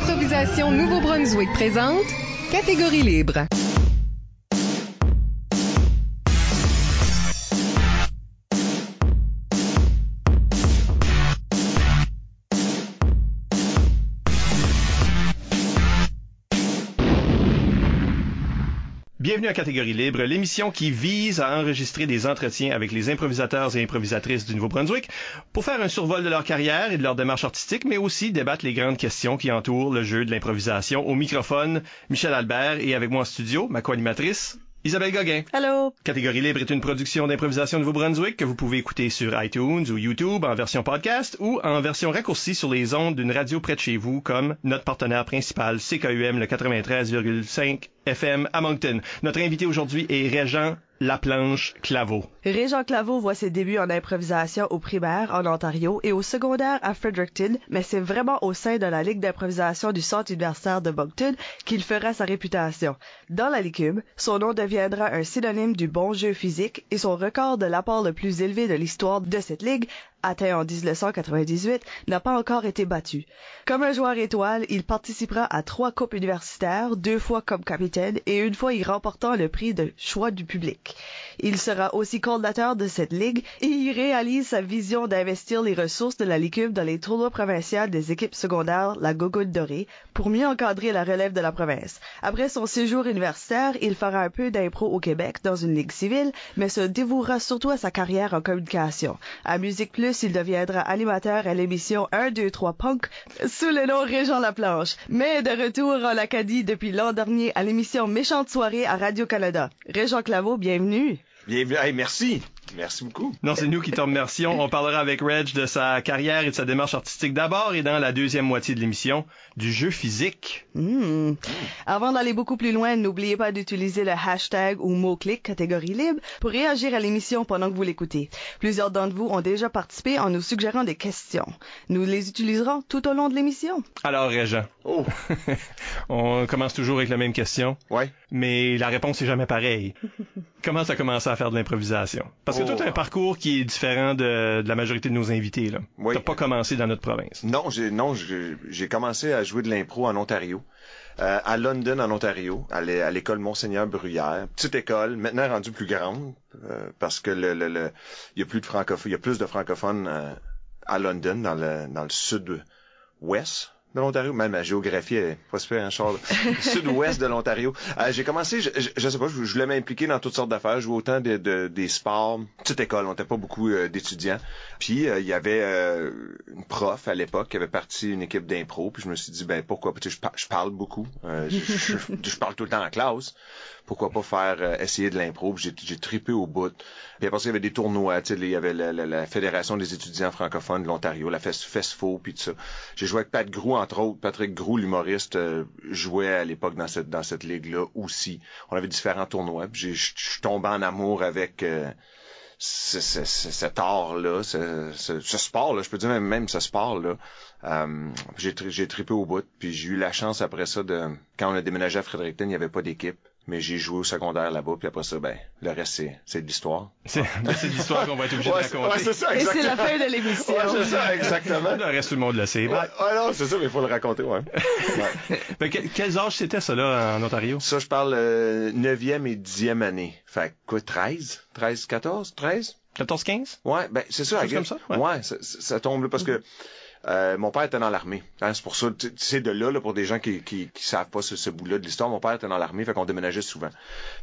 L'improvisation Nouveau-Brunswick présente Catégorie libre. Bienvenue à Catégorie libre, l'émission qui vise à enregistrer des entretiens avec les improvisateurs et improvisatrices du Nouveau-Brunswick pour faire un survol de leur carrière et de leur démarche artistique, mais aussi débattre les grandes questions qui entourent le jeu de l'improvisation. Au microphone, Michel Albert et avec moi en studio, ma co-animatrice, Isabelle Gauguin. Allô. Catégorie libre est une production d'improvisation Nouveau-Brunswick que vous pouvez écouter sur iTunes ou YouTube en version podcast ou en version raccourcie sur les ondes d'une radio près de chez vous comme notre partenaire principal CKUM le 93,5 FM à Moncton. Notre invité aujourd'hui est Régent Laplanche Claveau. Régent Claveau voit ses débuts en improvisation au primaire en Ontario et au secondaire à Fredericton, mais c'est vraiment au sein de la Ligue d'improvisation du Centre universitaire de Moncton qu'il fera sa réputation. Dans la LICUM, son nom deviendra un synonyme du bon jeu physique et son record de l'apport le plus élevé de l'histoire de cette ligue, atteint en 1998, n'a pas encore été battu. Comme un joueur étoile, il participera à 3 coupes universitaires, 2 fois comme capitaine et une fois y remportant le prix de choix du public. Il sera aussi coordinateur de cette ligue et y réalise sa vision d'investir les ressources de la LICUM dans les tournois provinciaux des équipes secondaires, la Gogoune dorée, pour mieux encadrer la relève de la province. Après son séjour universitaire, il fera un peu d'impro au Québec dans une ligue civile, mais se dévouera surtout à sa carrière en communication. À Musique Plus, il deviendra animateur à l'émission 1, 2, 3 Punk sous le nom Régent Laplanche, mais de retour en Acadie depuis l'an dernier à l'émission Méchante Soirée à Radio-Canada. Régent Claveau, bienvenue. Bienvenue. Hey, merci. Merci beaucoup. Non, c'est nous qui te remercions. On parlera avec Reg de sa carrière et de sa démarche artistique d'abord et dans la deuxième moitié de l'émission, du jeu physique. Avant d'aller beaucoup plus loin, n'oubliez pas d'utiliser le hashtag ou mot-clic catégorie libre pour réagir à l'émission pendant que vous l'écoutez. Plusieurs d'entre vous ont déjà participé en nous suggérant des questions. Nous les utiliserons tout au long de l'émission. Alors, Régent. Oh. On commence toujours avec la même question. Ouais. Mais la réponse est jamais pareille. Comment tu as commencé à faire de l'improvisation? Parce que toi, tu as un parcours qui est différent de la majorité de nos invités, là. Oui. T'as pas commencé dans notre province. Non, j'ai commencé à jouer de l'impro en Ontario. À London, en Ontario, à l'école Monseigneur Bruyère. Petite école, maintenant rendue plus grande, parce que il y a plus de francophones, il y a plus de francophones à London, dans le sud-ouest de l'Ontario. Même ma géographie est pas super, hein, Charles. Sud-ouest de l'Ontario. J'ai commencé, je sais pas, je voulais m'impliquer dans toutes sortes d'affaires. Je jouais autant des sports. Petite école, on n'était pas beaucoup d'étudiants. Puis il y avait une prof à l'époque qui avait parti une équipe d'impro. Puis je me suis dit, ben pourquoi pas, tu sais, je parle beaucoup. Je parle tout le temps en classe. Pourquoi pas faire essayer de l'impro. Puis j'ai trippé au bout. Puis après ça, il y avait des tournois. Tu sais, il y avait la Fédération des étudiants francophones de l'Ontario, la FESFO, puis tout ça. J'ai joué avec Pat Grou, entre autres. Patrick Grou, l'humoriste, jouait à l'époque dans cette ligue-là aussi. On avait différents tournois. Puis je suis tombé en amour avec cet art-là, ce sport-là. Je peux dire même ce sport-là. J'ai trippé au bout. Puis j'ai eu la chance après ça quand on a déménagé à Fredericton, il n'y avait pas d'équipe. Mais j'ai joué au secondaire là-bas, puis après ça, ben, le reste, c'est de l'histoire. C'est de l'histoire qu'on va être obligé de raconter. Ouais, c'est ça, exactement. Et c'est la fin de l'émission. Ouais, c'est ça, exactement. Le reste, tout le monde le sait. Ouais, non, c'est ça, mais il faut le raconter, ouais. Ouais. Quels âges c'était, ça, là, en Ontario? Ça, je parle 9e et 10e année. Fait quoi, 13? 13, 14? 13? 14, 15? Ouais, ben, c'est ça. Comme ça? Ouais, ça tombe là, parce que mon père était dans l'armée. Hein, c'est pour ça, c'est de là, pour des gens qui savent pas ce bout-là de l'histoire. Mon père était dans l'armée, fait qu'on déménageait souvent.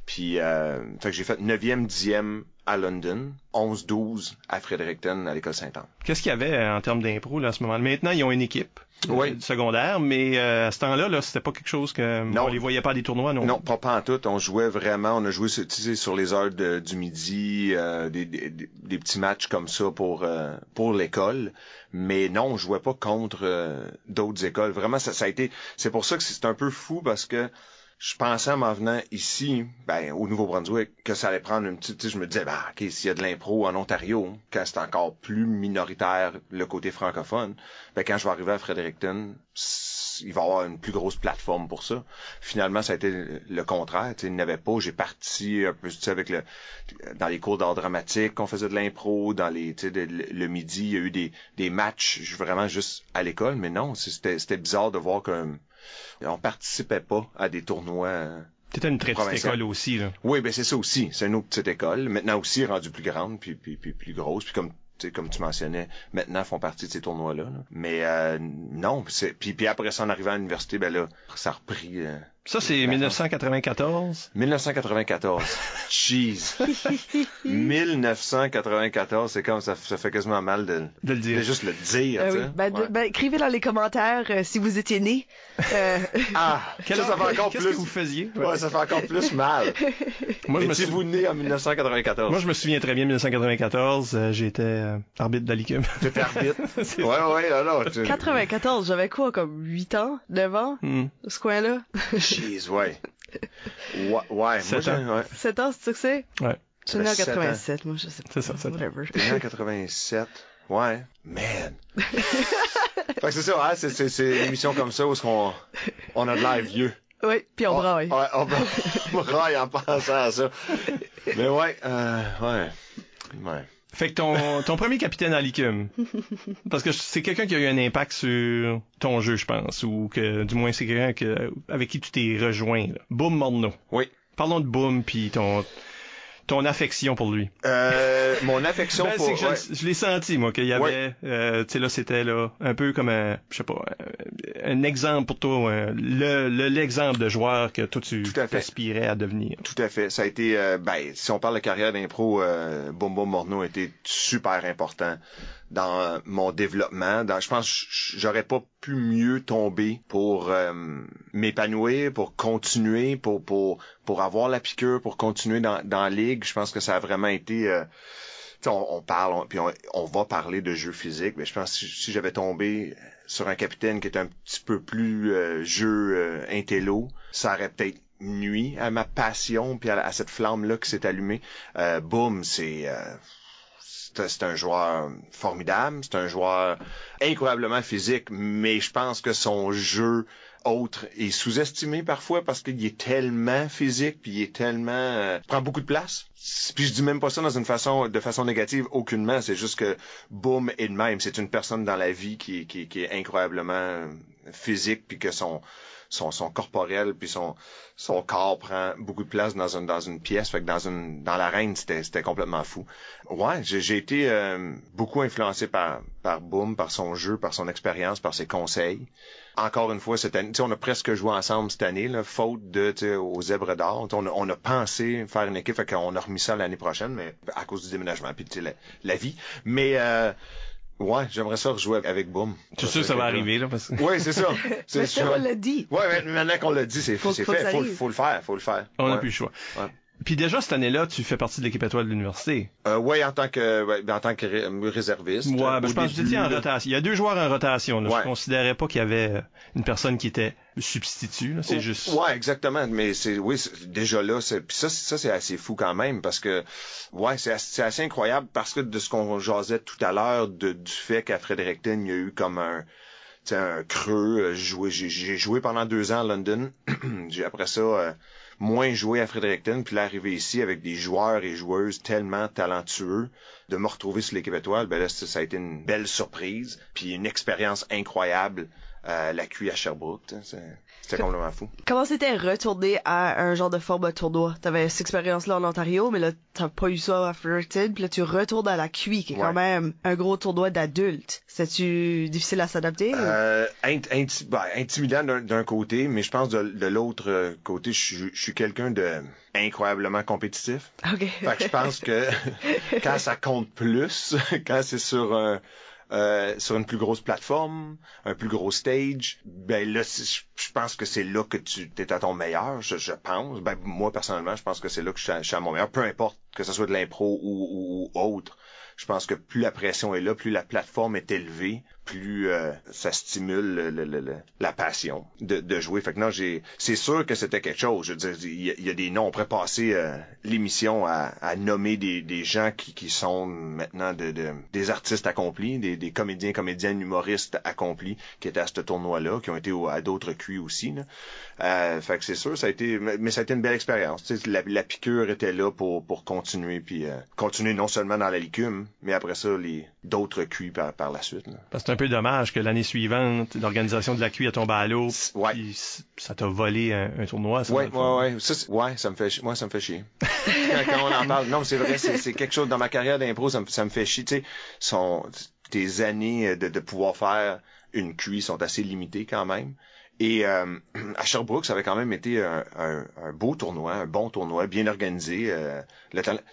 Puis, fait que j'ai fait 9e, 10e à London, 11, 12 à Fredericton, à l'école Sainte-Anne. Qu'est-ce qu'il y avait en termes d'impro, là, à ce moment-là? Maintenant, ils ont une équipe. Oui. Du secondaire, mais à ce temps-là, là, c'était pas quelque chose que non. On les voyait pas à des tournois, non? Non, pas en tout. On jouait vraiment, on a joué sur les heures du midi, des petits matchs comme ça pour l'école. Mais non, on jouait pas contre d'autres écoles. Vraiment, ça a été. C'est pour ça que c'est un peu fou parce que je pensais en m'en venant ici, ben, au Nouveau-Brunswick, que ça allait prendre une petite, tu sais, je me disais, bah, ok, s'il y a de l'impro en Ontario, quand c'est encore plus minoritaire le côté francophone, ben, quand je vais arriver à Fredericton, il va y avoir une plus grosse plateforme pour ça. Finalement, ça a été le contraire, tu sais, il n'y avait pas, j'ai parti un peu, tu sais, avec dans les cours d'art dramatique, on faisait de l'impro, dans les, tu sais, le midi, il y a eu des matchs, vraiment juste à l'école, mais non, c'était bizarre de voir On participait pas à des tournois. C'était une très petite école aussi, là. Oui, ben c'est ça aussi. C'est une autre petite école. Maintenant aussi rendue plus grande, puis plus grosse. Puis comme tu mentionnais, maintenant font partie de ces tournois-là. Là. Mais non, puis après ça, en arrivant à l'université, ben là, ça a repris. Ça, c'est 1994? 1994. Jeez. 1994, c'est comme ça fait quasiment mal de le dire. De juste le dire. Oui. Écrivez dans les commentaires si vous étiez né. Qu'est-ce que vous faisiez? Ouais, ça fait encore plus mal. Moi, étiez-vous né en 1994? Moi, je me souviens très bien de 1994. J'étais arbitre de l'ICUM. T'étais arbitre? Ouais, alors. 94, j'avais quoi, comme 8 ans, 9 ans, ce coin-là? Jeez, ouais. Ouais, 7 ans. Ouais. 7 ans, c'est ça que c'est? Ouais. Je suis né en 87, moi, je sais pas. C'est ça, whatever. T'es né en 87. Ouais. Man. Fait que c'est ça, hein, c'est une émission comme ça où on a de l'air vieux. Oui, puis on braille. Ouais, on braille en pensant à ça. Mais ouais. Fait que ton premier capitaine à l'ICUM, parce que c'est quelqu'un qui a eu un impact sur ton jeu, je pense, ou que du moins c'est quelqu'un avec qui tu t'es rejoint. Là. Boom Morneau. Oui. Parlons de Boom puis ton affection pour lui. Mon affection pour... C'est que je l'ai senti, moi, qu'il y avait... tu sais, là, c'était là un peu comme un exemple pour toi, l'exemple de joueur que toi, tu aspirais à devenir. Tout à fait. Ça a été... si on parle de carrière d'impro, Boom Morneau a été super important dans mon développement. Je pense que j'aurais pas pu mieux tomber pour m'épanouir, pour continuer, pour avoir la piqûre, pour continuer dans la ligue. Je pense que ça a vraiment été... on parle, puis on va parler de jeu physique, mais je pense que si j'avais tombé sur un capitaine qui était un petit peu plus jeu intello, ça aurait peut-être nuit à ma passion puis à cette flamme-là qui s'est allumée. Boom, c'est un joueur formidable, c'est un joueur incroyablement physique, mais je pense que son jeu autre est sous-estimé parfois parce qu'il est tellement physique, puis il est tellement prend beaucoup de place. Puis je dis même pas ça de façon négative aucunement, c'est juste que Boom est de même, c'est une personne dans la vie qui est incroyablement physique, puis que son corporel puis son corps prend beaucoup de place dans une pièce, fait que dans l'arène c'était complètement fou. Ouais, j'ai été beaucoup influencé par Boom, par son jeu, par son expérience, par ses conseils. Encore une fois cette année, on a presque joué ensemble cette année là, faute aux Zèbres d'Or. On a pensé faire une équipe, fait qu'on a remis ça l'année prochaine, mais à cause du déménagement puis la vie. Mais ouais, j'aimerais ça rejouer avec Boom. Je suis sûr que ça va arriver, là, parce que... Oui, c'est ça. C'est ça, on l'a dit. Ouais, mais maintenant qu'on l'a dit, c'est fait. Faut le faire. On n'a plus le choix. Ouais. Puis déjà, cette année-là, tu fais partie de l'équipe étoile de l'université. Oui, en tant que réserviste. Ouais, je pense que j'étais en rotation. Il y a 2 joueurs en rotation, là. Ouais. Je considérais pas qu'il y avait une personne qui était substitut, là. C'est juste... Ouais, exactement. Mais déjà là, puis ça, c'est assez fou quand même, parce que, ouais, c'est assez incroyable, parce que de ce qu'on jasait tout à l'heure, du fait qu'à Fredericton, il y a eu comme un creux. J'ai joué pendant 2 ans à London. J'ai après ça... moins joué à Fredericton, puis là, arrivé ici avec des joueurs et joueuses tellement talentueux, de me retrouver sur l'équipe étoile, ben là, ça a été une belle surprise, puis une expérience incroyable la QI à Sherbrooke. C'était complètement fou. Comment c'était retourner à un genre de format tournoi? T'avais cette expérience-là en Ontario, mais là, t'as pas eu ça à Fredericton, puis là, tu retournes à la QI, qui est quand même un gros tournoi d'adultes. C'est-tu difficile à s'adapter? Intimidant d'un côté, mais je pense de l'autre côté, je suis quelqu'un de incroyablement compétitif. OK. Fait que je pense que quand ça compte plus, quand c'est sur une plus grosse plateforme, un plus gros stage, ben là, je pense que c'est là que tu t'es à ton meilleur, je pense. Ben, moi, personnellement, je pense que c'est là que je suis à mon meilleur, peu importe que ce soit de l'impro ou autre. Je pense que plus la pression est là, plus la plateforme est élevée, plus ça stimule la passion de jouer. Fait que non, c'est sûr que c'était quelque chose. Je veux dire, il y a des noms. On pourrait passer l'émission à nommer des gens qui sont maintenant des artistes accomplis, des comédiennes, humoristes accomplis qui étaient à ce tournoi-là, qui ont été à d'autres QI aussi. Là. Fait que c'est sûr, ça a été une belle expérience. Tu sais, la piqûre était là pour continuer, puis continuer non seulement dans la LICUM, mais après ça, d'autres QI par la suite. Là. Parce que peu dommage que l'année suivante, l'organisation de la QI a tombé à l'eau. Ouais. Puis ça t'a volé un tournoi. Ça, Ouais. Ça me fait chier. quand on en parle. Non, c'est vrai, c'est quelque chose dans ma carrière d'impro, ça me fait chier. Tu sais, tes années de pouvoir faire une QI sont assez limitées quand même. Et à Sherbrooke, ça avait quand même été un beau tournoi, un bon tournoi, bien organisé.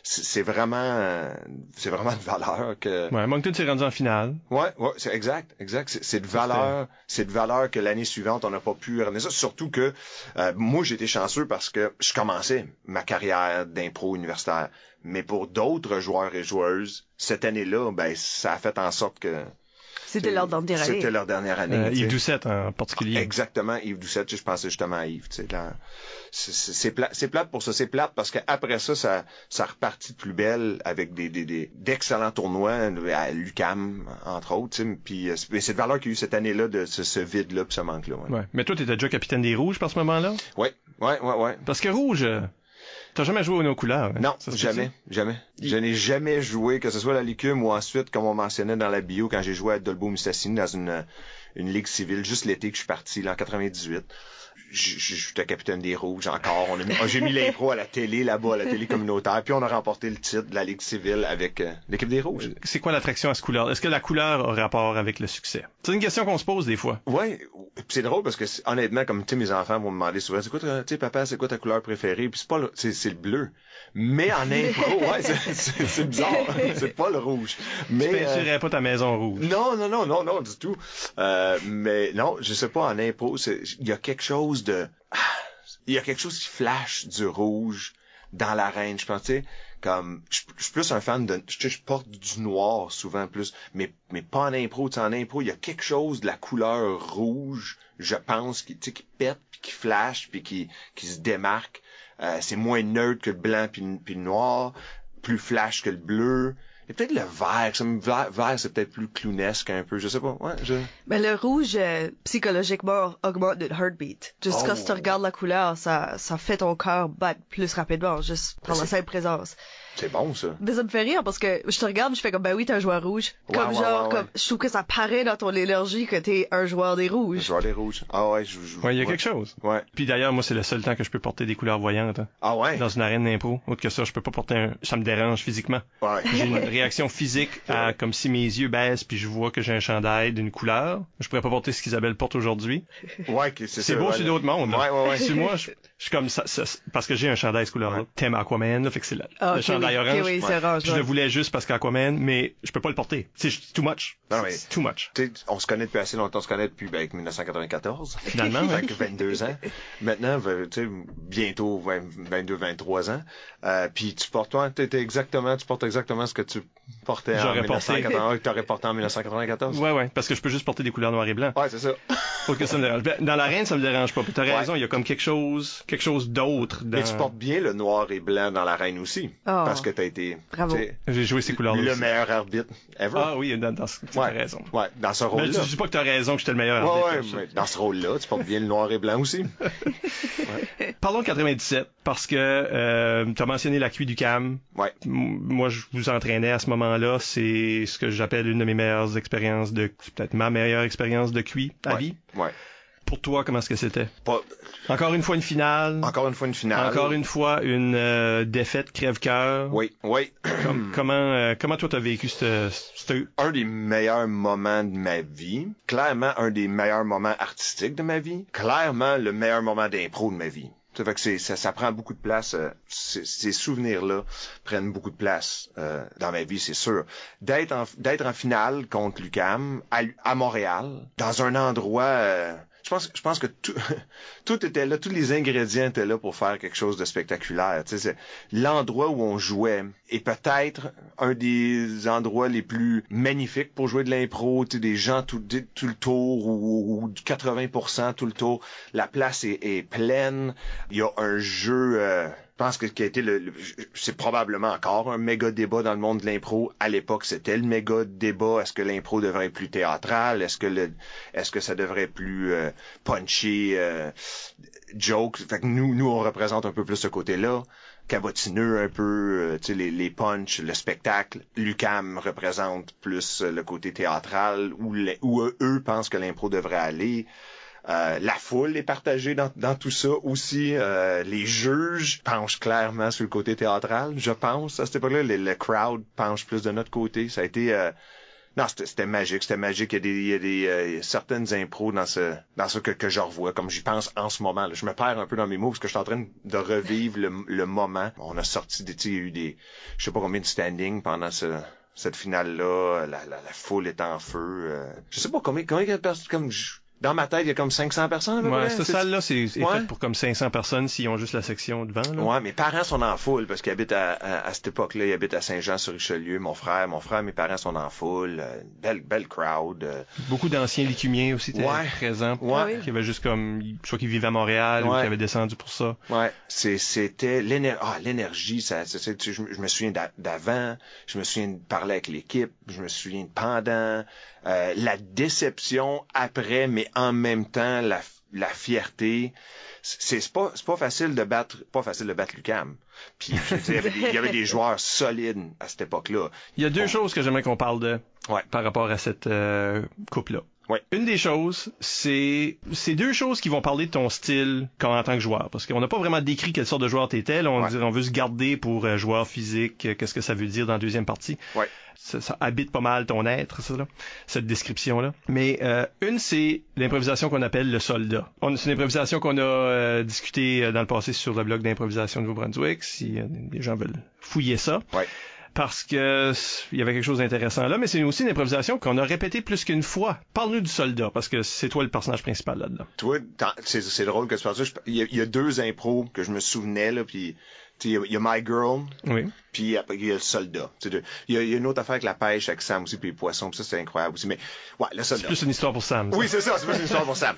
C'est vraiment de valeur que. Ouais, Moncton s'est rendu en finale. Ouais, c'est exact. C'est de valeur que l'année suivante on n'a pas pu ramener ça. Surtout que moi j'ai été chanceux parce que je commençais ma carrière d'impro universitaire. Mais pour d'autres joueurs et joueuses, cette année-là, ben ça a fait en sorte que. C'était leur dernière année. C'était leur dernière année. Yves Doucette en particulier. Exactement, Yves Doucette. Je pensais justement à Yves. C'est plate pour ça. C'est plate parce qu'après ça repartit de plus belle avec d'excellents tournois à l'UQAM, entre autres. Puis c'est de valeur qu'il y a eu cette année-là de ce vide-là puis ce manque-là. Ouais. Mais toi, t'étais déjà capitaine des Rouges par ce moment-là? Ouais. Parce que Rouge... T'as jamais joué aux nos couleurs? Hein? Non, jamais. Je n'ai jamais joué, que ce soit à la Licume ou ensuite, comme on mentionnait dans la bio, quand j'ai joué à Dolbeau-Mistassini dans une ligue civile, juste l'été que je suis parti, là, en 98. J'étais capitaine des Rouges encore. J'ai mis l'impro à la télé, là-bas, à la télé communautaire, puis on a remporté le titre de la Ligue civile avec l'équipe des Rouges. C'est quoi l'attraction à ce couleur? Est-ce que la couleur a rapport avec le succès? C'est une question qu'on se pose des fois. Ouais, c'est drôle parce que honnêtement, comme tu sais, mes enfants vont me demander souvent, c'est quoi, tu sais, papa, c'est quoi ta couleur préférée? Puis c'est le bleu. Mais en impro, ouais, c'est bizarre. C'est pas le rouge. Mais tu peinturais pas ta maison rouge. Non, du tout. Mais non, je sais pas, en impro, il y a quelque chose qui flash du rouge dans l'arène, je pense, tu sais, comme je suis plus un fan je porte du noir souvent plus, mais pas en impro, tu sais, en impro, il y a quelque chose de la couleur rouge, je pense, qui pète, puis qui flash, puis qui se démarque. C'est moins neutre que le blanc puis le noir, plus flash que le bleu. Et peut-être le vert, vert c'est peut-être plus clownesque un peu, je sais pas. Ouais, Ben le rouge psychologiquement augmente notre heartbeat. Juste quand tu regardes la couleur, ça fait ton cœur battre plus rapidement juste par la simple présence. C'est bon, ça. Mais ça me fait rire parce que je te regarde, je fais comme, ben oui, t'es un joueur rouge. Comme ouais. je trouve que ça paraît dans ton énergie que t'es un joueur des rouges. Un joueur des rouges. Ah ouais, ouais, il y a quelque chose. Ouais. Puis d'ailleurs, moi, c'est le seul temps que je peux porter des couleurs voyantes. Hein. Ah ouais? Dans une arène d'impro. Autre que ça, je peux pas porter ça me dérange physiquement. Ouais. J'ai une réaction physique à, comme si mes yeux baissent puis je vois que j'ai un chandail d'une couleur. Je pourrais pas porter ce qu'Isabelle porte aujourd'hui. Ouais, c'est ça. C'est beau sur d'autres mondes. Ouais. Sur moi, je suis comme ça, parce que j'ai un chandail ce couleur-là. Ouais. Thème Aquaman, là, fait que c'est le chandail orange. Oui, c'est orange. Je le voulais juste parce qu'Aquaman, mais je peux pas le porter. C'est too much. Non, mais c'est too much. On se connaît depuis assez longtemps, on se connaît depuis avec 1994. Finalement, ouais. Fait que 22 ans. Maintenant, tu sais, bientôt 22, 23 ans. Puis tu portes tu portes exactement ce que tu portais en 1994, que t'aurais porté en 1994. Ouais, parce que je peux juste porter des couleurs noir et blanc. Ouais, c'est ça. Faut que ça me dérange. Dans l'arène, ça me dérange pas. T'as raison, il y a comme quelque chose d'autre dans... Mais tu portes bien le noir et blanc dans l'arène aussi. Parce que t'as été... Bravo. J'ai joué ces couleurs-là le aussi. meilleur arbitre ever. Ah oui, t'as raison. Ouais, dans ce rôle-là. Mais je dis pas que t'as raison que j'étais le meilleur arbitre. Ouais, mais dans ce rôle-là, tu portes bien le noir et blanc aussi. Parlons de 97, parce que t'as mentionné la QI du CAM. Ouais. Moi, je vous entraînais à ce moment-là. C'est ce que j'appelle une de mes meilleures expériences c'est peut-être ma meilleure expérience de QI à vie. Ouais. Pour toi, comment est-ce que c'était? Encore une fois une finale. Encore une fois une finale. Encore une fois une défaite crève-cœur. Oui. Comment toi t'as vécu un des meilleurs moments de ma vie. Clairement, un des meilleurs moments artistiques de ma vie. Clairement, le meilleur moment d'impro de ma vie. Ça fait que ça prend beaucoup de place. Ces souvenirs-là prennent beaucoup de place dans ma vie, c'est sûr. D'être en finale contre l'UQAM à Montréal, dans un endroit... Je pense que tout était là, tous les ingrédients étaient là pour faire quelque chose de spectaculaire. Tu sais, l'endroit où on jouait est peut-être un des endroits les plus magnifiques pour jouer de l'impro. Tu sais, des gens tout le tour ou 80% tout le tour. La place est pleine. Il y a un jeu... Je pense que qui a été c'est probablement encore un méga débat dans le monde de l'impro. À l'époque, c'était le méga débat. Est-ce que l'impro devrait être plus théâtral? Est-ce que ça devrait être plus punchy, joke? Fait que nous on représente un peu plus ce côté-là. cabotineux un peu, tu sais, les punchs, le spectacle. l'UQAM représente plus le côté théâtral, où eux pensent que l'impro devrait aller. La foule est partagée dans tout ça aussi. Les juges penchent clairement sur le côté théâtral, je pense. À cette époque-là, le crowd penche plus de notre côté. Ça a été... Non, c'était magique. C'était magique. Il y a des certaines impros dans ce que je revois, comme j'y pense en ce moment. Là. Je me perds un peu dans mes mots parce que je suis en train de revivre le moment. On a sorti il y a eu des... Je sais pas combien de standings pendant cette finale-là. La foule est en feu. Je sais pas combien de personnes... Dans ma tête, il y a comme 500 personnes à peu près. Cette salle-là, c'est faite pour comme 500 personnes s'ils ont juste la section devant. Là. Ouais, mes parents sont en foule parce qu'ils habitent à cette époque-là, ils habitent à Saint-Jean-sur-Richelieu. Mon frère, mes parents sont en foule. Belle crowd. Beaucoup d'anciens lécumiens aussi étaient présents. Ouais. Qui avaient juste comme, soit qui vivaient à Montréal ou qui avaient descendu pour ça. Ouais. C'était l'énergie. Je me souviens d'avant. Je me souviens de parler avec l'équipe. Je me souviens de pendant. La déception après, mais en même temps la fierté. C'est pas facile de battre l'UQAM. Puis il y avait des joueurs solides à cette époque-là. Il y a deux choses que j'aimerais qu'on parle de par rapport à cette coupe-là. Ouais. Une des choses, c'est deux choses qui vont parler de ton style en tant que joueur. Parce qu'on n'a pas vraiment décrit quelle sorte de joueur t'étais. Là, on veut se garder pour joueur physique. Qu'est-ce que ça veut dire dans la deuxième partie? Ouais. Ça habite pas mal ton être, ça, là, cette description-là. Mais une, c'est l'improvisation qu'on appelle le soldat. C'est une improvisation qu'on a discutée dans le passé sur le blog d'improvisation de Nouveau-Brunswick, si les gens veulent fouiller ça. Ouais. Parce que il y avait quelque chose d'intéressant là, mais c'est aussi une improvisation qu'on a répétée plus qu'une fois. Parle-nous du soldat, parce que c'est toi le personnage principal là-dedans. Toi, c'est drôle que tu parles ça. Il y a deux impros que je me souvenais, là, puis il y a My Girl, puis après il y a le soldat. Il y a une autre affaire avec la pêche, avec Sam aussi, puis les poissons, puis ça c'est incroyable aussi. Mais ouais, le soldat. C'est plus une histoire pour Sam. Ça. Oui, c'est ça, c'est plus une histoire pour Sam.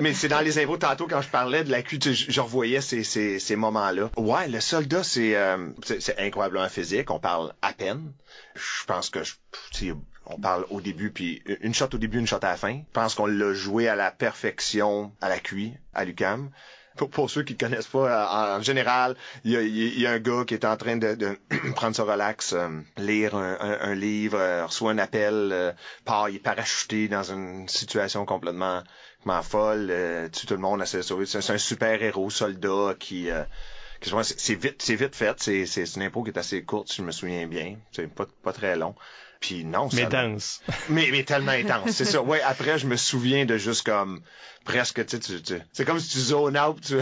mais c'est dans les impros tantôt quand je parlais de la cuite, je revoyais ces moments-là. Ouais, le soldat c'est incroyablement physique. On parle à peine. Je pense que on parle au début, puis une shot au début, une shot à la fin. Je pense qu'on l'a joué à la perfection à la cuit, à l'UQAM. Pour ceux qui ne connaissent pas, en général, il y a un gars qui est en train de prendre sa relax, lire un livre, reçoit un appel, il est parachuté dans une situation complètement folle, tue tout le monde, c'est un super héros soldat qui c'est vite fait, c'est une impro qui est assez courte, si je me souviens bien, c'est pas très long. Puis non, mais dense. Mais tellement intense, c'est ça. Ouais, après je me souviens de juste comme presque c'est comme si tu zones out,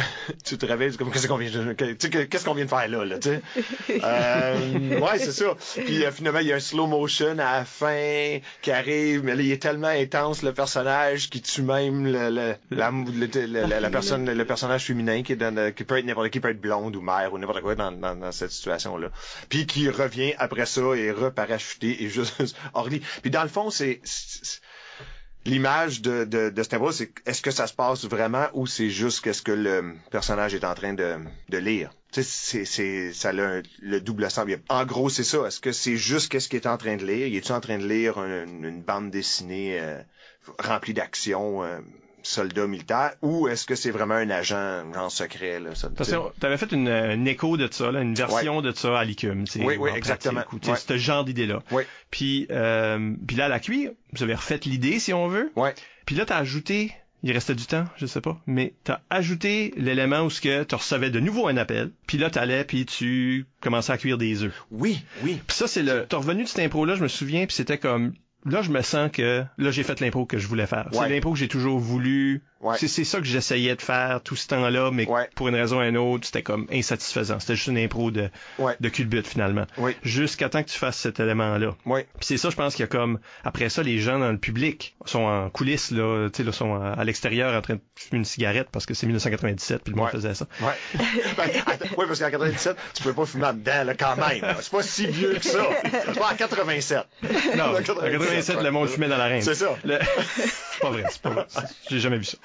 tu te réveilles comme qu'est-ce qu'on vient de faire là, tu sais. Ouais, c'est ça. Puis finalement il y a un slow motion à la fin qui arrive, mais là il est tellement intense le personnage qui tue même la personne, le personnage féminin qui peut être n'importe qui, peut être blonde ou mère ou n'importe quoi dans cette situation là. Puis qui revient après ça et reparachuté et juste orly. Puis dans le fond c'est l'image de cette impro, c'est est-ce que ça se passe vraiment ou c'est juste qu'est-ce que le personnage est en train de lire. Tu sais, ça a le double sens. En gros, c'est ça. Est-ce que c'est juste qu'est-ce qu'il est en train de lire? Il est-tu en train de lire une bande dessinée remplie d'action, soldat militaire, ou est-ce que c'est vraiment un agent en secret là? Parce que t'avais fait une écho de ça, là, une version de ça à l'ICUM. Oui, exactement. Ce genre d'idée-là. Oui. Puis là, à la cuit, vous avez refait l'idée, si on veut. Oui. Puis là, t'as ajouté, il restait du temps, je sais pas, mais t'as ajouté l'élément où tu recevais de nouveau un appel, puis là, t'allais, puis tu commençais à cuire des œufs. Oui. Puis ça, t'es revenu de cette impro-là, je me souviens, puis c'était comme... Là, je me sens que... Là, j'ai fait l'impro que je voulais faire. C'est l'impro que j'ai toujours voulu. Ouais. C'est ça que j'essayais de faire tout ce temps-là, mais pour une raison ou une autre, c'était comme insatisfaisant. C'était juste une impro de culbute, finalement. Ouais. Jusqu'à temps que tu fasses cet élément-là. Ouais. Puis c'est ça, je pense qu'il y a comme... Après ça, les gens dans le public sont en coulisses, là, tu sais, sont à l'extérieur en train de fumer une cigarette parce que c'est 1997, puis le monde faisait ça. Ouais. Oui, parce qu'en 97, tu peux pas fumer dedans, là, quand même. C'est pas si vieux que ça. C'est pas en 87. Non, en 87, le monde fumait dans la reine. C'est ça. C'est pas vrai. J'ai jamais vu ça.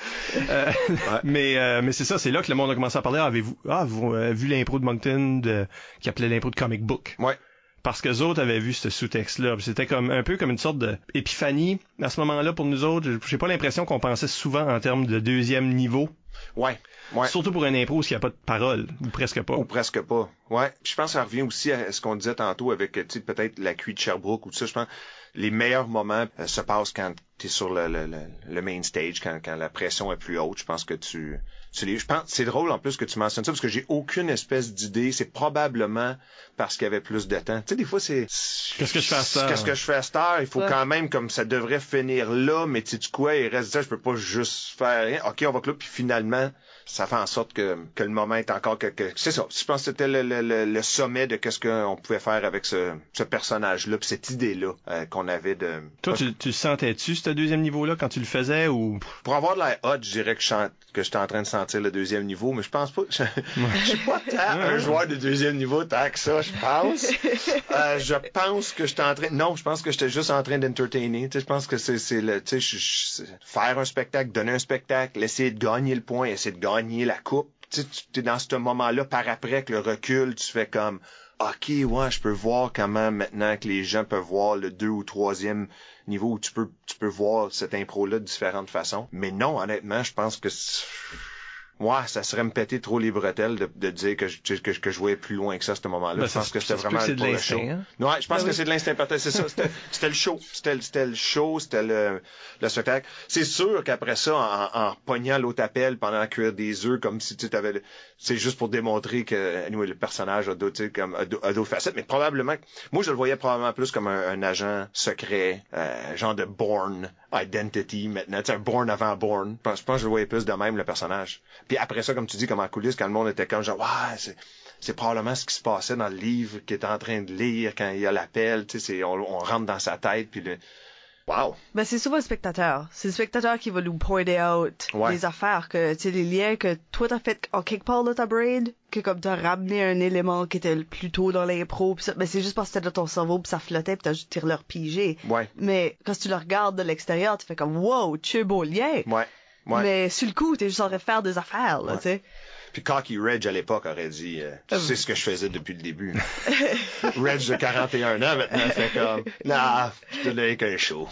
Mais c'est ça, c'est là que le monde a commencé à parler. Avez-vous vu l'impro de Moncton qui appelait l'impro de comic book? Ouais. Parce que les autres avaient vu ce sous-texte-là. C'était comme un peu comme une sorte d'épiphanie à ce moment-là pour nous autres. J'ai pas l'impression qu'on pensait souvent en termes de deuxième niveau Ouais. Surtout pour un impro où il n'y a pas de parole, ou presque pas. Ou presque pas. Ouais. Puis je pense que ça revient aussi à ce qu'on disait tantôt avec, tu sais, peut-être la QI de Sherbrooke ou tout ça. Je pense les meilleurs moments se passent quand tu es sur le main stage, quand la pression est plus haute. Je pense que je pense c'est drôle en plus que tu mentionnes ça parce que j'ai aucune espèce d'idée. C'est probablement parce qu'il y avait plus de temps. Tu sais, des fois c'est qu'est-ce que je fais à cette heure? Qu'est-ce que je fais à cette heure? Il faut quand même comme ça devrait finir là, mais tu sais quoi, il reste ça, je peux pas juste faire rien. OK, on va que là, puis finalement, ça fait en sorte que le moment est encore que c'est ça. Je pense que c'était le sommet de qu'est-ce qu'on pouvait faire avec ce personnage-là, puis cette idée-là qu'on avait de. Toi, tu sentais-tu ce deuxième niveau-là quand tu le faisais ou? Pour avoir de l'air hot, je dirais que j'étais en train de sentir le deuxième niveau, mais je pense pas. Je suis pas un joueur de deuxième niveau tant que ça, je pense. Je pense que j'étais en train. Non, je pense que j'étais juste en train d'entertainer. Tu sais, je pense que c'est le. Tu sais, faire un spectacle, donner un spectacle, essayer de gagner le point, essayer de gagner la coupe. Tu sais, tu es dans ce moment-là par après que le recul, tu fais comme. OK, ouais, je peux voir comment maintenant que les gens peuvent voir le 2 ou 3e niveau où tu peux voir cette impro-là de différentes façons. Mais non, honnêtement, je pense que ouais, ça serait me péter trop les bretelles de dire que je voyais plus loin que ça à ce moment-là. Je pense que c'était vraiment pour le show. Hein? Ouais, je pense que c'est de l'instinct peut-être, c'est ça. C'était le show. C'était le show, c'était le spectacle. C'est sûr qu'après ça, en pognant l'autre appel pendant la cuire des œufs, comme si tu t'avais, c'est juste pour démontrer que, anyway, le personnage a d'autres facettes, mais probablement, moi je le voyais probablement plus comme un agent secret, genre de Bourne Identity maintenant, tu sais, un Bourne avant Bourne. Je pense que je le voyais plus de même, le personnage. Puis après ça, comme tu dis, comme en coulisses, quand le monde était comme genre, ouais, c'est probablement ce qui se passait dans le livre qu'il était en train de lire quand il y a l'appel, tu sais, on rentre dans sa tête, puis wow. Ben, c'est souvent le spectateur. C'est le spectateur qui va nous pointer out les affaires, que, tu sais, les liens que toi t'as fait en quelque part dans ta brain, que comme t'as ramené un élément qui était plus tôt dans l'impro, pis ça, ben c'est juste parce que c'était dans ton cerveau pis ça flottait pis t'as juste tiré leur pigé. Ouais. Mais quand tu le regardes de l'extérieur, tu fais comme, wow, tu es beau lien. Ouais. Mais sur le coup, t'es juste en train de faire des affaires, là, tu sais. Puis Cocky Reg, à l'époque, aurait dit, tu sais ce que je faisais depuis le début. Reg de 41 ans, maintenant, fait comme, nah, je te donnais qu'un show.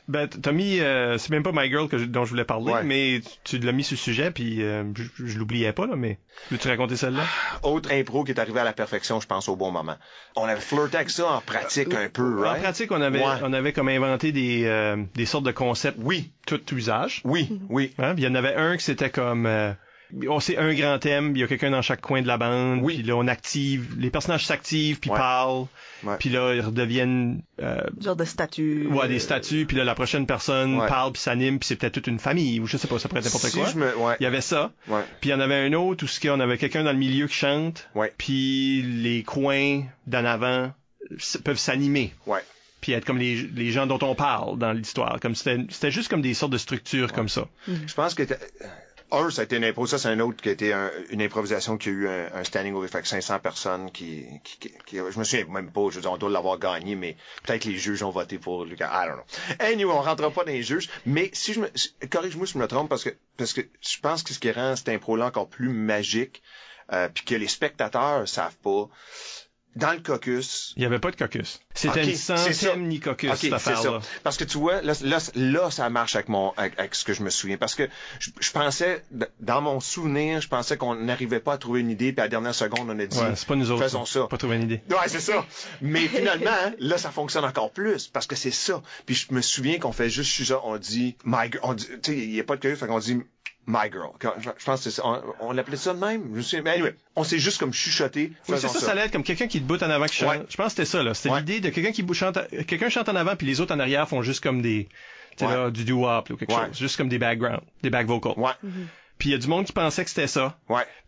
Ben, t'as mis, c'est même pas My Girl dont je voulais parler, mais tu l'as mis sur le sujet, puis je l'oubliais pas, là, mais veux-tu raconter celle-là? Autre impro qui est arrivé à la perfection, je pense, au bon moment. On avait flirté avec ça en pratique un peu, right? En pratique, on avait comme inventé des sortes de concepts. Oui. Tout usage. Oui. Hein? Il y en avait un qui c'était comme... on sait un grand thème, il y a quelqu'un dans chaque coin de la bande, puis là on active, les personnages s'activent puis parlent, puis là ils redeviennent genre de statues. Ouais, des statues, puis là la prochaine personne parle puis s'anime, puis c'est peut-être toute une famille ou je sais pas, ça pourrait être n'importe quoi. Il y avait ça. Puis il y en avait un autre où on avait quelqu'un dans le milieu qui chante, puis les coins d'en avant peuvent s'animer. Puis être comme les gens dont on parle dans l'histoire, comme c'était juste comme des sortes de structures comme ça. Je pense que ça a été une impro, ça c'est un autre qui a été une improvisation qui a eu un standing ovation, fait que 500 personnes qui je me souviens même pas, je veux dire, on doit l'avoir gagné, mais peut-être les juges ont voté pour Lucas, I don't know. Anyway, on rentrera pas dans les juges, mais corrige-moi si je me trompe, parce que je pense que ce qui rend cette impro-là encore plus magique, puis que les spectateurs savent pas, dans le caucus. Il n'y avait pas de caucus. C'était une centième ni caucus, cette affaire-là. Parce que tu vois, là, ça marche avec ce que je me souviens. Parce que je pensais, dans mon souvenir, je pensais qu'on n'arrivait pas à trouver une idée, puis à la dernière seconde, on a dit, c'est pas nous autres, faisons ça. Pas trouver une idée. Ouais, c'est ça. Mais finalement, là, ça fonctionne encore plus, parce que c'est ça. Puis je me souviens qu'on fait juste ça, on dit, tu sais, il n'y a pas de caucus, fait qu'on dit, My Girl. Je pense que c'est ça. On l'appelait ça de même. Je sais, mais anyway, on s'est juste comme chuchoté. Oui, c'est ça allait être comme quelqu'un qui te botte en avant qui chante. Je pense que c'était ça, là. C'était l'idée de quelqu'un quelqu'un chante en avant puis les autres en arrière font juste comme du doo-wop ou quelque chose. Juste comme des backgrounds, des back vocals. Puis il y a du monde qui pensait que c'était ça.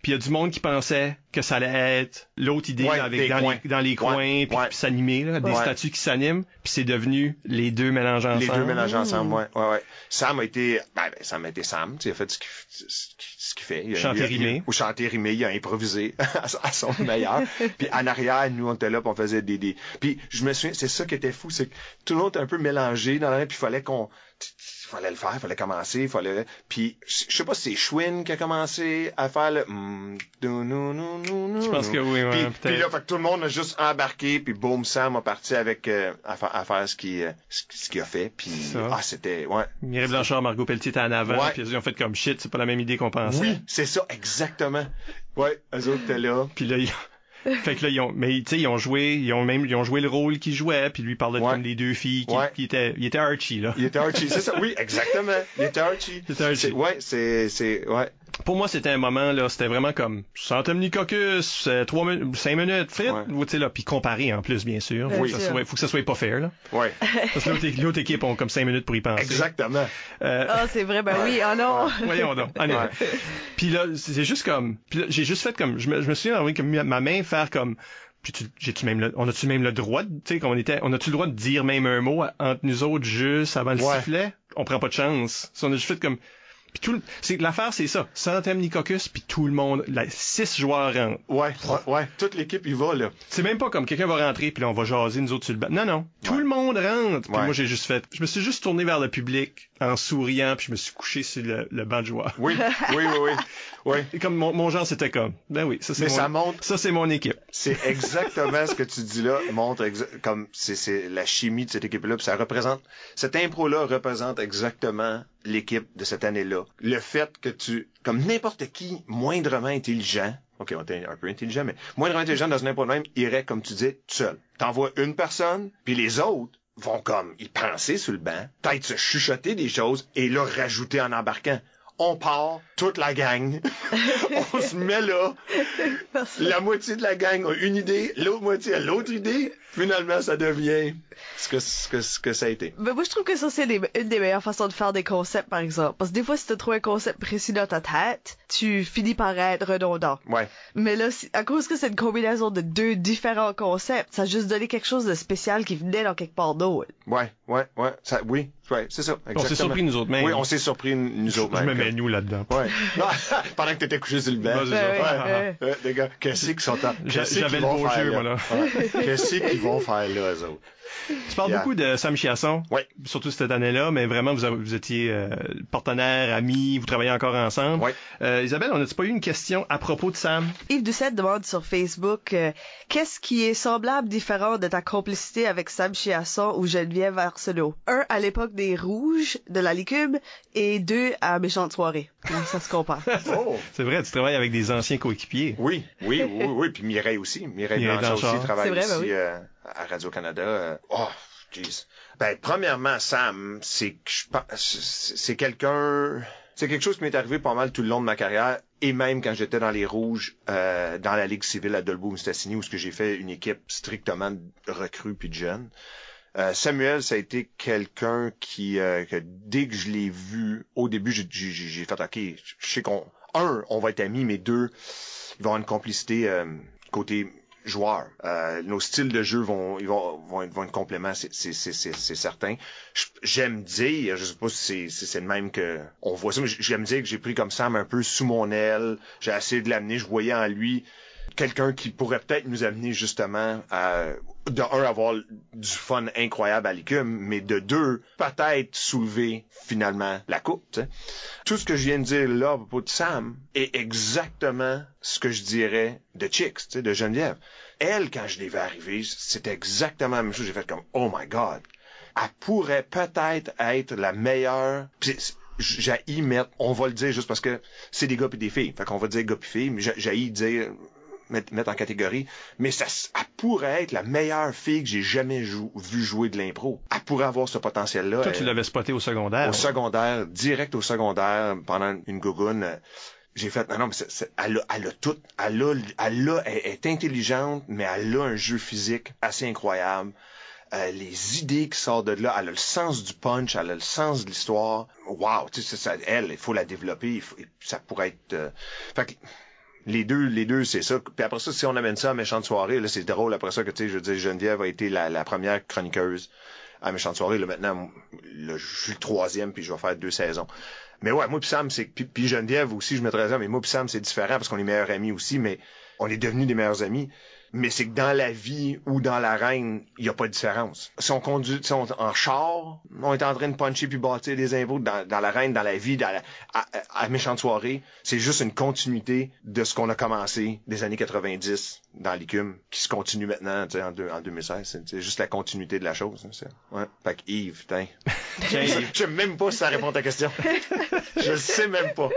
Puis il y a du monde qui pensait que ça allait être l'autre idée avec dans les coins puis s'animer, là, des statues qui s'animent, puis c'est devenu les deux mélangés ensemble. Les deux mélangés ensemble, ouais. Sam a été Sam, il a fait ce qu'il fait. Chanter rimé. Ou chanter rimé, il a improvisé à son meilleur. Puis en arrière, nous on était là, puis on faisait des. Puis je me souviens, c'est ça qui était fou, c'est que tout le monde était un peu mélangé dans la puis il fallait qu'on fallait le faire, fallait commencer, puis je sais pas si c'est Schwinn qui a commencé à faire le Je pense que oui, ouais, puis là, fait que tout le monde a juste embarqué, puis boum, Sam a parti avec à faire ce qu'il a fait, puis c'était Mireille Blanchard, Margot Pelletier étaient en avant, puis ils ont fait comme shit, c'est pas la même idée qu'on pensait. Oui, c'est ça, exactement. Ouais, eux autres étaient là. Puis là, fait que là, ils ont joué le rôle qu'ils jouaient, puis lui parlait comme les deux filles qui étaient Archie, là. Il était Archie, c'est ça, oui, exactement. Il était Archie. Ouais. Pour moi, c'était un moment, là, c'était vraiment comme, Santamnicocus, 5 minutes, frites, tu sais, là, puis comparé, en plus, bien sûr. Faut que ça soit pas fair, là. Ouais. Parce que l'autre équipe ont comme 5 minutes pour y penser. Exactement. C'est vrai, oui, non. Voyons donc. Puis là, c'est juste comme, j'ai juste fait comme, je me souviens d'avoir comme ma main faire comme, puis on a-tu même le droit, tu sais, on a-tu le droit de dire même un mot entre nous autres juste avant le sifflet? On prend pas de chance. On a juste fait comme, puis l'affaire, c'est ça. Santamnicocus, puis tout le monde, 6 joueurs rentrent. Ouais. Toute l'équipe y va, là. C'est même pas comme quelqu'un va rentrer, puis là, on va jaser, nous autres, sur le banc. Non. Tout le monde rentre. Puis moi, je me suis juste tourné vers le public en souriant, puis je me suis couché sur le banc de joueurs. Oui. Et comme mon genre, c'était comme, ben oui, ça c'est mon équipe. C'est exactement ce que tu dis là, comme c'est la chimie de cette équipe-là, puis cette impro-là représente exactement l'équipe de cette année-là. Le fait que comme n'importe qui, moindrement intelligent, OK, on était un peu intelligent, mais moindrement intelligent dans une impro de même, irait, comme tu dis, tout seul. T'envoies une personne, puis les autres vont comme y penser sur le banc, peut-être se chuchoter des choses, et là, rajouter en embarquant. On part, toute la gang, on se met là, la moitié de la gang a une idée, l'autre moitié a l'autre idée, finalement ça devient ce que ça a été. Mais moi je trouve que ça c'est une des meilleures façons de faire des concepts par exemple, parce que des fois si tu trouves un concept précis dans ta tête, tu finis par être redondant. Ouais. Mais là, à cause que c'est une combinaison de 2 différents concepts, ça a juste donné quelque chose de spécial qui venait dans quelque part d'autre. Ouais, c'est ça, exactement. On s'est surpris nous autres mêmes. Oui, on s'est surpris nous autres mêmes. Je me mets nous là-dedans. Ouais. Pendant que t'étais couché sur le banc. Les gars, qu'est-ce qu'ils sont J'avais le beau jeu, moi, là. Qu'est-ce qu'ils vont faire là, eux autres? Tu parles beaucoup de Sam Chiasson, surtout cette année-là, mais vraiment, vous étiez partenaires, amis, vous travaillez encore ensemble. Ouais. Isabelle, on n'a-tu pas eu une question à propos de Sam? Yves Doucette demande sur Facebook qu'est-ce qui est semblable, différent de ta complicité avec Sam Chiasson ou Geneviève Arsenault? 1, à l'époque des Rouges, de la Licume, et 2, à Méchante Soirée. Donc, ça se compare. C'est vrai, tu travailles avec des anciens coéquipiers. Oui. Puis Mireille aussi. Mireille Blanchard aussi travaille ici à Radio-Canada. Premièrement, Sam, c'est quelqu'un... C'est quelque chose qui m'est arrivé pas mal tout le long de ma carrière, et même quand j'étais dans les Rouges, dans la Ligue civile à Dolbeau-Mistassini, où j'ai fait une équipe strictement de recrues puis de jeunes. Samuel, ça a été quelqu'un que dès que je l'ai vu, au début, j'ai fait, OK, je sais on va être amis, mais 2, il va y avoir une complicité côté joueur. Nos styles de jeu vont être compléments, c'est certain. J'aime dire, je sais pas si c'est le même que on voit ça, mais j'aime dire que j'ai pris comme Sam un peu sous mon aile. J'ai essayé de l'amener, je voyais en lui quelqu'un qui pourrait peut-être nous amener justement à, de 1, avoir du fun incroyable à l'écume, mais de 2, peut-être soulever finalement la coupe. T'sais. Tout ce que je viens de dire là à propos de Sam est exactement ce que je dirais de Chicks, de Geneviève. Elle, quand je l'ai vu arriver, c'était exactement la même chose. J'ai fait comme, oh my God, elle pourrait peut-être être la meilleure... J'haïs mettre, on va le dire juste parce que c'est des gars pis des filles. Fait qu'on va dire gars pis filles, mais j'haïs dire... mettre en catégorie, mais elle pourrait être la meilleure fille que j'ai jamais vu jouer de l'impro. Elle pourrait avoir ce potentiel-là. Toi, tu l'avais spoté au secondaire. Au secondaire, direct au secondaire, pendant une gougoune. J'ai fait, non, mais elle a tout. Elle est intelligente, mais elle a un jeu physique assez incroyable. Les idées qui sortent de là, elle a le sens du punch, elle a le sens de l'histoire. Wow, tu sais, il faut la développer, ça pourrait être... Fait que, les deux, c'est ça. Puis après ça, si on amène ça à Méchante Soirée, là, c'est drôle après ça que, tu sais, je veux dire, Geneviève a été la première chroniqueuse à Méchante Soirée. Là, maintenant, là, je suis le 3e, puis je vais faire 2 saisons. Mais ouais, moi pis Sam, puis Geneviève aussi, je mettrais ça, mais moi pis Sam, c'est différent parce qu'on est meilleurs amis aussi, mais on est devenus des meilleurs amis. mais c'est que dans la vie ou dans l'arène, il y a pas de différence. Si on conduit, si on en char, on est en train de puncher puis bâtir des impôts dans l'arène, dans la vie, à méchante soirée, c'est juste une continuité de ce qu'on a commencé des années 90 dans l'écume, qui se continue maintenant, tu sais, en 2016. C'est juste la continuité de la chose. Hein, ouais. Fait que Yves, putain. Je sais même pas si ça répond à ta question. Je sais même pas.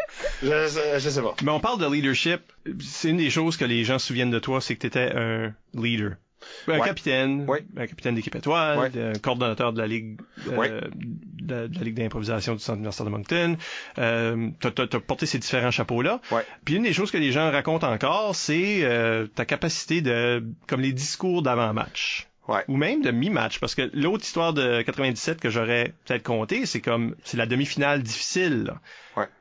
Je sais pas. Mais on parle de leadership. C'est une des choses que les gens se souviennent de toi, c'est que tu étais un leader. Un capitaine, un capitaine d'équipe étoile, un coordonnateur de la Ligue de la Ligue d'improvisation du Centre universitaire de Moncton. T'as porté ces différents chapeaux-là. Puis une des choses que les gens racontent encore, c'est ta capacité de, comme les discours d'avant-match. Ou même de mi-match, parce que l'autre histoire de 97 que j'aurais peut-être compté, c'est la demi-finale difficile.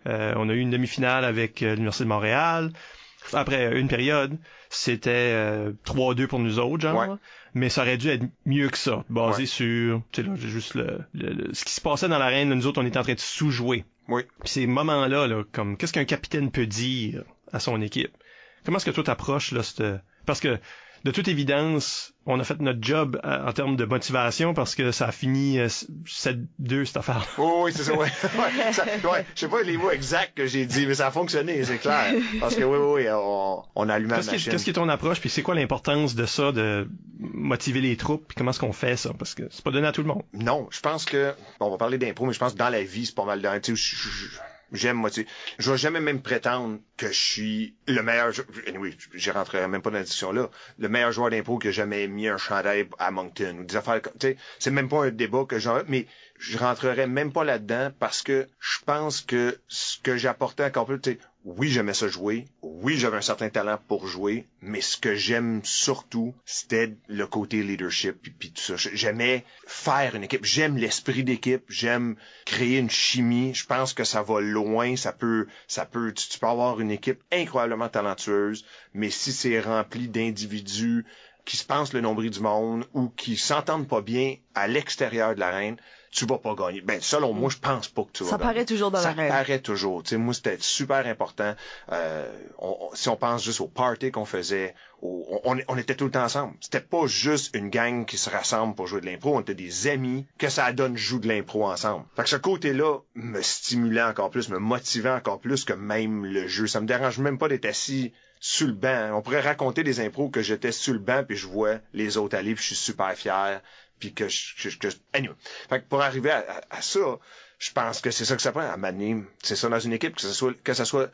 On a eu une demi-finale avec l'Université de Montréal. Après une période, c'était 3-2 pour nous autres, genre. Mais ça aurait dû être mieux que ça, basé sur, tu sais là, juste ce qui se passait dans l'arène. Nous autres, on était en train de sous-jouer. Puis ces moments-là, là, comme qu'est-ce qu'un capitaine peut dire à son équipe? Comment est-ce que toi t'approches là, parce que de toute évidence, on a fait notre job en termes de motivation parce que ça a fini 7-2 cette affaire. Oui, c'est ça, je sais pas les mots exacts que j'ai dit, mais ça a fonctionné, c'est clair. Parce que on a allumé la machine. Qu'est-ce qui est ton approche, puis c'est quoi l'importance de ça, de motiver les troupes, puis comment est-ce qu'on fait ça? Parce que c'est pas donné à tout le monde. Non, je pense que, on va parler d'impro, mais je pense que dans la vie, c'est pas mal dans, tu sais, j'aime motiver. Je vais jamais même prétendre que je suis le meilleur. Anyway, j'y rentrerai même pas dans la discussion là. Le meilleur joueur d'impro qui a jamais mis un chandail à Moncton ou des affaires. Tu sais, c'est même pas un débat que j'en. Mais je rentrerai même pas là-dedans parce que je pense que ce que j'apportais encore plus, tu sais, oui, j'aimais ça jouer. Oui, j'avais un certain talent pour jouer. Mais ce que j'aime surtout, c'était le côté leadership puis tout ça. J'aimais faire une équipe. J'aime l'esprit d'équipe. J'aime créer une chimie. Je pense que ça va loin. Tu peux avoir une équipe incroyablement talentueuse, mais si c'est rempli d'individus qui se pensent le nombril du monde ou qui s'entendent pas bien à l'extérieur de l'arène, tu vas pas gagner. Ben, selon moi, je pense pas que tu vas gagner. Ça paraît toujours dans l'arène. Ça paraît toujours. Tu sais, moi, c'était super important. Si on pense juste au party qu'on faisait, on était tout le temps ensemble. C'était pas juste une gang qui se rassemble pour jouer de l'impro. On était des amis que ça donne jouer de l'impro ensemble. Fait que ce côté-là me stimulait encore plus, me motivait encore plus que même le jeu. Ça me dérange même pas d'être assis sur le banc. On pourrait raconter des impros que j'étais sur le banc puis je vois les autres aller puis je suis super fier. Puis que anyway. Fait que pour arriver à ça, je pense que c'est ça que ça prend à m'animer. C'est ça dans une équipe, que ce soit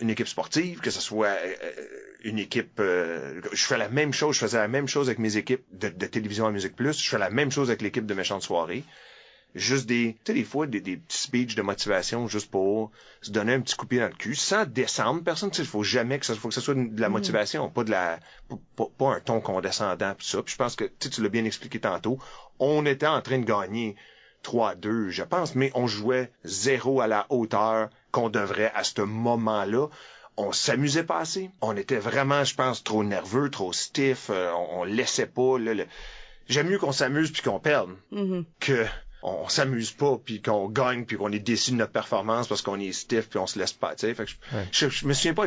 une équipe sportive, que ce soit une équipe. Je faisais la même chose avec mes équipes de télévision à Musique Plus. Je fais la même chose avec l'équipe de Méchante Soirée. Juste des fois, des petits speeches de motivation juste pour se donner un petit coup de pied dans le cul, sans descendre personne. Il faut jamais que ça soit de la motivation, pas un ton condescendant, pis ça. Puis je pense que, tu l'as bien expliqué tantôt, on était en train de gagner 3-2, je pense, mais on jouait 0 à la hauteur qu'on devrait à ce moment-là. On s'amusait pas assez. On était vraiment, je pense, trop nerveux, trop stiff. On laissait pas. J'aime mieux qu'on s'amuse puis qu'on perde que on s'amuse pas puis qu'on gagne puis qu'on est déçu de notre performance parce qu'on est stiff puis on se laisse pas, tu sais. Fait que je me souviens pas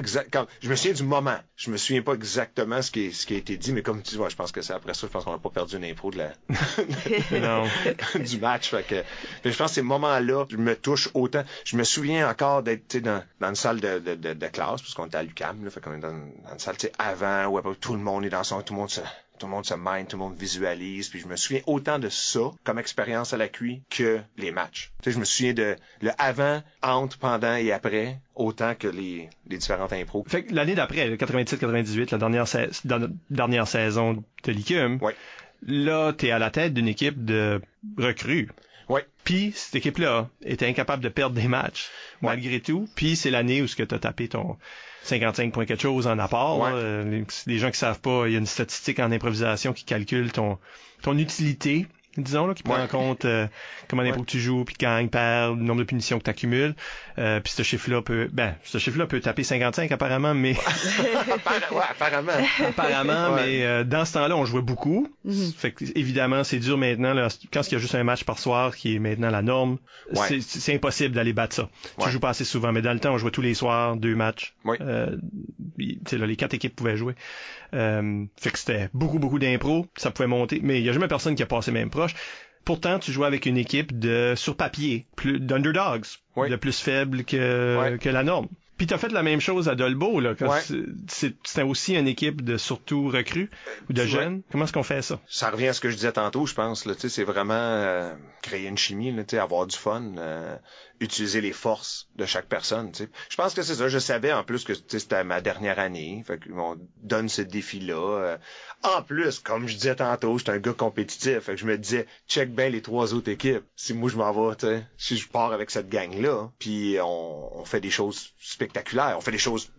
je me souviens du moment. Je me souviens pas exactement ce qui a été dit, mais comme tu vois, je pense que c'est après ça, je pense qu'on a pas perdu une impro de du match. Fait que je pense que ces moments-là me touchent autant. Je me souviens encore d'être, tu sais, dans une salle de classe parce qu'on était à l'UQAM, là, fait qu'on est dans une salle, tu sais, avant où tout le monde est dans son, tout le monde se mine, tout le monde visualise, puis je me souviens autant de ça comme expérience à la QI que les matchs. Tu sais, je me souviens de le avant, entre, pendant et après, autant que les différentes impros. Fait que l'année d'après, le 97-98, la dernière saison de l'ICUM, là, t'es à la tête d'une équipe de recrues. Puis cette équipe-là était incapable de perdre des matchs, malgré tout. Puis c'est l'année où t'as tapé ton 55 points quelque chose en apport. Les gens qui savent pas, il y a une statistique en improvisation qui calcule ton utilité disons, là, qui prend en compte comment l'impro que tu joues, puis gagne, perd, le nombre de punitions que tu accumules. Puis ce chiffre-là peut taper 55 apparemment, mais... apparemment. Apparemment, mais dans ce temps-là, on jouait beaucoup. Fait que, évidemment, c'est dur maintenant. Là, quand il y a juste un match par soir, qui est maintenant la norme, c'est impossible d'aller battre ça. Tu joues pas assez souvent, mais dans le temps, on jouait tous les soirs, 2 matchs. Là, les 4 équipes pouvaient jouer. Fait que c'était beaucoup d'impro, ça pouvait monter, mais il y a jamais personne qui a passé même proche. Pourtant, tu jouais avec une équipe sur papier, d'underdogs, de plus faible que la norme. Puis t'as fait la même chose à Dolbeau, là. C'était aussi une équipe de surtout recrues ou de jeunes. Comment est-ce qu'on fait ça? Ça revient à ce que je disais tantôt, je pense. Là, c'est vraiment créer une chimie, là, avoir du fun, utiliser les forces de chaque personne. T'sais. Je pense que c'est ça. Je savais en plus que c'était ma dernière année. Fait qu'on donne ce défi-là. En plus, comme je disais tantôt, j'étais un gars compétitif. Fait que je me disais, check bien les 3 autres équipes. Si moi je m'en vais, si je pars avec cette gang-là, puis on fait des choses spectaculaires. On fait des choses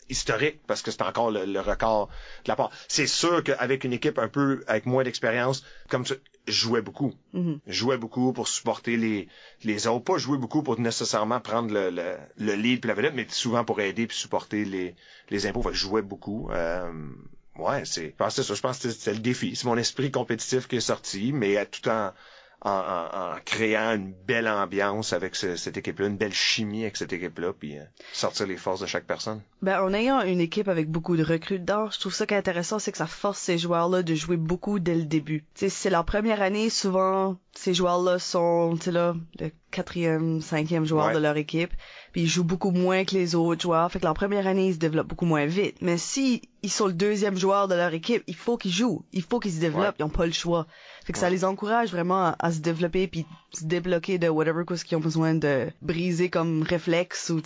historiques parce que c'est encore le record de la part. C'est sûr qu'avec une équipe un peu avec moins d'expérience, comme ça, je jouais beaucoup. Je jouais beaucoup pour supporter les autres. Pas jouer beaucoup pour nécessairement prendre le lead puis la vedette, mais souvent pour aider puis supporter les impôts. Fait que je jouais beaucoup. Je pense que c'était le défi. C'est mon esprit compétitif qui est sorti, mais tout en créant une belle ambiance avec cette équipe-là, une belle chimie avec cette équipe-là, puis sortir les forces de chaque personne. En ayant une équipe avec beaucoup de recrues dedans, je trouve ça qui est intéressant, c'est que ça force ces joueurs-là de jouer beaucoup dès le début. T'sais, c'est leur première année, souvent, ces joueurs-là sont, le 4e, 5e joueur de leur équipe, puis ils jouent beaucoup moins que les autres joueurs, fait que leur première année, ils se développent beaucoup moins vite. Mais si ils sont le 2e joueur de leur équipe, il faut qu'ils jouent, il faut qu'ils se développent, ils n'ont pas le choix. Fait que ça les encourage vraiment à se développer puis se débloquer de whatever ce qu'ils ont besoin de briser comme réflexe ou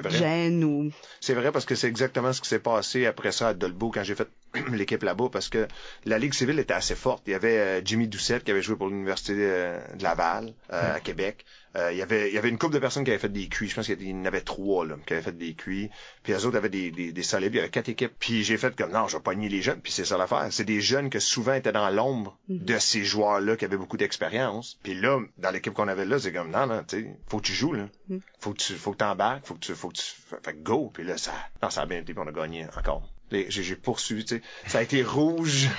gêne ou... C'est vrai parce que c'est exactement ce qui s'est passé après ça à Dolbeau quand j'ai fait l'équipe là-bas parce que la Ligue civile était assez forte. Il y avait Jimmy Doucette qui avait joué pour l'Université de Laval à Québec. Il y avait une couple de personnes qui avaient fait des QI. Je pense qu'il y en avait 3 là, qui avaient fait des QI. Puis les autres avaient des solides. Il y avait 4 équipes. Puis j'ai fait comme non, je vais pogner les jeunes. Puis c'est ça l'affaire. C'est des jeunes que souvent étaient dans l'ombre de ces joueurs-là qui avaient beaucoup d'expérience. Puis là, dans l'équipe qu'on avait là, c'est comme non, tu sais, faut que tu joues là. Faut que tu t'embarques. Faut que tu fait que go. Puis là, ça a bien été. Puis on a gagné encore. J'ai poursuivi, tu sais. Ça a été rouge.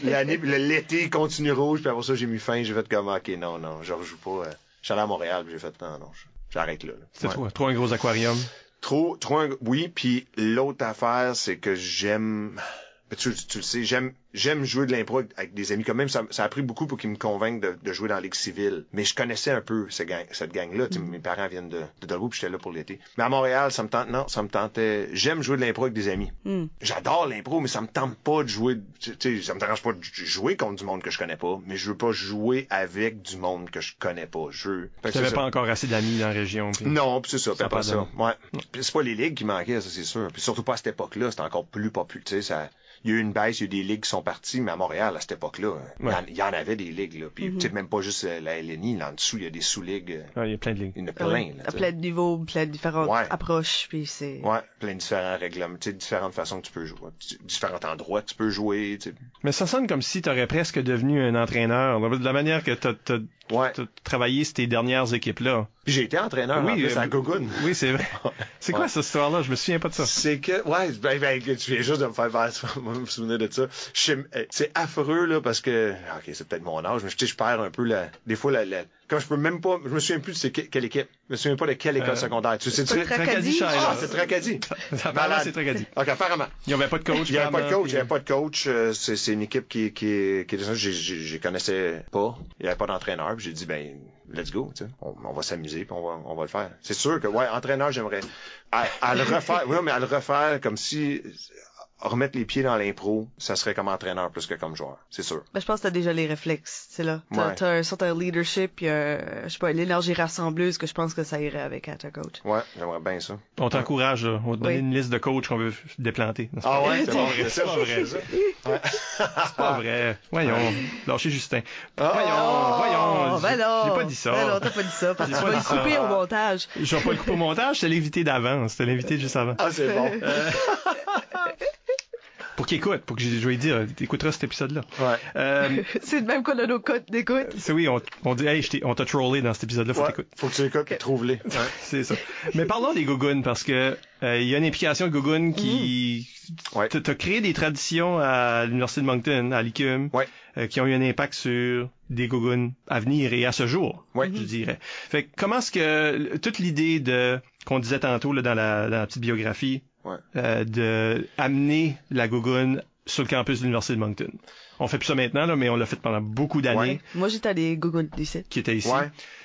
L'été continue rouge. Puis après ça, j'ai mis fin. J'ai fait comme ok, non, je rejoue pas. Je suis allé à Montréal, puis j'ai fait non, j'arrête là. C'est trop un gros aquarium. Oui, puis l'autre affaire, c'est que j'aime... Tu le sais, j'aime jouer de l'impro avec des amis. Quand même, ça a pris beaucoup pour qu'ils me convainquent de jouer dans la Ligue civile. Mais je connaissais un peu cette gang-là. Mes parents viennent de Dolbeau, puis j'étais là pour l'été. Mais à Montréal, ça me tentait... J'aime jouer de l'impro avec des amis. J'adore l'impro, mais ça me tente pas de jouer... ça me dérange pas de jouer contre du monde que je connais pas, mais je veux pas jouer avec du monde que je connais pas. Tu n'avais pas encore assez d'amis dans la région. Puis... Non, puis c'est ça. Puis après ça. Ouais. Puis c'est pas les ligues qui manquaient, ça c'est sûr. Puis surtout pas à cette époque-là, c'était encore plus populaire. Tu sais, il y a eu une baisse, il y a eu des ligues qui sont parties, mais à Montréal, à cette époque-là, il y en avait des ligues, là. Puis, peut-être même pas juste la LNI, là en dessous, il y a des sous-ligues. Il y a plein de ligues. Il y en a plein, là. Plein de niveaux, plein de différentes approches, puis c'est... Ouais, plein de différents règlements, différentes façons que tu peux jouer, différents endroits que tu peux jouer, t'sais. Mais ça sonne comme si t'aurais presque devenu un entraîneur, de la manière que t'as travaillé ces dernières équipes-là. Puis j'ai été entraîneur, à Gogun. Oui, c'est vrai. C'est quoi cette histoire-là? Je me souviens pas de ça. C'est que, tu viens juste de me faire me souvenir de ça. C'est affreux, là, parce que, ok, c'est peut-être mon âge, mais je perds un peu des fois, quand je peux même pas, je me souviens plus de c'est quelle équipe. Je me souviens pas de quelle école secondaire. Tu sais, Tracadie. C'est Tracadie. Apparemment, c'est Tracadie. Ok, apparemment. Il y avait pas de coach. Il y avait pas de coach. C'est une équipe qui je connaissais pas. Il y avait pas d'entraîneur. Puis j'ai dit, let's go, tu sais. On va s'amuser, puis on va le faire. C'est sûr que, entraîneur, j'aimerais à le refaire. Oui, mais à le refaire comme si remettre les pieds dans l'impro, ça serait comme entraîneur plus que comme joueur, c'est sûr. Je pense que t'as déjà les réflexes, c'est là. T'as un certain leadership, puis l'énergie rassembleuse que je pense que ça irait avec à ta coach. Ouais, j'aimerais bien ça. On t'encourage, on va te donner une liste de coachs qu'on veut déplanter. C'est pas vrai, c'est pas vrai. C'est pas vrai. Voyons, lâchez Justin. Voyons. J'ai pas dit ça. Non, t'as pas dit ça, parce que tu vas le couper au montage. Je vais pas le couper au montage, c'était l'invité d'avant, c'était l'invité juste avant. Ah, c'est bon. pour qu'il écoute, pour que je lui dire, t'écouteras cet épisode-là. Ouais. C'est le même qu'on a nos codes d'écoute. C'est oui, on dit, hey, on t'a trollé dans cet épisode-là, faut que t'écoutes. Faut que tu écoutes et trouve-les. Ouais. C'est ça. Mais parlons des gougounes, parce que il y a une implication de gougounes qui... T'as créé des traditions à l'Université de Moncton, à l'ICUM, qui ont eu un impact sur des gougounes à venir et à ce jour, je dirais. Fait que comment est-ce que toute l'idée de qu'on disait tantôt là, dans la petite biographie, de amener la gougoune sur le campus de l'Université de Moncton. On fait plus ça maintenant, là, mais on l'a fait pendant beaucoup d'années. Ouais. Moi, j'étais à des gougounes d'ici. Qui étaient ici.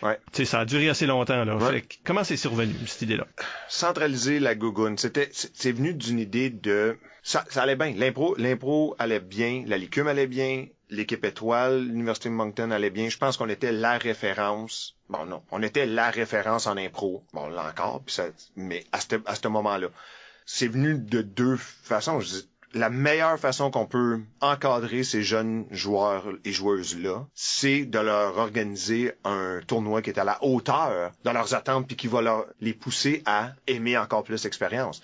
Ouais. Tu sais, ça a duré assez longtemps, là. Fait que, comment c'est survenu, cette idée-là? Centraliser la gougoune. C'est venu d'une idée de... Ça allait bien. L'impro allait bien. La LICUM allait bien. L'équipe étoile, l'Université de Moncton allait bien. Je pense qu'on était la référence. Bon, non. On était la référence en impro. Bon, là encore. Mais à ce moment-là. C'est venu de deux façons. Je dis, la meilleure façon qu'on peut encadrer ces jeunes joueurs et joueuses-là, c'est de leur organiser un tournoi qui est à la hauteur de leurs attentes puis qui va les pousser à aimer encore plus l'expérience.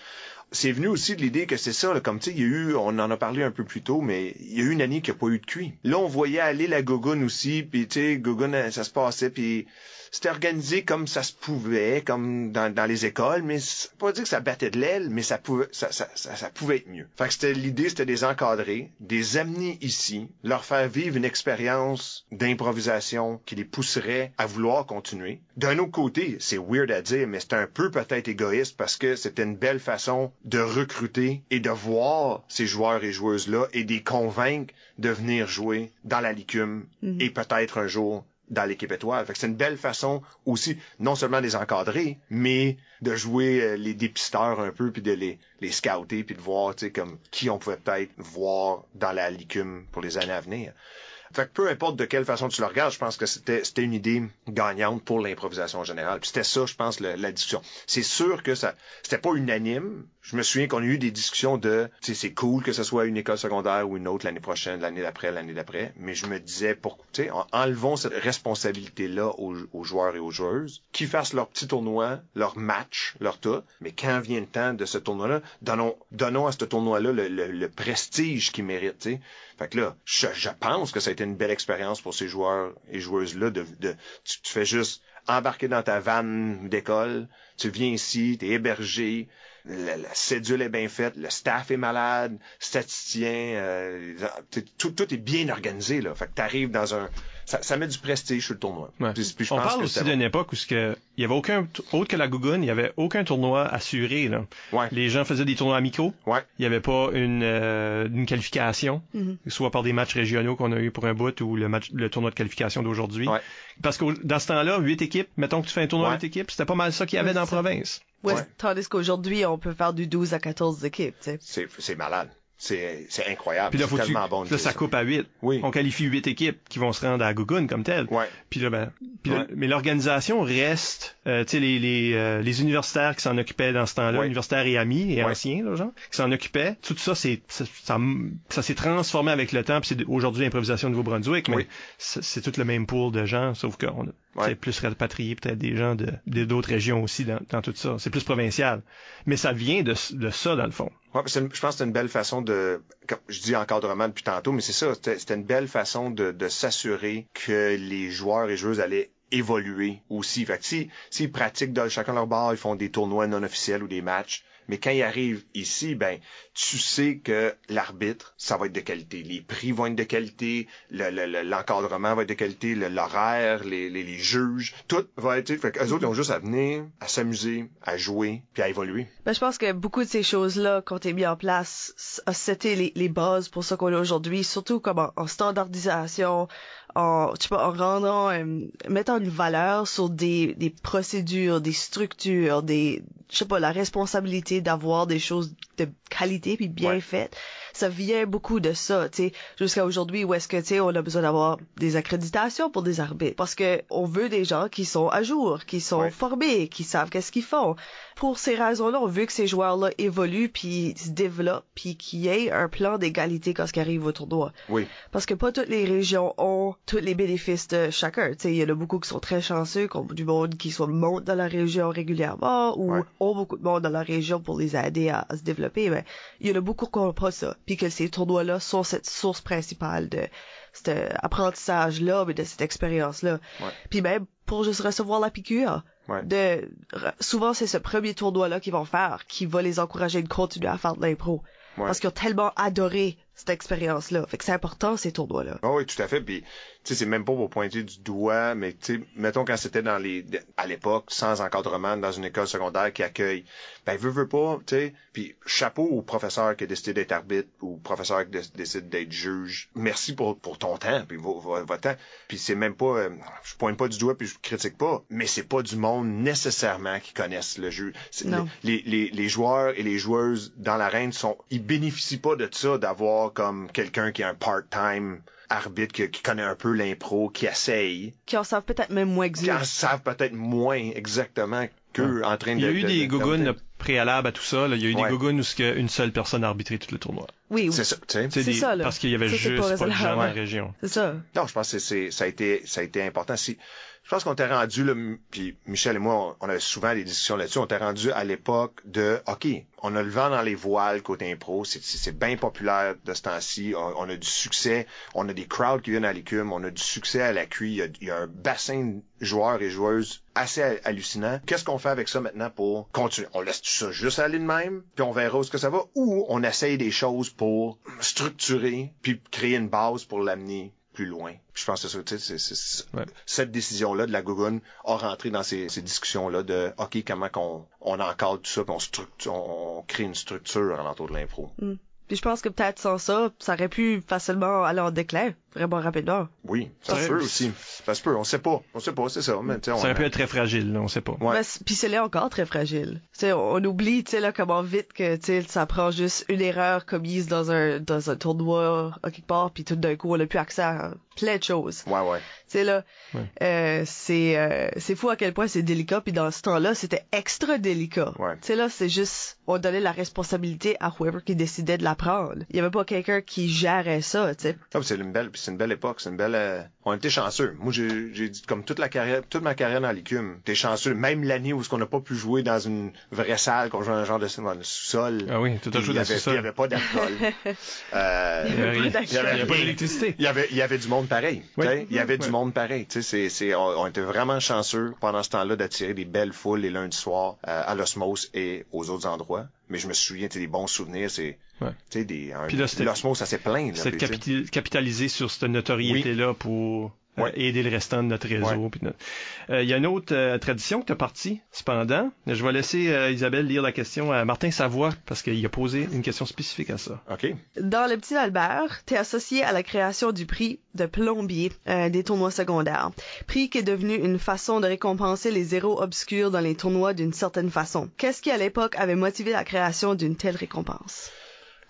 C'est venu aussi de l'idée que c'est ça, là, comme tu sais, il y a eu, on en a parlé un peu plus tôt, mais il y a eu une année qui a pas eu de QI. Là, on voyait aller la gougoune aussi, puis tu sais, gougoune, ça se passait, puis c'était organisé comme ça se pouvait, comme dans les écoles, mais c'est pas dire que ça battait de l'aile, mais ça pouvait être mieux. Fait que l'idée, c'était de les encadrer, de les amener ici, leur faire vivre une expérience d'improvisation qui les pousserait à vouloir continuer. D'un autre côté, c'est weird à dire, mais c'est un peu peut-être égoïste parce que c'était une belle façon de recruter et de voir ces joueurs et joueuses-là et de les convaincre de venir jouer dans la LICUM et peut-être un jour dans l'équipe étoile. Fait que c'est une belle façon aussi, non seulement de les encadrer, mais de jouer les dépisteurs un peu, puis de les scouter, puis de voir, tu sais, comme qui on pouvait peut-être voir dans la LICUM pour les années à venir. Fait que peu importe de quelle façon tu le regardes, je pense que c'était une idée gagnante pour l'improvisation en général. Puis c'était ça, je pense, la discussion. C'est sûr que c'était pas unanime. Je me souviens qu'on a eu des discussions de, tu sais, c'est cool que ce soit une école secondaire ou une autre l'année prochaine, l'année d'après. Mais je me disais, tu sais, enlevons cette responsabilité-là aux joueurs et aux joueuses, qui fassent leur petit tournoi, leur match, leur tout. Mais quand vient le temps de ce tournoi-là, donnons à ce tournoi-là le prestige qu'il mérite, tu sais. Fait que là, je pense que ça a été une belle expérience pour ces joueurs et joueuses-là tu fais juste embarquer dans ta vanne d'école, tu viens ici, t'es hébergé, la cédule est bien faite, le staff est malade, statisticien, tout est bien organisé, là. Fait que t'arrives dans ça met du prestige sur le tournoi. Ouais. Puis on parle aussi d'une époque où il y avait aucun, autre que la gougoune, il y avait aucun tournoi assuré, là. Ouais. Les gens faisaient des tournois amicaux. Ouais. Il y avait pas une qualification, soit par des matchs régionaux qu'on a eu pour un bout ou le tournoi de qualification d'aujourd'hui. Ouais. Parce que dans ce temps-là, 8 équipes, mettons que tu fais un tournoi 8 équipes, c'était pas mal ça qu'il y avait dans la province. Ouais. Tandis qu'aujourd'hui, on peut faire du 12 à 14 équipes, tu sais. C'est malade. C'est incroyable. Puis là, c'est tellement bon. Là, ça coupe à 8. Oui. On qualifie 8 équipes qui vont se rendre à la gougoune comme telle. Ouais. Puis là, mais l'organisation reste, tu sais, les universitaires qui s'en occupaient dans ce temps-là, universitaires et amis et anciens, là, genre, qui s'en occupaient. Tout ça, ça s'est transformé avec le temps. Puis c'est aujourd'hui l'improvisation de Nouveau-Brunswick, mais c'est tout le même pool de gens, sauf qu'on a plus rapatrié peut-être des gens d'autres régions aussi dans tout ça. C'est plus provincial. Mais ça vient de ça, dans le fond. Ouais, je pense que c'est une belle façon je dis encadrement depuis tantôt, mais c'est ça, c'était une belle façon de s'assurer que les joueurs et joueuses allaient évoluer aussi. Fait que s'ils pratiquent chacun leur bord, ils font des tournois non officiels ou des matchs, mais quand ils arrivent ici, ben, tu sais que l'arbitre, ça va être de qualité. Les prix vont être de qualité, l'encadrement va être de qualité, l'horaire, les juges, tout va être, fait qu'eux autres, ils ont juste à venir, à s'amuser, à jouer, puis à évoluer. Ben, je pense que beaucoup de ces choses-là, quand t'es mis en place, c'était les bases pour ce qu'on a aujourd'hui, surtout comme en standardisation, en mettant une valeur sur des procédures, des structures, la responsabilité d'avoir des choses de qualité puis bien faites. Ça vient beaucoup de ça, tu sais, jusqu'à aujourd'hui où est-ce que, tu sais, on a besoin d'avoir des accréditations pour des arbitres parce que on veut des gens qui sont à jour, qui sont formés, qui savent qu'est-ce qu'ils font. Pour ces raisons-là, on veut que ces joueurs-là évoluent puis se développent puis qu'il y ait un plan d'égalité quand ils arrivent au tournoi. Oui. Parce que pas toutes les régions ont tous les bénéfices de chacun. Tu sais, il y en a beaucoup qui sont très chanceux, qui ont du monde qui montent dans la région régulièrement ou ont beaucoup de monde dans la région pour les aider à se développer. Mais il y en a beaucoup qui n'ont pas ça. puis que ces tournois-là sont cette source principale de cet apprentissage-là, mais de cette expérience-là. Ouais. Puis même pour juste recevoir la piqûre. Ouais. Souvent, c'est ce premier tournoi-là qu'ils vont faire qui va les encourager de continuer à faire de l'impro. Ouais. Parce qu'ils ont tellement adoré cette expérience-là. Fait que c'est important, ces tournois-là. Oh oui, tout à fait. Puis, tu sais, c'est même pas pour pointer du doigt, mais tu sais, mettons quand c'était à l'époque, sans encadrement, dans une école secondaire qui accueille, ben, veut pas, tu sais, puis chapeau au professeur qui a décidé d'être arbitre ou au professeur qui décide d'être juge. Merci pour ton temps, puis votre temps. Puis c'est même pas, je pointe pas du doigt puis je critique pas, mais c'est pas du monde nécessairement qui connaissent le jeu. Non. Les joueurs et les joueuses dans l'arène ils bénéficient pas de ça, d'avoir comme quelqu'un qui a un part-time arbitre qui connaît un peu l'impro, qui essaye. Qui en savent peut-être même moins que Qui en savent peut-être moins exactement qu'eux en train de... Il y a eu des gougounes préalables à tout ça. Là. Il y a eu des gougounes où une seule personne a arbitré tout le tournoi. Oui. C'est ça, tu sais. C'est ça, là. Parce qu'il y avait juste pas de gens dans la région. C'est ça. Non, je pense que ça a été important. Je pense qu'on t'est rendu, là, puis Michel et moi, on avait souvent des discussions là-dessus, on t'est rendu à l'époque de, OK, on a le vent dans les voiles côté impro, c'est bien populaire de ce temps-ci, on a du succès, on a des crowds qui viennent à l'écume, on a du succès à la cuit, il y a un bassin de joueurs et joueuses assez hallucinant. Qu'est-ce qu'on fait avec ça maintenant pour continuer? On laisse tout ça juste aller de même, puis on verra où est-ce que ça va, ou on essaye des choses pour structurer, puis créer une base pour l'amener plus loin. Puis je pense que c'est ça, cette décision-là de la Gougoune a rentré dans ces discussions-là de OK, comment on encadre tout ça, puis on crée une structure alentour de l'impro. Puis je pense que peut-être sans ça, ça aurait pu facilement aller en déclin, vraiment rapidement. Oui, ça se peut aussi. Ça se peut, on sait pas, c'est ça. Mais, ça aurait pu être très fragile, là, on sait pas. Ouais. Puis c'est là encore très fragile. T'sais, on oublie, tu sais, là, comment vite que, tu sais, ça prend juste une erreur commise dans un tournoi à quelque part, puis tout d'un coup, on a plus accès à plein de choses. Ouais. Tu sais, là, c'est fou à quel point c'est délicat, puis dans ce temps-là, c'était extra délicat. Ouais. Tu sais, là, c'est juste, on donnait la responsabilité à whoever qui décidait de la prendre. Il y avait pas quelqu'un qui gérait ça, tu sais. C'est une belle époque, on était chanceux. Moi, j'ai dit, comme toute ma carrière dans l'écume, t'es chanceux. Même l'année où on n'a pas pu jouer dans une vraie salle, qu'on jouait dans un genre de sous-sol. Ah oui, tout à joué dans le sous-sol. Il y avait pas d'alcool. Il y avait pas d'électricité. Il y avait du monde pareil. Oui. Il y avait du monde pareil. On était vraiment chanceux pendant ce temps-là d'attirer des belles foules les lundis soirs à l'Osmose et aux autres endroits. Mais je me souviens, des bons souvenirs, l'Osmose, ça s'est plein. C'est capitalisé sur cette notoriété-là pour aider le restant de notre réseau. Il y a une autre tradition que tu as partie, cependant. Je vais laisser Isabelle lire la question à Martin Savoie, parce qu'il a posé une question spécifique à ça. OK. Dans le petit Albert, t'es associé à la création du prix de plombier des tournois secondaires. Prix qui est devenu une façon de récompenser les héros obscurs dans les tournois d'une certaine façon. Qu'est-ce qui, à l'époque, avait motivé la création d'une telle récompense?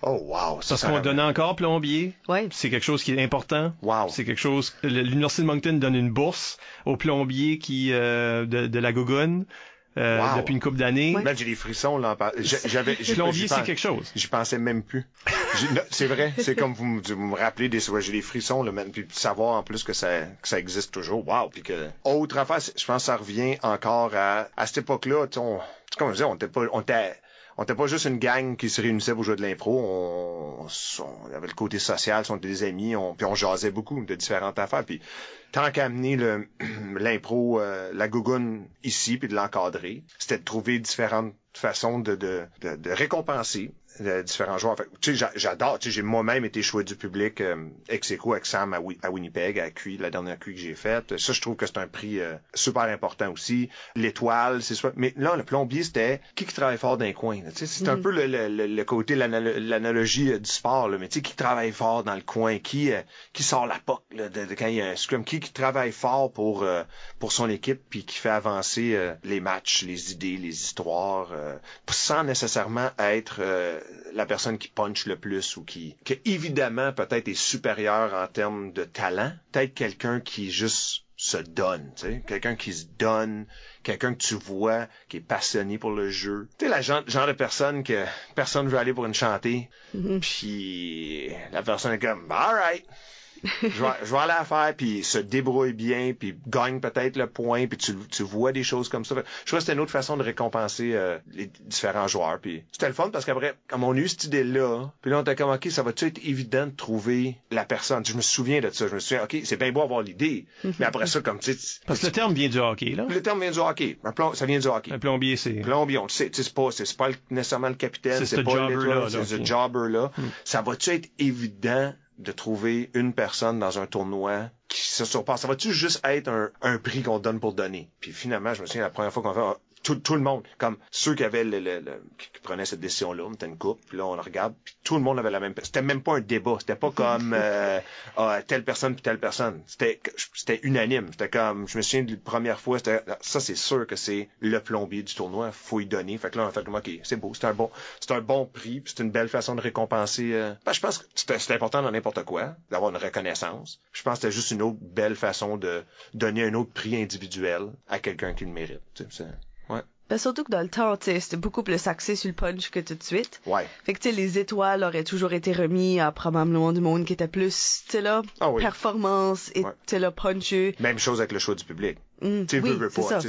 Oh, wow. Parce qu'on donnait encore plombier. Ouais. C'est quelque chose qui est important. Wow. C'est quelque chose... L'Université de Moncton donne une bourse aux plombiers de la Gougoune. Depuis une couple d'années. Ouais. Là, j'ai des frissons, là. Plombier, c'est quelque chose. J'y pensais même plus. C'est vrai. C'est comme vous me rappelez j'ai des frissons, là, même. Puis savoir, en plus, que ça existe toujours. Wow. Puis que, autre affaire, je pense que ça revient encore à cette époque-là, comme je disais, on était pas juste une gang qui se réunissait pour jouer de l'impro. On avait le côté social, on était des amis, puis on jasait beaucoup de différentes affaires. Puis tant qu'à amener l'impro, la Gougoune ici, puis de l'encadrer, c'était de trouver différentes façons de récompenser différents joueurs. Tu sais, j'adore. Tu sais, j'ai moi-même été choix du public ex aequo avec Sam à Winnipeg, à QI, la dernière QI que j'ai faite. Ça, je trouve que c'est un prix super important aussi. L'étoile, c'est super. Mais là, le plombier, c'était qui travaille fort dans les coins. Tu sais, c'est un peu le côté, l'analogie du sport. Là, mais tu sais, qui travaille fort dans le coin, qui sort la POC là, quand il y a un scrum, qui travaille fort pour son équipe, puis qui fait avancer les matchs, les idées, les histoires, sans nécessairement être la personne qui punch le plus ou qui évidemment peut-être est supérieure en termes de talent. Peut-être quelqu'un qui juste se donne, tu sais, quelqu'un qui se donne, quelqu'un que tu vois qui est passionné pour le jeu. Tu sais, genre de personne que personne veut aller pour une chantée, puis la personne est comme alright. je vais aller à la faire, puis se débrouille bien, puis gagne peut-être le point, puis tu vois des choses comme ça. Je trouve que c'était une autre façon de récompenser les différents joueurs. Puis c'était le fun parce qu'après, comme on a eu cette idée-là, puis là on était comme, OK, ça va-tu être évident de trouver la personne? Je me souviens de ça. Je me souviens, OK, c'est bien beau avoir l'idée, mais après ça, comme tu sais... Parce que le terme vient du hockey, là. Le terme vient du hockey. Ça vient du hockey. Un plombier, c'est... Plombier, on le sait. C'est pas nécessairement le capitaine. C'est ce pas jobber-là. C'est ce jobber-là. Ça va-tu être évident de trouver une personne dans un tournoi qui se surpasse? Ça va-tu juste être un prix qu'on donne pour donner? Puis finalement, je me souviens la première fois qu'on fait... Tout le monde, comme ceux qui avaient qui prenaient cette décision-là, on était une couple, puis là on le regarde, puis tout le monde avait la même. C'était même pas un débat, c'était pas comme telle personne puis telle personne. C'était unanime. C'était comme, je me souviens de la première fois, ça c'est sûr que c'est le plombier du tournoi, faut y donner. Fait que là on a fait comme ok, c'est beau, c'est un bon prix, puis c'est une belle façon de récompenser. Je pense que c'est important dans n'importe quoi, d'avoir une reconnaissance. Je pense que c'était juste une autre belle façon de donner un autre prix individuel à quelqu'un qui le mérite. Ouais. Ben surtout que dans le temps, tu sais, c'était beaucoup plus axé sur le punch que tout de suite. Ouais. Fait que tu sais, les étoiles auraient toujours été remis à probablement du monde qui était plus, tu sais là, performance et tu sais là, puncher. Même chose avec le choix du public. Tu sais, veux pas.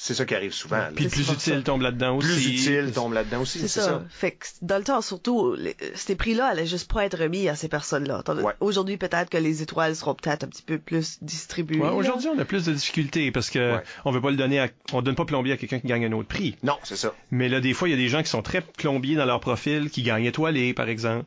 C'est ça qui arrive souvent. Puis plus utile tombe là-dedans aussi. Plus utile tombe là-dedans aussi, c'est ça. Fait que dans le temps, surtout, ces prix-là allaient juste pas être remis à ces personnes-là. Aujourd'hui, peut-être que les étoiles seront peut-être un petit peu plus distribuées. Ouais, aujourd'hui, on a plus de difficultés parce que on veut pas le donner on donne pas plombier à quelqu'un qui gagne un autre prix. Non, c'est ça. Mais là, des fois, il y a des gens qui sont très plombiers dans leur profil, qui gagnent étoilé, par exemple.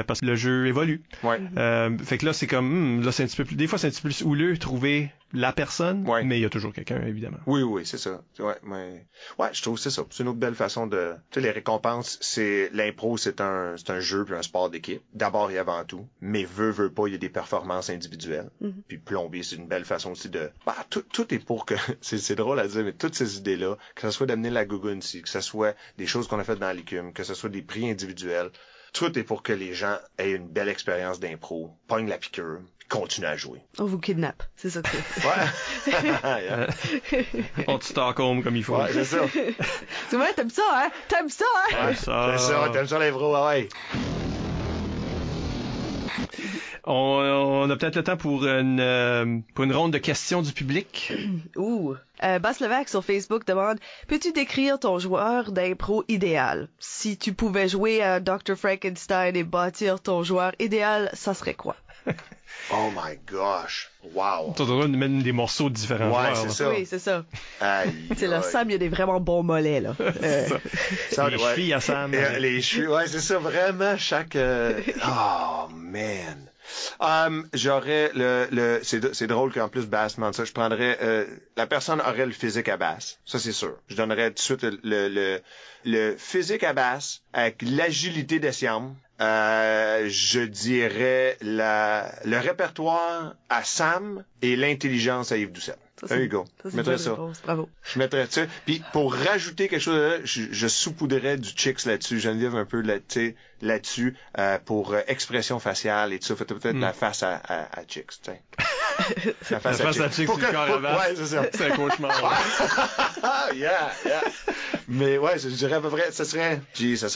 Parce que le jeu évolue. Fait que là, c'est comme, là, c'est un petit peu plus, des fois, c'est un petit peu plus houleux trouver la personne, mais il y a toujours quelqu'un, évidemment. Oui, c'est ça. Ouais, je trouve que c'est ça. C'est une autre belle façon de... Tu sais, les récompenses, l'impro, c'est un jeu puis un sport d'équipe. D'abord et avant tout. Mais veut pas, il y a des performances individuelles. Puis plombier, c'est une belle façon aussi de... tout est pour que... c'est drôle à dire, mais toutes ces idées-là, que ce soit d'amener la gougoune ici, que ce soit des choses qu'on a faites dans l'écume, que ce soit des prix individuels, tout est pour que les gens aient une belle expérience d'impro, pognent la piqûre, continuent à jouer. On vous kidnappe, c'est ça que c'est. On te Stockholm comme il faut. Ouais, c'est ça. C'est vrai, t'aimes ça, hein? T'aimes ça, hein? Ouais, c'est ça, t'aimes ça l'impro, ouais. On a peut-être le temps pour une ronde de questions du public. Ouh. Bass Levac sur Facebook demande: peux-tu décrire ton joueur d'impro idéal? Si tu pouvais jouer à Dr. Frankenstein et bâtir ton joueur idéal, ça serait quoi? Oh my gosh. Wow. Tu dois mettre des morceaux de différents joueurs. C'est ça. Oui, c'est ça. C'est là, Sam, il y a des vraiment bons mollets, là. Ça, les chevilles à Sam. Les chevilles, c'est ça, vraiment, chaque... Oh, man. J'aurais c'est drôle qu'en plus Bass demande ça. Je prendrais la personne aurait le physique à Bass, ça c'est sûr. Je donnerais tout de suite le physique à Bass avec l'agilité de Siam. Je dirais le répertoire à Sam et l'intelligence à Yves Doucette. There you go. Je mettrais ça. Bravo. Je mettrais ça. Puis pour rajouter quelque chose là, je saupoudrais du Chicks là-dessus. Geneviève un peu là-dessus pour expression faciale et tout ça. Peut-être la face à Chicks. La face à Chicks, c'est le corps à Bass. Ouais, c'est ça. C'est un cauchemar. Yeah. Mais ouais, je dirais à peu près, ça serait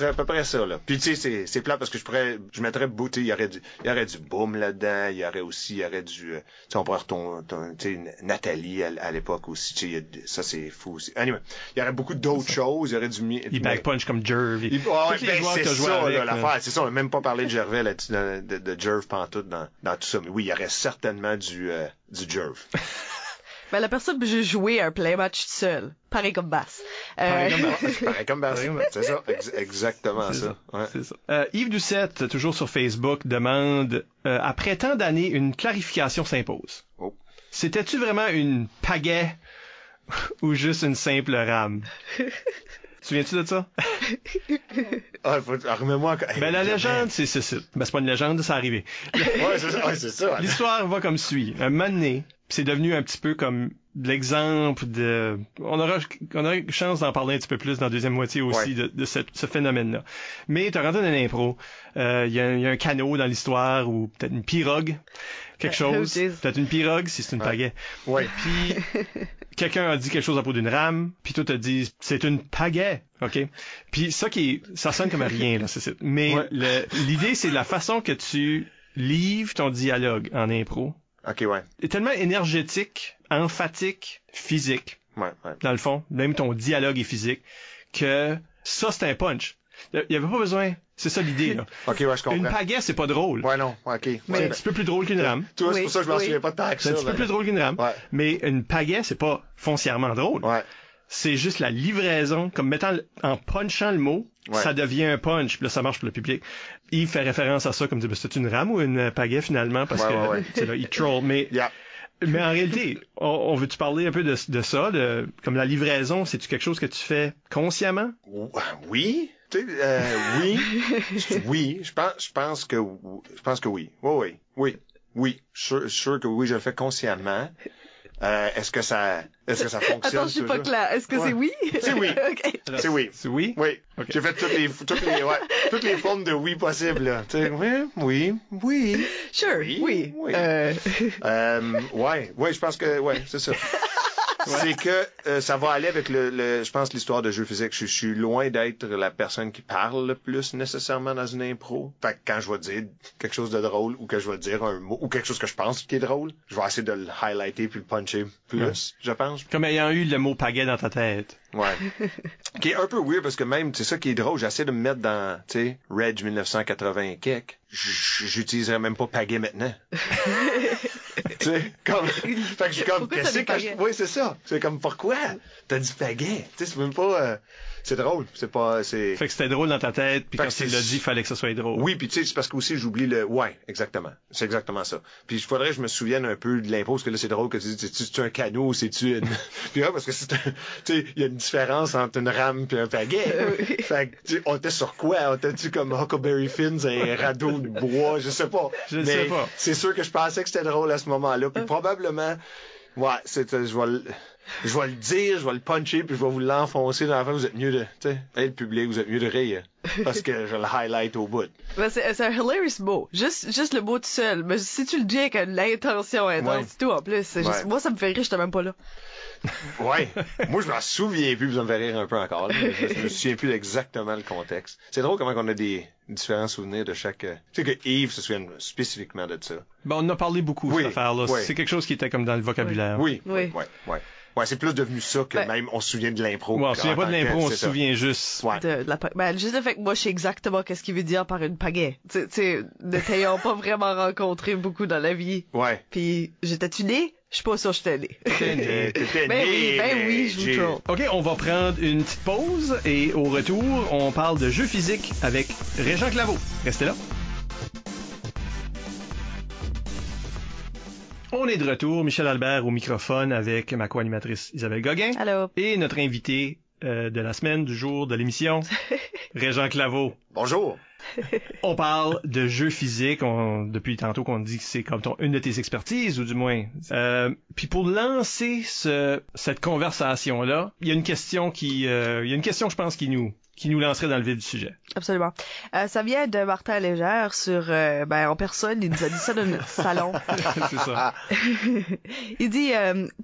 à peu près ça, là. Puis tu sais, c'est plat parce que je mettrais il y aurait du boom là-dedans, il y aurait du, tu sais, on pourrait retomber, tu sais, Nathalie à l'époque aussi, tu sais, ça c'est fou aussi. Anyway, il y aurait beaucoup d'autres choses, il y aurait du... Il back punch comme Jerv. C'est ça, là, l'affaire, c'est ça, on n'a même pas parlé de Gervais là-dessus, de Jerv pantoute dans tout ça, mais oui, il y aurait certainement du Jerv. Ben, la personne peut juste jouer un play match seul. Pareil comme Bass. Pareil comme Bass. C'est ça. Exactement ça. Ouais. C'est ça. Yves Doucette, toujours sur Facebook, demande après tant d'années, une clarification s'impose. Oh. C'était-tu vraiment une pagaie ou juste une simple rame? Tu viens-tu de ça? Remets-moi. Ben, la légende, c'est ceci. Ben, c'est pas une légende, ça arrivé. C'est ça. L'histoire va comme suit. Un moment donné, c'est devenu un petit peu comme l'exemple de... On aura chance d'en parler un petit peu plus dans la deuxième moitié aussi de ce phénomène-là. Mais t'as rentré dans l'impro, il y a un canot dans l'histoire ou peut-être une pirogue, quelque chose. Peut-être une pirogue si c'est une pagaie. Ouais. Puis quelqu'un a dit quelque chose à propos d'une rame, puis toi t'as dit c'est une pagaie, ok. Puis ça sonne comme rien là, c'est ça. Mais l'idée c'est la façon que tu livres ton dialogue en impro. OK, ouais. Est tellement énergétique, emphatique, physique, Ouais. dans le fond. Même ton dialogue est physique. Que ça, c'est un punch. Il y avait pas besoin. C'est ça l'idée, là. OK, ouais, je comprends. Une pagaie, c'est pas drôle. Ouais, non, OK. C'est un petit peu plus drôle qu'une rame. Tu vois, c'est Oui, pour ça que je m'en oui. souviens pas de tant que C'est ça. un petit peu plus drôle qu'une rame. Ouais. Mais une pagaie, c'est pas foncièrement drôle. Ouais. C'est juste la livraison, comme en punchant le mot, Ouais. ça devient un punch, puis là, ça marche pour le public. Il fait référence à ça, comme dit, c'est une rame ou une pagaie, finalement, parce Ouais. que, là, il troll. Mais en réalité, on veut-tu parler un peu de ça, comme la livraison, c'est-tu quelque chose que tu fais consciemment? Oui. Tu sais, oui. Oui. Je pense que oui. Oui. Sûr que oui, je le fais consciemment. Est-ce que ça fonctionne? Attends, je suis pas toujours? claire. Est-ce que c'est oui? C'est oui. OK. C'est oui. C'est oui? Oui. Ok. J'ai fait toutes les formes de oui possibles, là. Tu sais, oui. Sure, oui. Oui. Ouais, je pense que, c'est ça. C'est que ça va aller avec je pense, l'histoire de jeu physique. Je suis loin d'être la personne qui parle le plus nécessairement dans une impro. Fait que quand je vais dire quelque chose de drôle ou que je vais dire un mot ou quelque chose que je pense qui est drôle, je vais essayer de le highlighter puis le puncher plus, je pense. Comme ayant eu le mot pagaie dans ta tête. Ouais. Qui est un peu weird parce que même, c'est ça qui est drôle, j'essaie de me mettre dans, tu sais, Reg 1980 et quelques. J'utiliserais même pas pagaie maintenant. Tu sais, comme, fait que je suis comme, Pourquoi qu'est-ce t'as dit que pagaie? oui, c'est ça. C'est comme, pourquoi? T'as dit pagaie. Tu sais, c'est même pas, c'est drôle. C'est Fait que c'était drôle dans ta tête, puis Fait quand que tu l'as dit, il fallait que ça soit drôle. Oui, puis tu sais, c'est parce que aussi j'oublie ouais, exactement. C'est exactement ça. Puis il faudrait que je me souvienne un peu de l'impôt, parce que là c'est drôle que tu dis, c'est-tu un canot ou c'est-tu une... Puis là, parce que c'est tu sais, il y a une différence entre une rame puis un pagaie. Fait que, tu sais, on était sur quoi? On était-tu comme Huckleberry Finn, un radeau de bois? Je sais pas. Je sais pas. C'est sûr que je pensais que c'était drôle à ce moment-là. Puis probablement, ouais, je vais le dire, je vais le puncher, puis je vais vous l'enfoncer dans la face. Vous êtes mieux de, tu sais, le public, vous êtes mieux de rire. Parce que je le highlight au bout. Ben, c'est un hilarious mot. Juste le mot tout seul. Mais si tu le dis avec l'intention intense, Ouais. tout en plus, c'est juste, moi, ça me fait rire, j'étais même pas là. Ouais. Moi, je m'en souviens plus, puis ça me fait rire un peu encore. Là. Je me souviens plus exactement le contexte. C'est drôle comment on a des différents souvenirs de chaque... Tu sais que Yves se souvient spécifiquement de ça. Ben, on en a parlé beaucoup, Oui, cette affaire-là. oui. C'est quelque chose qui était comme dans le vocabulaire. Oui. Oui. Ouais, c'est plus devenu ça que Ben, même on se souvient de l'impro. Ouais, on se souvient pas de l'impro, on se c'est ça. souvient juste. Ouais. De la ben, juste le fait que moi, je sais exactement qu'est-ce qu'il veut dire par une pagaie. Tu sais, ne t'ayant pas vraiment rencontré beaucoup dans la vie. Ouais. Puis, j'étais-tu né? Je suis pas sûre que j'étais né. T'étais Ben oui, je vous troll. OK, on va prendre une petite pause et au retour, on parle de jeux physiques avec Régent Claveau. Restez là. On est de retour, Michel Albert au microphone avec ma co-animatrice Isabelle Gauguin Allô? et notre invité de la semaine, du jour, de l'émission, Régent Claveau. Bonjour. On parle de jeux physiques, depuis tantôt qu'on dit que c'est comme une de tes expertises, ou du moins. Puis pour lancer cette conversation-là, il y a une question je pense, qui nous lancerait dans le vif du sujet. Absolument. Ça vient de Martin Légère sur, en personne, il nous a dit ça dans notre salon. C'est ça. Il dit,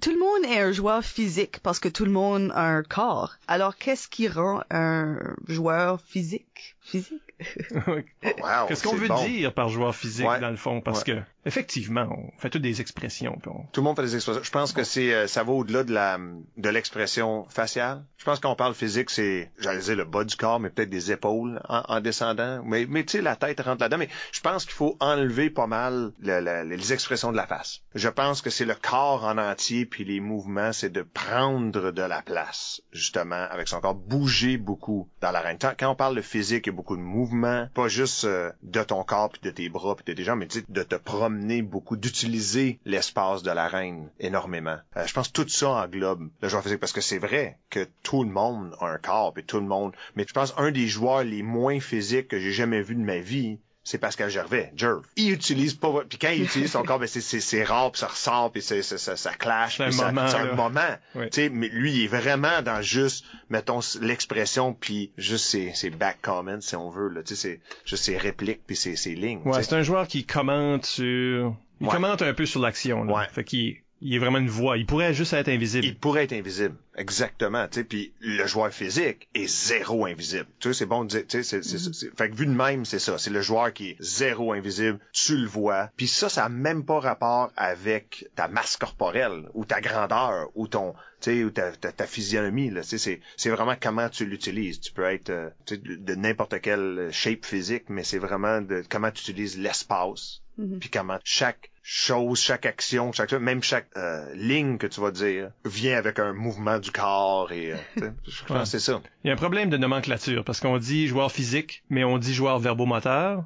tout le monde est un joueur physique parce que tout le monde a un corps. Alors, qu'est-ce qui rend un joueur physique? Wow, Qu'est-ce qu'on c'est veut bon. dire par joueur physique, Ouais. dans le fond? Parce que, effectivement, on fait toutes des expressions. Puis Tout le monde fait des expressions. Je pense que ça va au-delà de l'expression faciale. Je pense qu'on parle physique, c'est, j'allais dire le bas du corps, mais peut-être des épaules en descendant. Mais tu sais, la tête rentre là-dedans. Mais je pense qu'il faut enlever pas mal les expressions de la face. Je pense que c'est le corps en entier, puis les mouvements, c'est de prendre de la place, justement, avec son corps, bouger beaucoup dans l'arène. Quand on parle de physique, il y a beaucoup de mouvements, pas juste de ton corps, puis de tes bras, puis de tes jambes, mais tu sais, de te promener beaucoup, d'utiliser l'espace de l'arène énormément. Je pense que tout ça englobe le joueur physique, parce que c'est vrai que tout le monde a un corps, puis tout le monde... Mais je pense un des joueurs les moins physiques que j'ai jamais vu de ma vie, c'est Pascal Gervais, Jerv. Il utilise pas... Puis quand il utilise son corps, ben c'est rare, puis ça ressort, puis ça clash. C'est un puis moment, c'est un là. moment. Oui. Tu sais, mais lui, il est vraiment dans juste, mettons, l'expression, puis juste ses back comments, si on veut, là. Tu sais, c'est juste ses répliques, puis ses lignes. ouais, tu sais. c'est un joueur qui commente il Ouais. commente un peu sur l'action, là. Ouais. Fait qu'il est il est vraiment une voix. Il pourrait juste être invisible. Il pourrait être invisible. Exactement, tu sais, puis le joueur physique est zéro invisible. Tu sais, c'est bon de dire, tu sais, fait que vu de même, c'est ça. C'est le joueur qui est zéro invisible, tu le vois. Puis ça a même pas rapport avec ta masse corporelle, ou ta grandeur, ou ton, tu sais, ou ta physionomie, là. Tu sais, c'est vraiment comment tu l'utilises. Tu peux être, tu sais, de n'importe quelle shape physique, mais c'est vraiment de comment tu utilises l'espace. Puis comment chaque chose, chaque action, même chaque ligne que tu vas dire vient avec un mouvement du corps et je pense que c'est ça. Il y a un problème de nomenclature parce qu'on dit joueur physique, mais on dit joueur verbomoteur.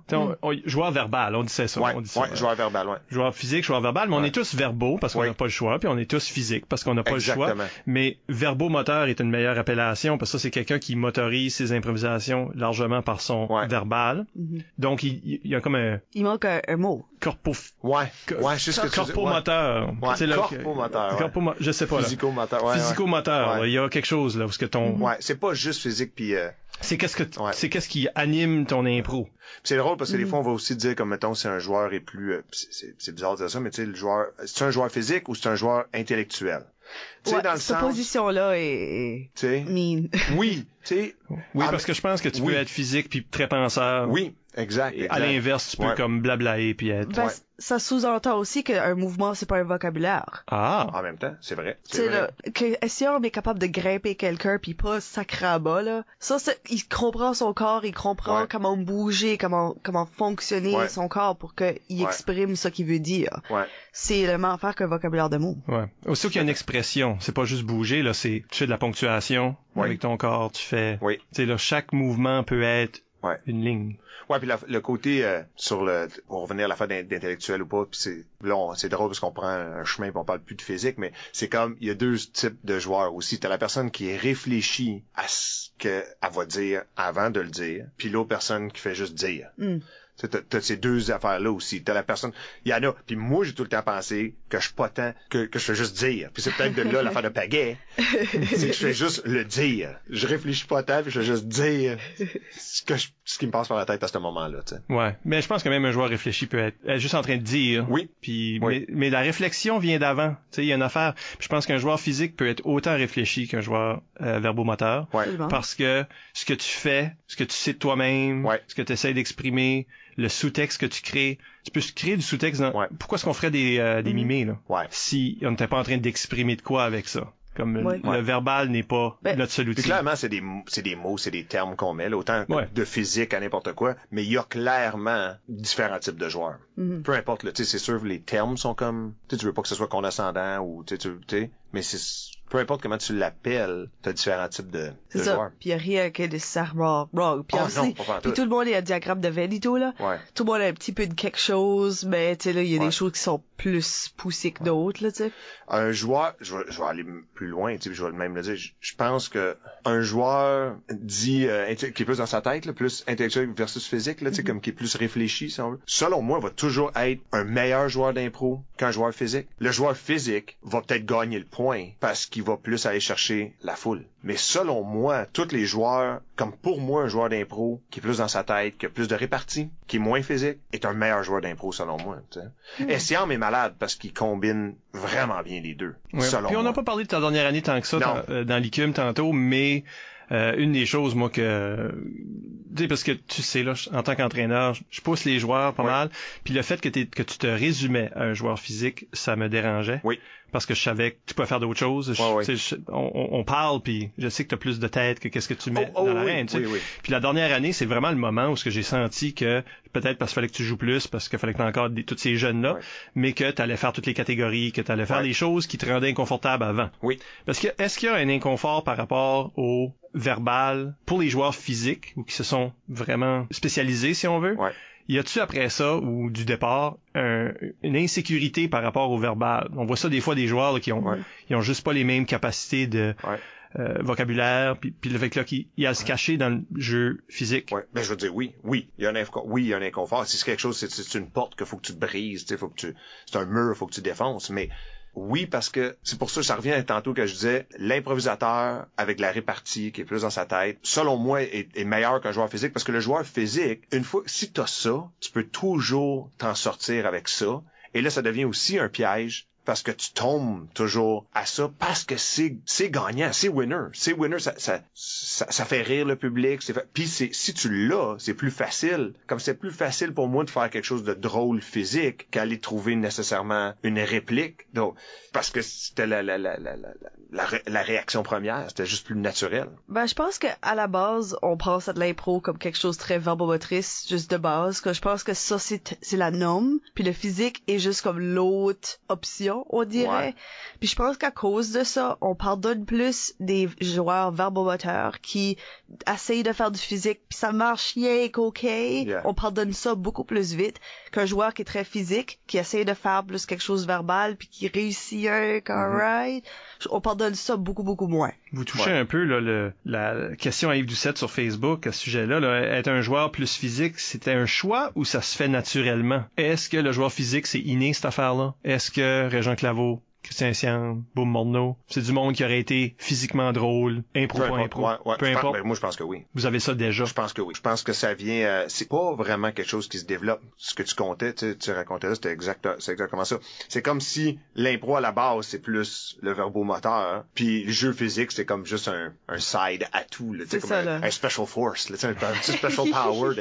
Joueur verbal, on dit ça. Ouais, on dit ça, joueur verbal, ouais. Joueur physique, joueur verbal, mais on est tous verbaux parce qu'on n'a pas le choix, puis on est tous physiques parce qu'on n'a pas le choix. Mais verbomoteur est une meilleure appellation parce que ça, c'est quelqu'un qui motorise ses improvisations largement par son verbal. Donc, il y a comme un... Il manque un mot. C'est ce que corpomoteur. Corpomoteur. Je sais pas, là. Physicomoteur. Physicomoteur. Il y a quelque chose, là, où ce que ton... Ouais, c'est pas juste physique puis... C'est qu'est-ce qui anime ton impro. C'est drôle parce que des fois on va aussi dire comme mettons si un joueur est plus c'est bizarre de dire ça mais tu sais le joueur c'est un joueur physique ou c'est un joueur intellectuel. Tu sais dans le cette sens position là est mean. Oui, tu sais. Oui, parce que je pense que tu peux être physique puis très penseur. Oui, exact. À l'inverse, tu peux comme blablaer puis être. Ça sous-entend aussi qu'un mouvement c'est pas un vocabulaire. En même temps, c'est vrai. Tu sais là, que si on est capable de grimper quelqu'un puis pas sacrer à bas là, ça il comprend son corps, il comprend comment bouger, comment fonctionner son corps pour qu'il exprime ce qu'il veut dire. C'est le même affaire qu'un vocabulaire de mots. Ouais. Aussi qu'il y a une expression, c'est pas juste bouger là, c'est tu fais de la ponctuation avec ton corps, tu fais. Tu sais là, chaque mouvement peut être une ligne. Ouais, puis le côté pour revenir à l'affaire d'intellectuel ou pas, puis c'est drôle parce qu'on prend un chemin puis on parle plus de physique, mais c'est comme il y a deux types de joueurs aussi. T'as la personne qui réfléchit à ce qu'elle va dire avant de le dire, puis l'autre personne qui fait juste dire. T'as ces deux affaires-là aussi. T'as la personne, il y en a. Puis moi, j'ai tout le temps pensé que je suis pas tant, que je fais juste dire. Puis c'est peut-être de là l'affaire de pagaie. C'est que je fais juste le dire. Je réfléchis pas tant, puis je fais juste dire ce qui me passe par la tête à ce moment-là, tu sais. Ouais. Mais je pense que même un joueur réfléchi peut être juste en train de dire. Oui. Puis, mais la réflexion vient d'avant. Tu sais, il y a une affaire. Puis je pense qu'un joueur physique peut être autant réfléchi qu'un joueur verbomoteur. Parce que ce que tu fais, ce que tu sais de toi-même, ce que tu essaies d'exprimer, le sous-texte que tu crées. Tu peux créer du sous-texte dans... Pourquoi est-ce qu'on ferait des mimés, là? Si on n'était pas en train d'exprimer de quoi avec ça? Comme le verbal n'est pas notre seul outil. Puis clairement, c'est des mots, c'est des termes qu'on met, là, autant de physique à n'importe quoi, mais il y a clairement différents types de joueurs. Peu importe, tu sais, c'est sûr, les termes sont comme... Tu veux pas que ce soit condescendant ou... tu sais, mais c'est... Peu importe comment tu l'appelles, t'as différents types de joueurs. Puis il y a rien que nécessairement wrong. Puis puis tout le monde est un diagramme de Venn et tout, là. Tout le monde a un petit peu de quelque chose, mais tu sais là, il y a des choses qui sont plus poussées que d'autres, là, tu sais. Un joueur, je vais aller plus loin, tu sais, je vais même le dire. Je pense que un joueur dit qui est plus dans sa tête, là, plus intellectuel versus physique, là, tu sais, comme qui est plus réfléchi, si on veut. Selon moi, va toujours être un meilleur joueur d'impro qu'un joueur physique. Le joueur physique va peut-être gagner le point parce qu'il va plus aller chercher la foule. Mais selon moi, tous les joueurs, comme pour moi, un joueur d'impro qui est plus dans sa tête, qui a plus de répartie, qui est moins physique, est un meilleur joueur d'impro selon moi. Essiam est malade parce qu'il combine vraiment bien les deux. Selon Puis on n'a moi. pas parlé de ta dernière année tant que ça dans l'ICUM tantôt, mais une des choses, moi, que... Tu sais, parce que tu sais, là, en tant qu'entraîneur, je pousse les joueurs pas mal. Puis le fait que tu te résumais à un joueur physique, ça me dérangeait. Oui. Parce que je savais que tu peux faire d'autres choses. On parle, puis je sais que tu as plus de tête que qu'est-ce que tu mets dans l'arène. Tu sais. Puis la dernière année, c'est vraiment le moment où j'ai senti que, peut-être parce qu'il fallait que tu joues plus, parce qu'il fallait que tu aies encore tous ces jeunes-là, mais que tu allais faire toutes les catégories, que tu allais faire les choses qui te rendaient inconfortable avant. Oui. Parce que est-ce qu'il y a un inconfort par rapport au verbal pour les joueurs physiques ou qui se sont vraiment spécialisés, si on veut? Y a-tu après ça, ou du départ, une insécurité par rapport au verbal? On voit ça des fois des joueurs là, qui ont juste pas les mêmes capacités de vocabulaire, puis le fait que là, qu'il y a à se cacher dans le jeu physique. Ben je veux dire oui, il y a un inconfort. Si c'est quelque chose, c'est une porte qu'il faut que tu te brises, c'est un mur, faut que tu défonces, mais oui, parce que c'est pour ça que ça revient tantôt que je disais, l'improvisateur avec la répartie qui est plus dans sa tête, selon moi, est meilleur qu'un joueur physique parce que le joueur physique, une fois, si t'as ça, tu peux toujours t'en sortir avec ça. Et là, ça devient aussi un piège parce que tu tombes toujours à ça, parce que c'est gagnant, c'est winner, ça fait rire le public, puis si tu l'as, c'est plus facile, comme c'est plus facile pour moi de faire quelque chose de drôle physique qu'aller trouver nécessairement une réplique, donc parce que c'était la réaction première, c'était juste plus naturel. Ben, je pense que à la base, on pense à de l'impro comme quelque chose de très verbomotrice, juste de base, que je pense que ça, c'est la norme, puis le physique est juste comme l'autre option, on dirait. Ouais. Puis je pense qu'à cause de ça, on pardonne plus des joueurs verbomoteurs qui essayent de faire du physique, puis ça marche rien qu'ok. Yeah. On pardonne ça beaucoup plus vite qu'un joueur qui est très physique, qui essaye de faire plus quelque chose de verbal, puis qui réussit un right. On pardonne ça beaucoup, beaucoup moins. Vous touchez un peu là, la question à Yves Doucette sur Facebook à ce sujet-là. Là, être un joueur plus physique, c'était un choix ou ça se fait naturellement? Est-ce que le joueur physique, c'est inné, cette affaire-là? Est-ce que Régent Claveau, Christian Sian, Boum Morneau, c'est du monde qui aurait été physiquement drôle, impro. Peu importe. Ben, moi, je pense que oui. Vous avez ça déjà? Je pense que oui. Je pense que ça vient... c'est pas vraiment quelque chose qui se développe. Ce que tu comptais, tu racontais là, c'est exactement ça. C'est comme si l'impro, à la base, c'est plus le verbomoteur, puis le jeu physique, c'est comme juste un side atout, là, c'est comme ça, un special force, là, un petit special power.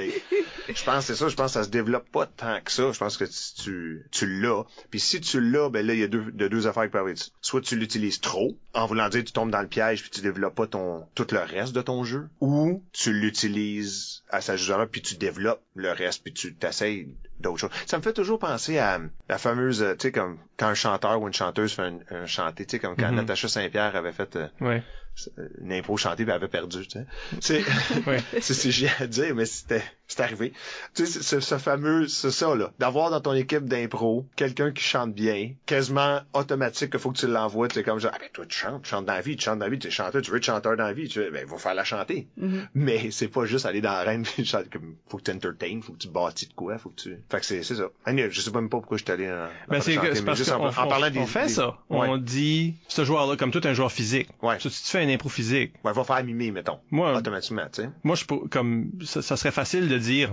Je pense que c'est ça. Je pense que ça se développe pas tant que ça. Je pense que tu l'as. Puis si tu l'as, ben là, il y a deux affaires qui peuvent arriver. Soit tu l'utilises trop, en voulant dire tu tombes dans le piège puis tu développes pas tout le reste de ton jeu, ou tu l'utilises à sa juste valeur puis tu développes le reste puis tu t'essayes d'autres choses. Ça me fait toujours penser à la fameuse, tu sais, comme quand un chanteur ou une chanteuse fait un chanté, tu sais, comme quand Natacha Saint-Pierre avait fait une impro chantée puis elle avait perdu, tu sais. C'est génial à dire, mais c'est arrivé. Tu sais, ce fameux, c'est ça, là. D'avoir dans ton équipe d'impro quelqu'un qui chante bien, quasiment automatique qu'il faut que tu l'envoies, tu sais, comme genre, ah ben toi, tu chantes dans la vie, tu es chanteur, tu veux être chanteur dans la vie, ben, il va faire la chanter. Mais c'est pas juste aller dans l'arène pis chanter, comme, faut que tu entertaines, faut que tu bâtis de quoi, faut que tu... Fait que c'est ça. Je sais même pas pourquoi je suis allé dans c'est parce qu'on fait ça. On dit, ce joueur-là, comme tout un joueur physique. Ouais. Si tu te fais un impro physique. Ouais, va faire mimer, mettons. Moi, automatiquement, tu sais. Moi, comme, ça serait facile de dire,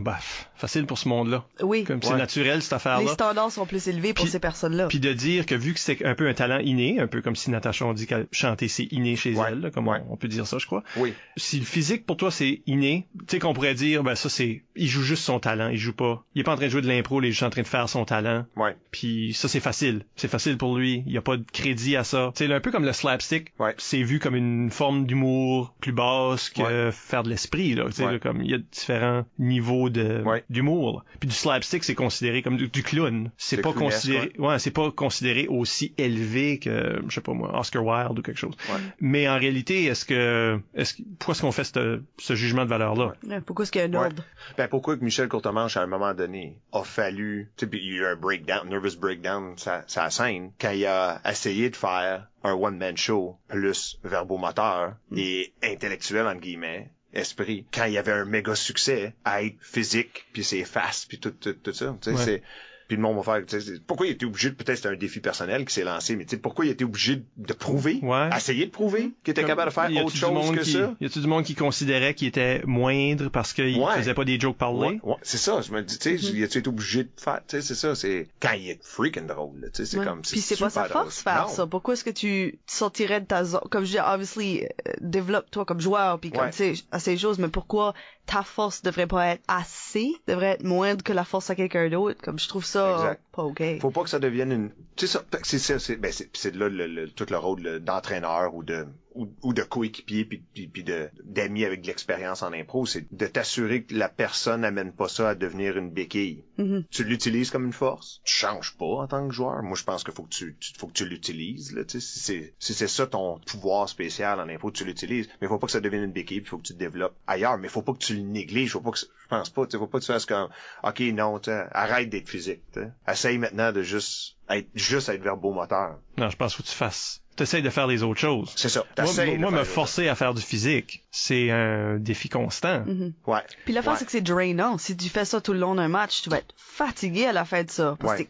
facile pour ce monde-là. Oui. Comme c'est naturel, cette affaire-là. Les standards sont plus élevés pour ces personnes-là. Puis de dire que vu que c'est un peu un talent inné, un peu comme si Natacha, on dit qu'elle chanter, c'est inné chez elle, là, comme on peut dire ça, je crois. Oui. Si le physique, pour toi, c'est inné, tu sais qu'on pourrait dire, ça, il joue juste son talent, il joue pas. Il est pas en train de jouer de l'impro, il est juste en train de faire son talent. Ouais. Puis ça, c'est facile. C'est facile pour lui. Il y a pas de crédit à ça. Tu sais, un peu comme le slapstick. Ouais. C'est vu comme une forme d'humour plus basse que faire de l'esprit, là. Tu sais, là, comme il y a différents niveaux d'humour. Puis du slapstick, c'est considéré comme du clown. C'est pas considéré, c'est pas considéré aussi élevé que, je sais pas moi, Oscar Wilde ou quelque chose. Ouais. Mais en réalité, pourquoi est-ce qu'on fait ce jugement de valeur-là? Ouais, pourquoi est-ce qu'il y a un ordre? Ben, pourquoi que Michel Courtemanche, à un moment donné, a fallu, tu sais, il y a eu un nervous breakdown, sa scène, quand il a essayé de faire un one-man show plus verbomoteur et intellectuel, entre guillemets, esprit, quand il y avait un méga succès à être physique, puis c'est face, puis tout ça, tu sais, c'est... Puis le monde va faire, tu sais, pourquoi il était obligé peut-être c'est un défi personnel qui s'est lancé, mais tu sais, pourquoi il était obligé de prouver, essayer de prouver qu'il était capable de faire autre chose que ça? Y a-tu du monde qui considérait qu'il était moindre parce qu'il faisait pas des jokes parlés? Ouais, c'est ça, je me dis, tu sais, y a-tu été obligé de faire, tu sais, c'est ça, c'est quand il est freaking drôle, tu sais, c'est comme, puis c'est pas sa force faire ça. Pourquoi est-ce que tu sortirais de ta zone, comme je dis, obviously, développe-toi comme joueur, puis comme, tu sais, à ces choses, mais pourquoi ta force devrait pas être devrait être moindre que la force à quelqu'un d'autre, comme je trouve ça pas OK. Faut pas que ça devienne une... Tu sais ça, c'est là tout le rôle d'entraîneur ou de coéquipier puis d'amis avec de l'expérience en impro, c'est de t'assurer que la personne n'amène pas ça à devenir une béquille. Tu l'utilises comme une force. Tu changes pas en tant que joueur. Moi, je pense qu'il faut que tu l'utilises, là, tu sais, si c'est ça ton pouvoir spécial en impro, tu l'utilises. Mais faut pas que ça devienne une béquille, puis faut que tu te développes ailleurs, mais faut pas que tu le négliges, je pense pas, tu sais, faut pas que tu fasses comme OK, non, arrête d'être physique, essaye maintenant de juste être verbomoteur. Non, je pense qu'il faut que tu fasses. T'essayes de faire les autres choses. C'est ça. Moi, me forcer à faire du physique, c'est un défi constant. Ouais. Puis l'affaire, c'est que c'est drainant. Si tu fais ça tout le long d'un match, tu vas être fatigué à la fin de ça. Parce que t'es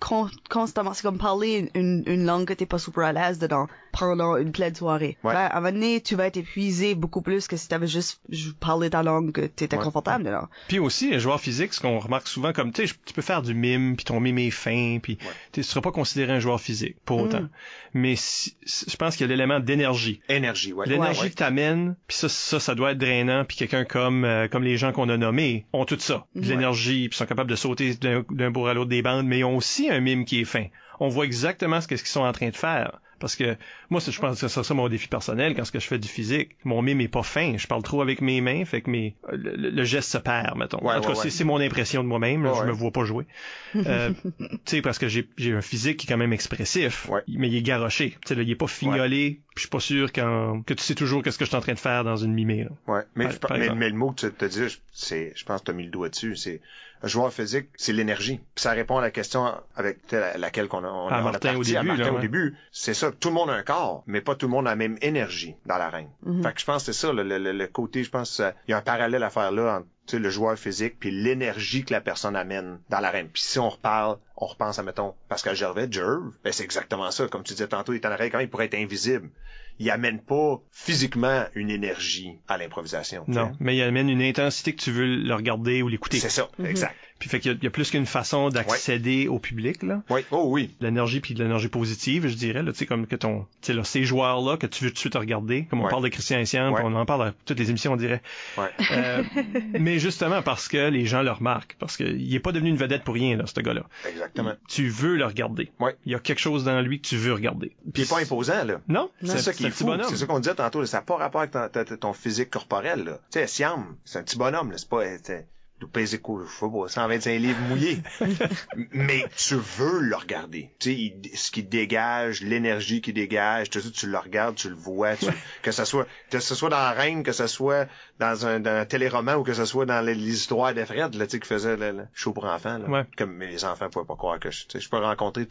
constamment, c'est comme parler une langue que t'es pas super à l'aise dedans pendant une pleine soirée. Ouais. À un moment donné, tu vas être épuisé beaucoup plus que si t'avais juste parlé ta langue que t'étais confortable dedans. Puis aussi, les joueurs physiques, ce qu'on remarque souvent, comme, tu sais, tu peux faire du mime, puis ton mime est fin, puis tu seras pas considéré un joueur physique, pour autant. Mais je pense qu'il y a l'élément d'énergie. Énergie, ouais. L'énergie que t'amènes, puis ça doit être drainant, puis quelqu'un comme les gens qu'on a nommés ont tout ça. De l'énergie, puis sont capables de sauter d'un bout à l'autre des bandes, mais ils ont aussi un mime qui est fin. On voit exactement ce qu'ils sont en train de faire. Parce que moi, je pense que c'est ça mon défi personnel quand je fais du physique. Mon mime est pas fin. Je parle trop avec mes mains, fait que le geste se perd, mettons. En tout cas, c'est mon impression de moi-même. Là, je me vois pas jouer. Tu sais, parce que j'ai un physique qui est quand même expressif, mais il est garoché. Tu sais, il est pas fignolé. Puis je suis pas sûr que tu sais toujours qu'est-ce que je suis en train de faire dans une mimée. Là. Ouais, mais le mot que tu te dis, je pense que tu as mis le doigt dessus, c'est un joueur physique, c'est l'énergie. Puis ça répond à la question avec laquelle on a Martin parti, au début. C'est ça, tout le monde a un corps, mais pas tout le monde a la même énergie dans l'arène. Fait que je pense que c'est ça, le côté, je pense il y a un parallèle à faire là entre le joueur physique puis l'énergie que la personne amène dans l'arène. Puis si on repense à, mettons, Pascal Gervais, Jerv, ben c'est exactement ça. Comme tu disais tantôt, il est en arène quand même, il pourrait être invisible. Il amène pas physiquement une énergie à l'improvisation. Non, mais il amène une intensité que tu veux le regarder ou l'écouter. C'est ça, exact. Puis fait qu'il y a plus qu'une façon d'accéder au public, là. Oui, oh oui. L'énergie puis de l'énergie positive, je dirais, là, tu sais, comme que ces joueurs-là que tu veux tout de suite regarder, comme on parle de Christian Etienne, on en parle à toutes les émissions, on dirait. Mais justement parce que les gens le remarquent, parce qu'il est pas devenu une vedette pour rien, là, ce gars-là. Exactement. Tu veux le regarder. Il y a quelque chose dans lui que tu veux regarder. Puis il est pas imposant, là. Non. C'est ça qui est fou. C'est ça qu'on disait tantôt, là, ça n'a pas rapport avec ton physique corporel, là. Tu sais, Siam, c'est un petit bonhomme, là, c'est pas, nous pèse quoi, je sais pas, 125 livres mouillés. Mais tu veux le regarder. Tu sais, ce qui dégage, l'énergie qui dégage, tout ça, tu le regardes, tu le vois, que ce soit dans la Reine, que ce soit dans un téléroman ou que ce soit dans les histoires de Fred, là, tu sais, qui faisait le show pour enfants, là. Comme les enfants pouvaient pas croire que je peux rencontrer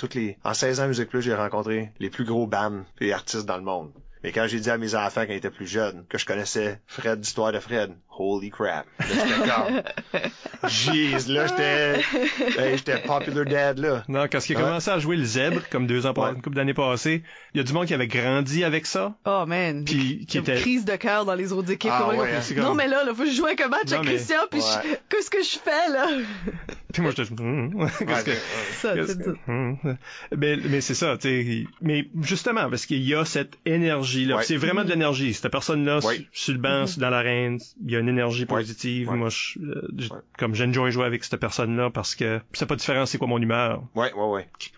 en 16 ans Musique Plus, j'ai rencontré les plus gros bands et artistes dans le monde. Mais quand j'ai dit à mes enfants quand ils étaient plus jeunes que je connaissais Fred d'Histoire de Fred, holy crap. Là, j'étais comme, jeez, là, j'étais popular dad, là. Non, quand il a commencé à jouer le zèbre, comme 2 ans, une couple d'années passées, il y a du monde qui avait grandi avec ça. Oh, man. Puis qui était... crise de cœur dans les autres équipes. Non, mais là, faut que je joue avec un match avec Christian, puis qu'est-ce que je fais, là? Puis moi, j'étais... Mais c'est ça, tu sais. Mais justement, parce qu'il y a cette énergie-là. C'est vraiment de l'énergie. Cette personne-là, sur le banc, dans l'arène, il y a une énergie positive. Moi, comme j'enjoy jouer avec cette personne-là parce que c'est pas différent c'est quoi mon humeur.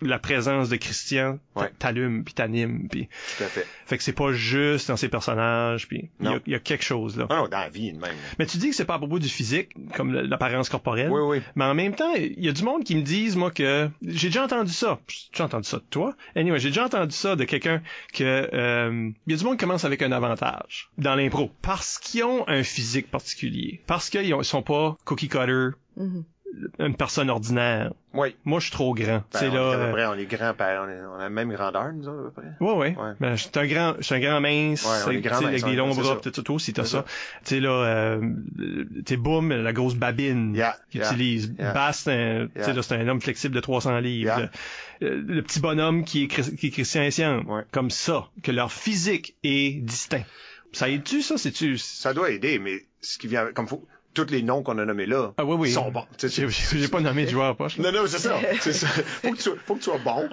La présence de Christian t'allume, puis t'anime, puis... Tout à fait. Fait que c'est pas juste dans ses personnages, puis il y a quelque chose, là. Non, dans la vie, même. Mais tu dis que c'est pas à propos du physique, comme l'apparence corporelle. Oui. Mais en même temps, il y a du monde qui me disent, moi, que j'ai déjà entendu ça. J'ai entendu ça de toi. Anyway, j'ai déjà entendu ça de quelqu'un que il y a du monde qui commence avec un avantage dans l'impro parce qu'ils ont un physique particulier, parce qu'ils sont pas cookie cutter, une personne ordinaire. Oui. Moi, je suis trop grand. Ben, on est grand, on a la même grandeur, nous autres, à peu près. Oui. Ben, je suis un grand mince, avec des longs bras, tout aussi, t'as ça. Tu sais, là, t'es boum, la grosse babine qu'ils utilisent. Bass, c'est un homme flexible de 300 livres. Le petit bonhomme qui est Christian Etienne. Comme ça, que leur physique est distinct. Ça aide-tu, ça? Ça doit aider, mais ce qui vient, comme tous les noms qu'on a nommés là sont bons. J'ai pas nommé de joueur poche. Non, c'est ça. Faut que tu sois bon.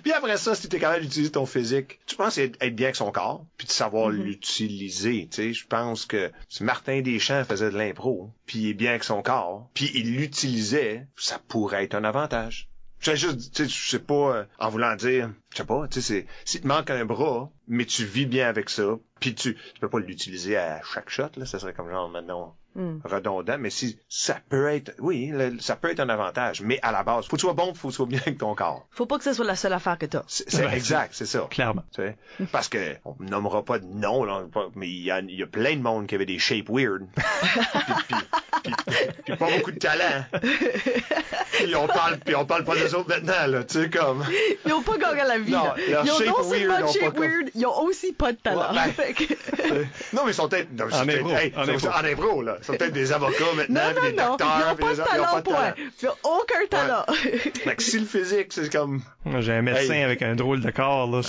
Puis après ça, si t'es capable d'utiliser ton physique, tu penses être bien avec son corps, puis de savoir l'utiliser. Tu sais, je pense que si Martin Deschamps faisait de l'impro, puis il est bien avec son corps, puis il l'utilisait, ça pourrait être un avantage. Je sais pas, en voulant dire, je sais pas, tu sais, si te manque un bras, mais tu vis bien avec ça, puis tu peux pas l'utiliser à chaque shot, là, ça serait comme genre maintenant redondant, mais si ça peut être, ça peut être un avantage, mais à la base, faut que tu sois bon, faut que tu sois bien avec ton corps. Faut pas que ce soit la seule affaire que t'as. C'est exact, c'est ça. Clairement. Tu sais, parce que on nommera pas de nom, là, mais il y a plein de monde qui avait des shapes weird. puis puis pas beaucoup de talent. Puis on parle pas des autres maintenant, là, tu sais, comme... Ils ont pas gagné la vie, non, là. leur Ils ont shape non seulement weird, de shape pas weird, ils ont aussi pas de talent. Ouais, Fait que- non, mais ils sont peut-être... En impro, là. Ils sont peut-être des avocats maintenant, puis des docteurs. Ils ont pas de talent, point. Ils ont aucun talent. Fait que si le physique, c'est comme... Moi, j'ai un médecin avec un drôle de corps, là.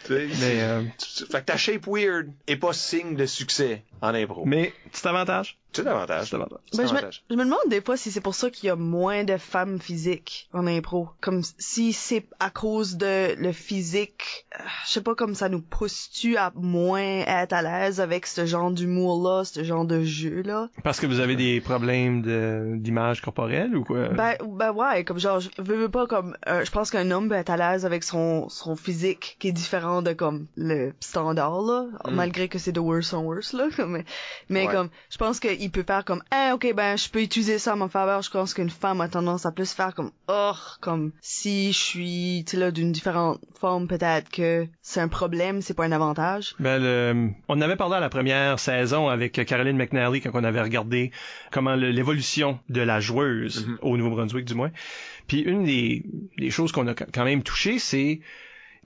Fait que ta shape weird est pas signe de succès en impro. Mais, petit avantage. C'est davantage. Je me demande des fois si c'est pour ça qu'il y a moins de femmes physiques en impro. Comme si c'est à cause de le physique, je sais pas, comme ça nous pousse-tu à moins être à l'aise avec ce genre d'humour-là, ce genre de jeu-là. Parce que vous avez des problèmes d'image corporelle ou quoi? Ben ouais, comme genre, je veux pas comme, je pense qu'un homme peut être à l'aise avec son physique qui est différent de comme le standard, là, malgré que c'est de worse en worse, là. Mais ouais. Comme, je pense qu'il peut faire comme, ok, ben, je peux utiliser ça à mon faveur. Je pense qu'une femme a tendance à plus faire comme si je suis, tu sais, là, d'une différente forme, peut-être que c'est un problème, c'est pas un avantage. Ben, on avait parlé à la première saison avec Caroline McNally quand on avait regardé comment l'évolution de la joueuse au Nouveau-Brunswick, du moins. Puis une des choses qu'on a quand même touchées, c'est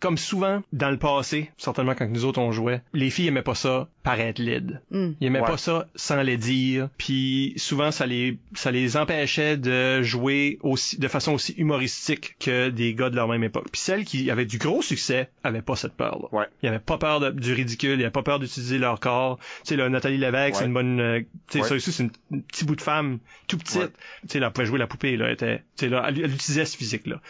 comme souvent dans le passé, certainement quand nous autres on jouait, les filles aimaient pas ça paraître laide. Ils aimaient pas ça sans les dire, puis souvent ça les empêchait de jouer aussi de façon aussi humoristique que des gars de leur même époque. Puis celles qui avaient du gros succès avaient pas cette peur là. Ouais. Ils avaient pas peur du ridicule, ils avaient pas peur d'utiliser leur corps. Tu sais là, Nathalie Lévesque, c'est une bonne tu sais ça aussi c'est un petit bout de femme tout petite. Tu sais là, elle pouvait jouer la poupée là, tu sais là, elle utilisait ce physique là.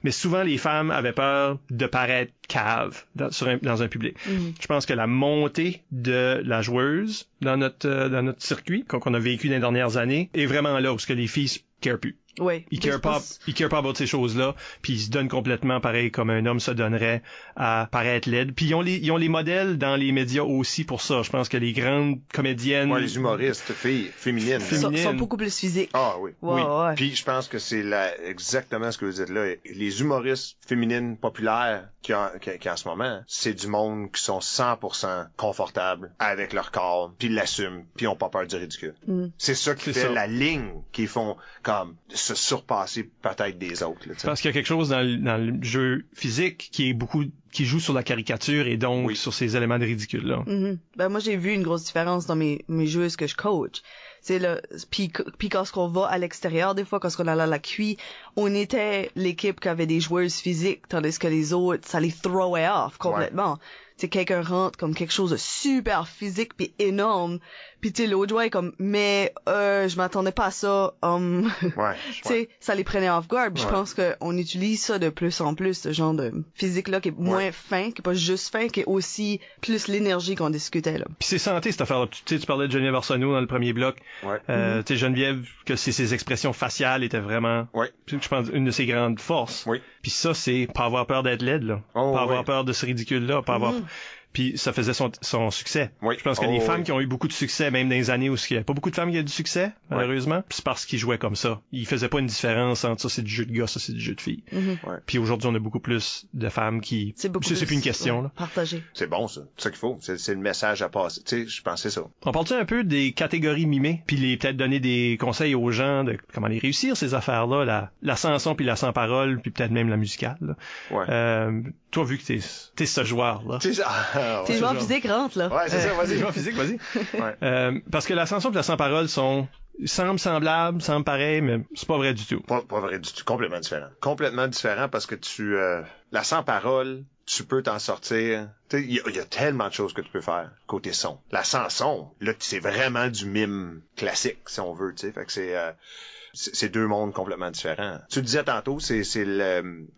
Mais souvent les femmes avaient peur de paraître cave dans un public. Je pense que la montée de la joueuse dans notre circuit qu'on a vécu dans les dernières années est vraiment là où ce que les filles care plus. Oui. Ils care pas about ces choses-là, puis ils se donnent complètement pareil comme un homme se donnerait à paraître laide. Puis ils ont les modèles dans les médias aussi pour ça. Je pense que les grandes comédiennes... Ouais, les humoristes féminines. Sont beaucoup plus physiques. Ah oui. Ouais. Puis je pense que c'est exactement ce que vous dites là. Les humoristes féminines populaires qui en ce moment, c'est du monde qui sont 100% confortables avec leur corps, puis l'assument, puis ont pas peur du ridicule. C'est ça qui fait la ligne qu'ils font comme se surpasser peut-être des autres. Là, parce qu'il y a quelque chose dans le jeu physique qui joue sur la caricature et donc sur ces éléments de ridicule là. Ben moi j'ai vu une grosse différence dans mes joueuses que je coach. C'est là, puis quand on va à l'extérieur des fois, quand on allait à la QI, on était l'équipe qui avait des joueuses physiques, tandis que les autres ça les throwait off complètement. Tu sais, quelqu'un rentre comme quelque chose de super physique puis énorme, puis tu sais l'autre joueur est comme mais je m'attendais pas à ça. Tu sais, ça les prenait off guard. Je pense que on utilise ça de plus en plus, ce genre de physique là qui est moins fin, qui est pas juste fin, qui est aussi plus l'énergie qu'on discutait là. Puis c'est santé cette affaire là. Tu parlais de Geneviève Arsenault dans le premier bloc. Tu sais Geneviève que ses expressions faciales étaient vraiment je pense une de ses grandes forces. Puis ça c'est pas avoir peur d'être laide là, pas avoir peur de ce ridicule là, pas avoir puis ça faisait son succès. Je pense que les femmes qui ont eu beaucoup de succès, même dans les années où il y a pas beaucoup de femmes qui ont eu du succès, malheureusement, c'est parce qu'ils jouaient comme ça. Ils faisaient pas une différence entre ça c'est du jeu de gars, ça c'est du jeu de filles. Puis aujourd'hui on a beaucoup plus de femmes qui... C'est plus une question. Là. Partagé. C'est bon ça, c'est ça qu'il faut. C'est le message à passer. Tu sais, je pensais ça. On parle un peu des catégories mimées, puis peut-être donner des conseils aux gens de comment les réussir ces affaires-là, la chanson puis la sans parole, puis peut-être même la musicale. Toi vu que t'es ce joueur-là. Tes joueurs physiques rentrent, là. Ouais, c'est ça, vas-y. Joueurs physiques, vas-y. Parce que la chanson et la sans-parole semblent semblables, semblent pareils, mais c'est pas vrai du tout. Pas vrai du tout. Complètement différent. Complètement différent parce que la sans-parole, tu peux t'en sortir. Il y a tellement de choses que tu peux faire côté son. La sans-son, là, c'est vraiment du mime classique, si on veut, tu sais. Fait que c'est deux mondes complètement différents. Tu le disais tantôt, c'est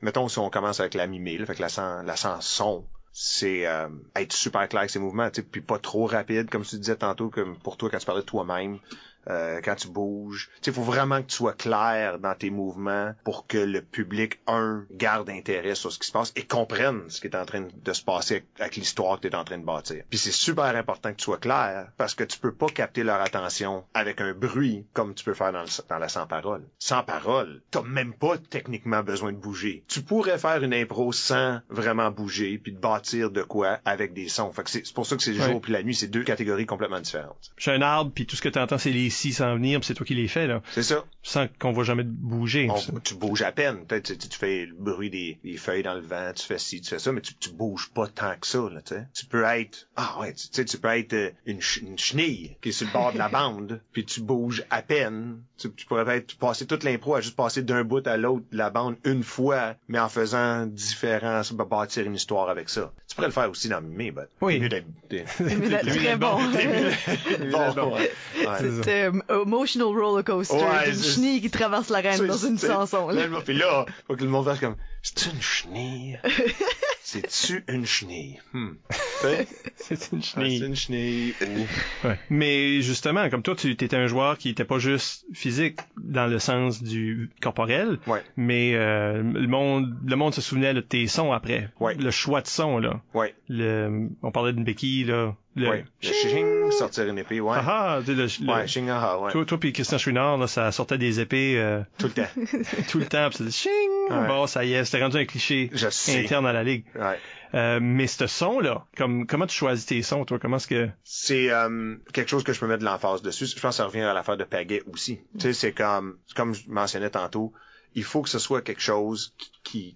mettons si on commence avec la mimée, là, fait que la sans-son, c'est être super clair avec ses mouvements, tu sais, puis pas trop rapide, comme tu disais tantôt, comme pour toi quand tu parlais de toi-même. Quand tu bouges. Tu sais, il faut vraiment que tu sois clair dans tes mouvements pour que le public, garde intérêt sur ce qui se passe et comprenne ce qui est en train de se passer avec l'histoire que tu es en train de bâtir. Puis c'est super important que tu sois clair parce que tu peux pas capter leur attention avec un bruit comme tu peux faire dans la sans-parole. Sans parole, t'as même pas techniquement besoin de bouger. Tu pourrais faire une impro sans vraiment bouger puis de bâtir de quoi avec des sons. Fait que c'est pour ça que c'est le jour puis la nuit, c'est deux catégories complètement différentes. J'ai un arbre puis tout ce que tu entends c'est les précis s'en venir, puis c'est toi qui les fais, là. C'est ça. Sans qu'on voit jamais bouger. Tu bouges à peine. Peut-être tu fais le bruit des feuilles dans le vent, tu fais ci, tu fais ça, mais tu bouges pas tant que ça, là, tu sais. Tu peux être, tu peux être une chenille qui est sur le bord de la bande, puis tu bouges à peine. Tu pourrais peut-être passer toute l'impro à juste passer d'un bout à l'autre de la bande une fois, mais en faisant différents, bâtir une histoire avec ça. Tu pourrais le faire aussi dans Mimé, ben. Oui. Très bon. C'était emotional roller coaster. Une chenille qui traverse l'arène dans une chanson. Puis là, faut que le monde fasse comme, c'est une chenille. C'est-tu une chenille? C'est une chenille. C'est une chenille. Ouais. Mais justement, comme toi, tu étais un joueur qui était pas juste physique dans le sens du corporel, mais le monde se souvenait de tes sons après. Ouais. Le choix de son, là. Ouais. On parlait d'une béquille, là. Le shing, sortir une épée, ouais. Shing, Toi puis Christian Chouinard, là, ça sortait des épées tout le temps. Tout le temps, pis c'était shing. Ouais. Bon, ça y est, c'était rendu un cliché interne à la ligue. Ouais. Mais ce son-là, comment tu choisis tes sons, toi? Comment est-ce que... C'est quelque chose que je peux mettre de l'emphase dessus. Je pense que ça revient à l'affaire de Paget aussi. Tu sais, c'est comme je mentionnais tantôt, il faut que ce soit quelque chose qui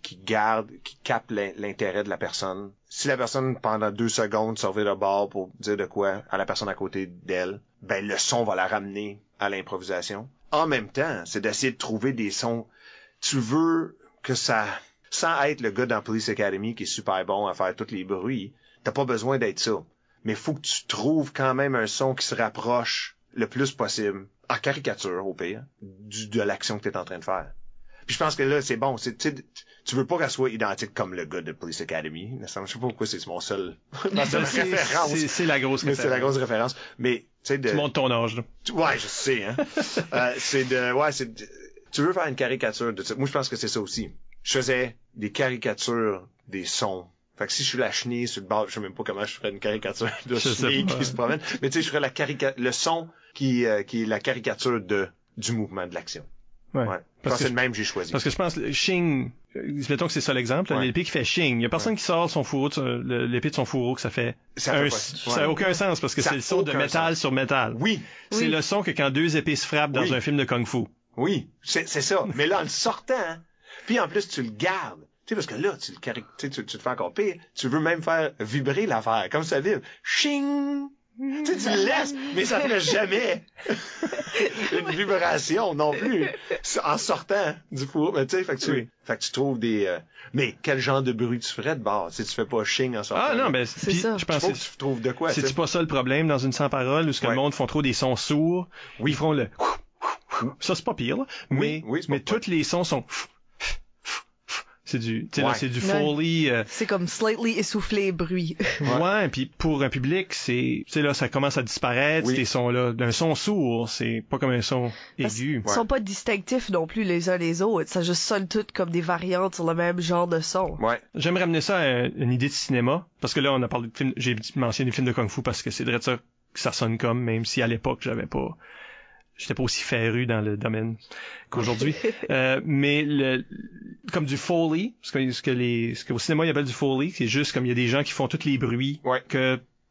capte l'intérêt de la personne. Si la personne, pendant 2 secondes, se revient de bord pour dire de quoi à la personne à côté d'elle, ben le son va la ramener à l'improvisation. En même temps, c'est d'essayer de trouver des sons. Tu veux que ça... Sans être le gars dans Police Academy qui est super bon à faire tous les bruits, t'as pas besoin d'être ça. Mais faut que tu trouves quand même un son qui se rapproche le plus possible, en caricature au pire, de l'action que t'es en train de faire. Puis je pense que là, c'est bon. Tu veux pas qu'elle soit identique comme le gars de Police Academy. Je sais pas pourquoi c'est ma seule référence. C'est la grosse référence. C'est la grosse référence. Mais, tu montes ton âge, là. Ouais, je sais, hein. Tu veux faire une caricature de ça. Moi, je pense que c'est ça aussi. Je faisais des caricatures des sons. Fait que si je suis la chenille sur le bord, je sais même pas comment je ferais une caricature de chenille qui se promène. Mais tu sais, je ferais le son qui est la caricature du mouvement de l'action. Ouais. Parce que c'est le même que j'ai choisi. Parce que je pense, Shing, mettons que c'est ça l'exemple, l'épée qui fait Shing. Il y a personne qui sort son fourreau, l'épée de son fourreau que ça fait. Ça a aucun sens parce que c'est le son de métal sur métal. Oui. C'est le son que quand 2 épées se frappent dans un film de Kung Fu. Oui. C'est ça. Mais là, en le sortant, puis en plus, tu le gardes. Tu sais, parce que là, tu te fais encore pire. Tu veux même faire vibrer l'affaire. Comme ça vibre. Shing! Tu le laisses, mais ça fait jamais une vibration non plus en sortant du four. Mais tu sais, fait que tu trouves des... mais quel genre de bruit tu ferais de bord si tu fais pas ching en sortant? Ah non, ben c'est ça. Je pense que tu trouves de quoi. C'est pas ça le problème dans une sans-parole où ce que le monde font trop des sons sourds. Oui, ils font le... Ça, c'est pas pire, là. Mais tous les sons sont... C'est du Foley. C'est comme slightly essoufflé bruit. Ouais, puis pour un public, là, ça commence à disparaître, ces sons-là. D'un son sourd, c'est pas comme un son aigu. Ils sont pas distinctifs non plus les uns les autres. Ça juste sonne toutes comme des variantes sur le même genre de son. Ouais. J'aime ramener ça à une idée de cinéma. Parce que là, on a parlé de films, j'ai mentionné des films de Kung Fu parce que c'est de ça que ça sonne comme, même si à l'époque, j'étais pas aussi féru dans le domaine qu'aujourd'hui. Mais comme du Foley, ce que au cinéma ils appellent du Foley, c'est juste comme il y a des gens qui font tous les bruits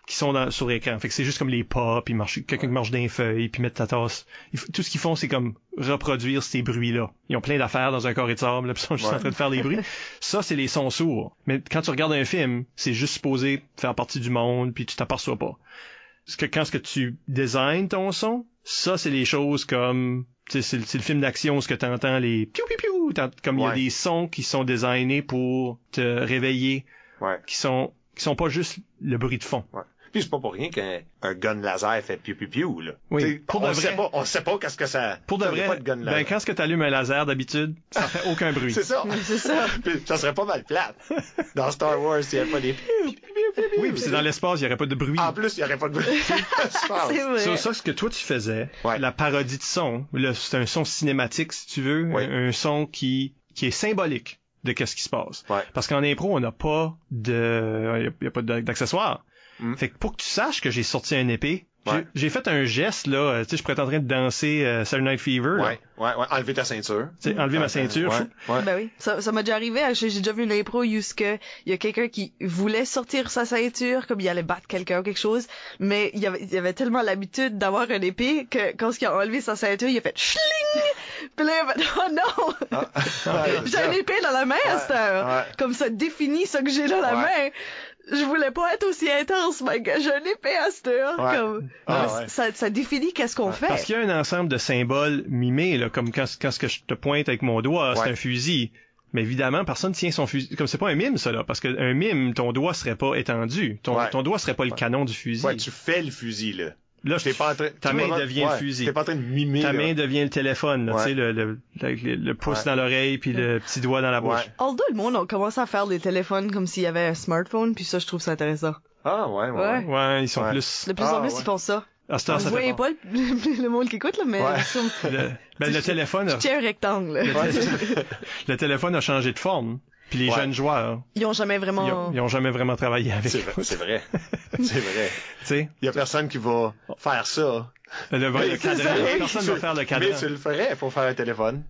qui sont sur l'écran. Fait que c'est juste comme les pas, puis quelqu'un qui marche d'un feuille, puis mettre ta tasse. Tout ce qu'ils font, c'est comme reproduire ces bruits-là. Ils ont plein d'affaires dans un carré de sable, là, puis ils sont juste en train de faire des bruits. Ça, c'est les sons sourds. Mais quand tu regardes un film, c'est juste supposé faire partie du monde, puis tu t'aperçois pas. Quand tu designes ton son, ça, c'est les choses comme... c'est le film d'action où ce que t'entends les piou-piou-piou, comme il y a des sons qui sont designés pour te réveiller, qui sont pas juste le bruit de fond. Ouais. Puis c'est pas pour rien qu'un gun laser fait piou-piou-piou, là. Oui, on sait pas qu'est-ce que ça... Pour de vrai, pas de gun laser. Quand ce que t'allumes un laser, d'habitude, ça fait aucun bruit. C'est ça. Puis ça serait pas mal plate. Dans Star Wars, il y a pas des... Oui, puis c'est dans l'espace, il y aurait pas de bruit. En plus, il y aurait pas de bruit. C'est vrai. Ça, ce que toi tu faisais, la parodie de son, c'est un son cinématique, si tu veux, un son qui est symbolique de qu'est-ce qui se passe. Ouais. Parce qu'en impro, on n'a pas y a pas d'accessoires. Fait que pour que tu saches que j'ai sorti une épée, Ouais. J'ai fait un geste, là. Tu sais, je pourrais être en train de danser Saturday Night Fever. Ouais. Enlever ta ceinture. Tu sais, enlever ma ceinture. Ouais. Ben oui. Ça m'a déjà arrivé. J'ai déjà vu une impro où il y a quelqu'un qui voulait sortir sa ceinture, comme il allait battre quelqu'un ou quelque chose, mais il y avait tellement l'habitude d'avoir une épée que quand il a enlevé sa ceinture, il a fait schling! Puis là, il a fait, oh non! J'ai une épée dans la main à cette heure. Ouais. Comme ça définit ce que j'ai dans la main. Je voulais pas être aussi intense, mais j'ai une épée à cette heure. Ouais. Comme, Ouais. ça définit qu'est-ce qu'on fait. Parce qu'il y a un ensemble de symboles mimés, là, comme quand ce que je te pointe avec mon doigt, c'est un fusil. Mais évidemment, personne tient son fusil. Comme c'est pas un mime, ça, là. Parce qu'un mime, ton doigt serait pas étendu. Ton doigt serait pas le canon du fusil. Ouais, tu fais le fusil, là. Là, ta main devient le fusil. T'es pas en train de mimer. Ta là. main devient le téléphone, tu sais, le pouce dans l'oreille puis le petit doigt dans la bouche. Ouais. Although le monde a commencé à faire des téléphones comme s'il y avait un smartphone, puis ça, je trouve ça intéressant. Ah, ouais. Ouais, ils sont plus... De plus en plus, ils font ça. À cette heure, ça Vous voyez fait pas le monde qui écoute, là, mais le téléphone... tu tiens un rectangle. Le téléphone a changé de forme. Puis les jeunes joueurs... Ils ont jamais vraiment travaillé avec. C'est vrai. C'est vrai. Tu sais? Il y a personne qui va faire ça. Le cadran. Personne va faire le cadran. Mais tu le ferais pour faire un téléphone.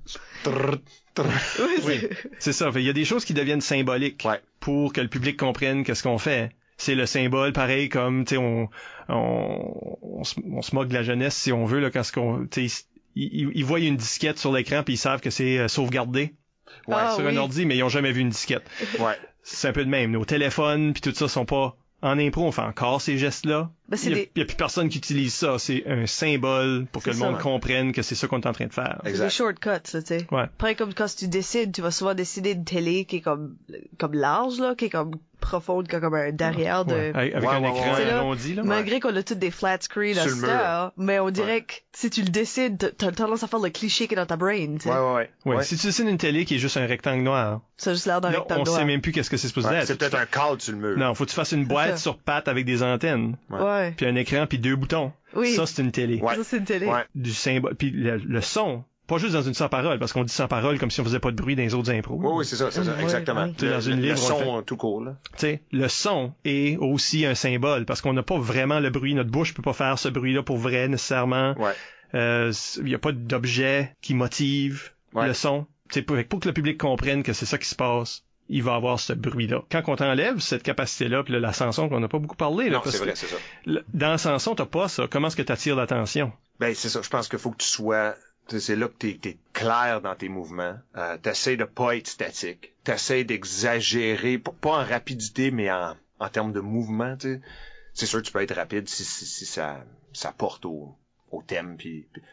Oui, c'est ça. Il y a des choses qui deviennent symboliques pour que le public comprenne qu'est-ce qu'on fait. C'est le symbole, pareil comme, tu sais, on se moque de la jeunesse si on veut, là, quand ils voient une disquette sur l'écran puis ils savent que c'est sauvegardé sur un ordi, mais ils ont jamais vu une disquette. Ouais. C'est un peu de même. Nos téléphones puis tout ça sont pas en impro, on fait encore ces gestes-là. Ben, Il y a plus personne qui utilise ça. C'est un symbole pour que le monde comprenne que c'est ça qu'on est en train de faire. C'est des shortcuts, tu sais. Ouais. Après, comme quand tu décides, tu vas souvent décider de télé qui est comme large, là, qui est comme profonde, qui a comme un derrière de... Avec un écran arrondi, là. Malgré qu'on a tous des flat screens à cette heure, mais on dirait que si tu le décides, t'as tendance à faire le cliché qui est dans ta brain, tu sais. Ouais. Si tu dessines une télé qui est juste un rectangle noir, ça a juste l'air d'un rectangle noir. On sait même plus qu'est-ce que c'est supposé être. C'est peut-être un cadre sur le mur. Non, faut que tu fasses une boîte sur pattes avec des antennes. Ouais. Puis un écran puis 2 boutons. Oui. Ça, c'est une télé. Ça, c'est une télé. Ouais. Du symbole. Puis le son. Pas juste dans une sans parole, parce qu'on dit sans parole comme si on faisait pas de bruit dans les autres impros. Oui, c'est ça, exactement. Ouais. Dans une livre, le son tout court, là. Tu sais, le son est aussi un symbole, parce qu'on n'a pas vraiment le bruit. Notre bouche peut pas faire ce bruit-là pour vrai, nécessairement. Ouais. Il y a pas d'objet qui motive le son. Tu sais, pour que le public comprenne que c'est ça qui se passe, il va avoir ce bruit-là. Quand on t'enlève cette capacité-là, puis la chanson qu'on n'a pas beaucoup parlé, là, non, c'est vrai, c'est ça. Dans la chanson, t'as pas ça. Comment est-ce que t'attires l'attention? Ben, c'est ça. Je pense qu'il faut que tu sois... C'est là que t'es clair dans tes mouvements. T'essaies de pas être statique. T'essaies d'exagérer, pas en rapidité, mais en termes de mouvement, tu sais. C'est sûr que tu peux être rapide si ça porte au thème,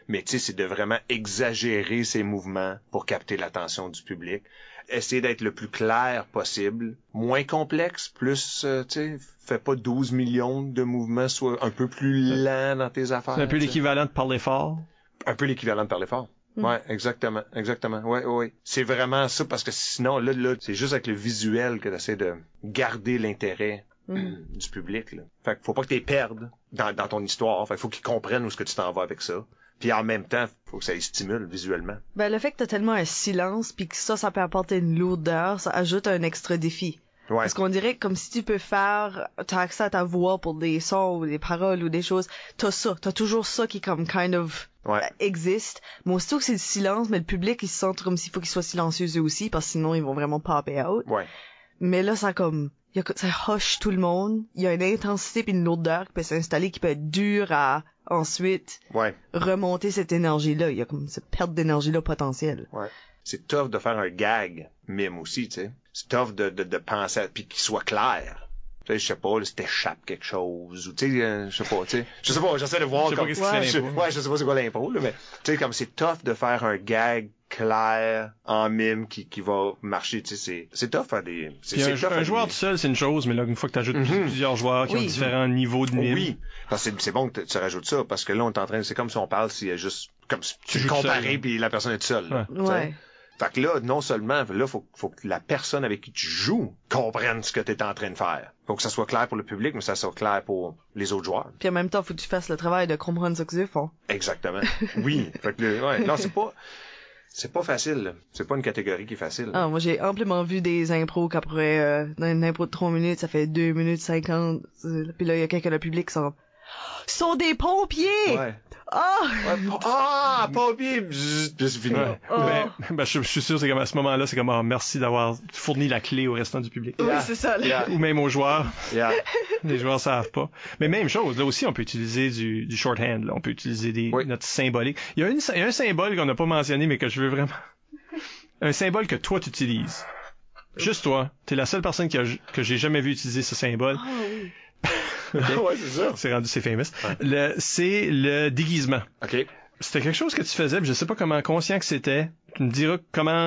mais tu sais, c'est de vraiment exagérer ses mouvements pour capter l'attention du public. Essayer d'être le plus clair possible, moins complexe, plus, tu sais, fais pas 12 millions de mouvements, sois un peu plus lent dans tes affaires. C'est un peu l'équivalent de parler fort. Un peu l'équivalent de parler fort. Ouais, exactement. Ouais. C'est vraiment ça, parce que sinon, là, c'est juste avec le visuel que t'essaies de garder l'intérêt du public, là. Fait qu'il faut pas que t'es perdes dans ton histoire. Fait qu'il faut qu'ils comprennent où est-ce que tu t'en vas avec ça. Puis en même temps, faut que ça les stimule visuellement. Ben, le fait que t'as tellement un silence puis que ça peut apporter une lourdeur, ça ajoute un extra défi. Ouais. Parce qu'on dirait comme si tu peux t'as accès à ta voix pour des sons ou des paroles ou des choses, t'as toujours ça qui comme kind of existe. Mais aussitôt que c'est le silence, mais le public il se sent comme s'il faut qu'il soit silencieux eux aussi, parce que sinon ils vont vraiment popper out. Ouais. Mais là ça hush tout le monde, il y a une intensité puis une lourdeur qui peut s'installer, qui peut être dure à ensuite remonter cette énergie-là. Il y a comme cette perte d'énergie-là potentielle. Ouais. C'est tough de faire un gag mime aussi, tu sais. C'est tough de penser puis qu'il soit clair. Tu sais, je sais pas, là, si t'échappes quelque chose, ou tu sais, je sais pas, tu sais. Je sais pas, j'essaie de voir comme... je sais pas Un joueur tout seul, c'est une chose, mais là, une fois que t'ajoutes plusieurs joueurs qui ont différents niveaux de mime... Oui, parce que c'est bon que tu rajoutes ça, parce que là, on est en train... C'est comme si on parle s'il y a juste... Comme si tu comparais puis la personne est toute seule, là, ouais. Fait que là, non seulement, là, faut que la personne avec qui tu joues comprenne ce que t'es en train de faire. Faut que ça soit clair pour le public, mais ça soit clair pour les autres joueurs. Puis en même temps, faut que tu fasses le travail de comprendre ce que ils font. Exactement. Oui. Fait que non, c'est pas facile, là. C'est pas une catégorie qui est facile. Ah, moi, j'ai amplement vu des impros qu'après, dans une impro de 3 minutes, ça fait 2 minutes 50. Puis là, il y a quelqu'un dans le public qui s'en... Sont des pompiers! Ouais. Ah! Pompier! Bzzz, puis c'est fini. Ouais. Ben, je suis sûr, c'est comme à ce moment-là, c'est comme merci d'avoir fourni la clé au restant du public. Oui, c'est ça. Là. Yeah. Ou même aux joueurs. Yeah. Les joueurs savent pas. Mais même chose, là aussi, on peut utiliser du shorthand. Là. On peut utiliser notre symbolique. Il y a un symbole qu'on n'a pas mentionné, mais que je veux vraiment... Un symbole que toi, tu utilises. Juste toi. T'es la seule personne que j'ai jamais vu utiliser ce symbole. Ah oui. Okay. Ouais, c'est ça. C'est famous. Ouais. C'est le déguisement. OK. C'était quelque chose que tu faisais, puis je sais pas comment conscient que c'était. Tu me diras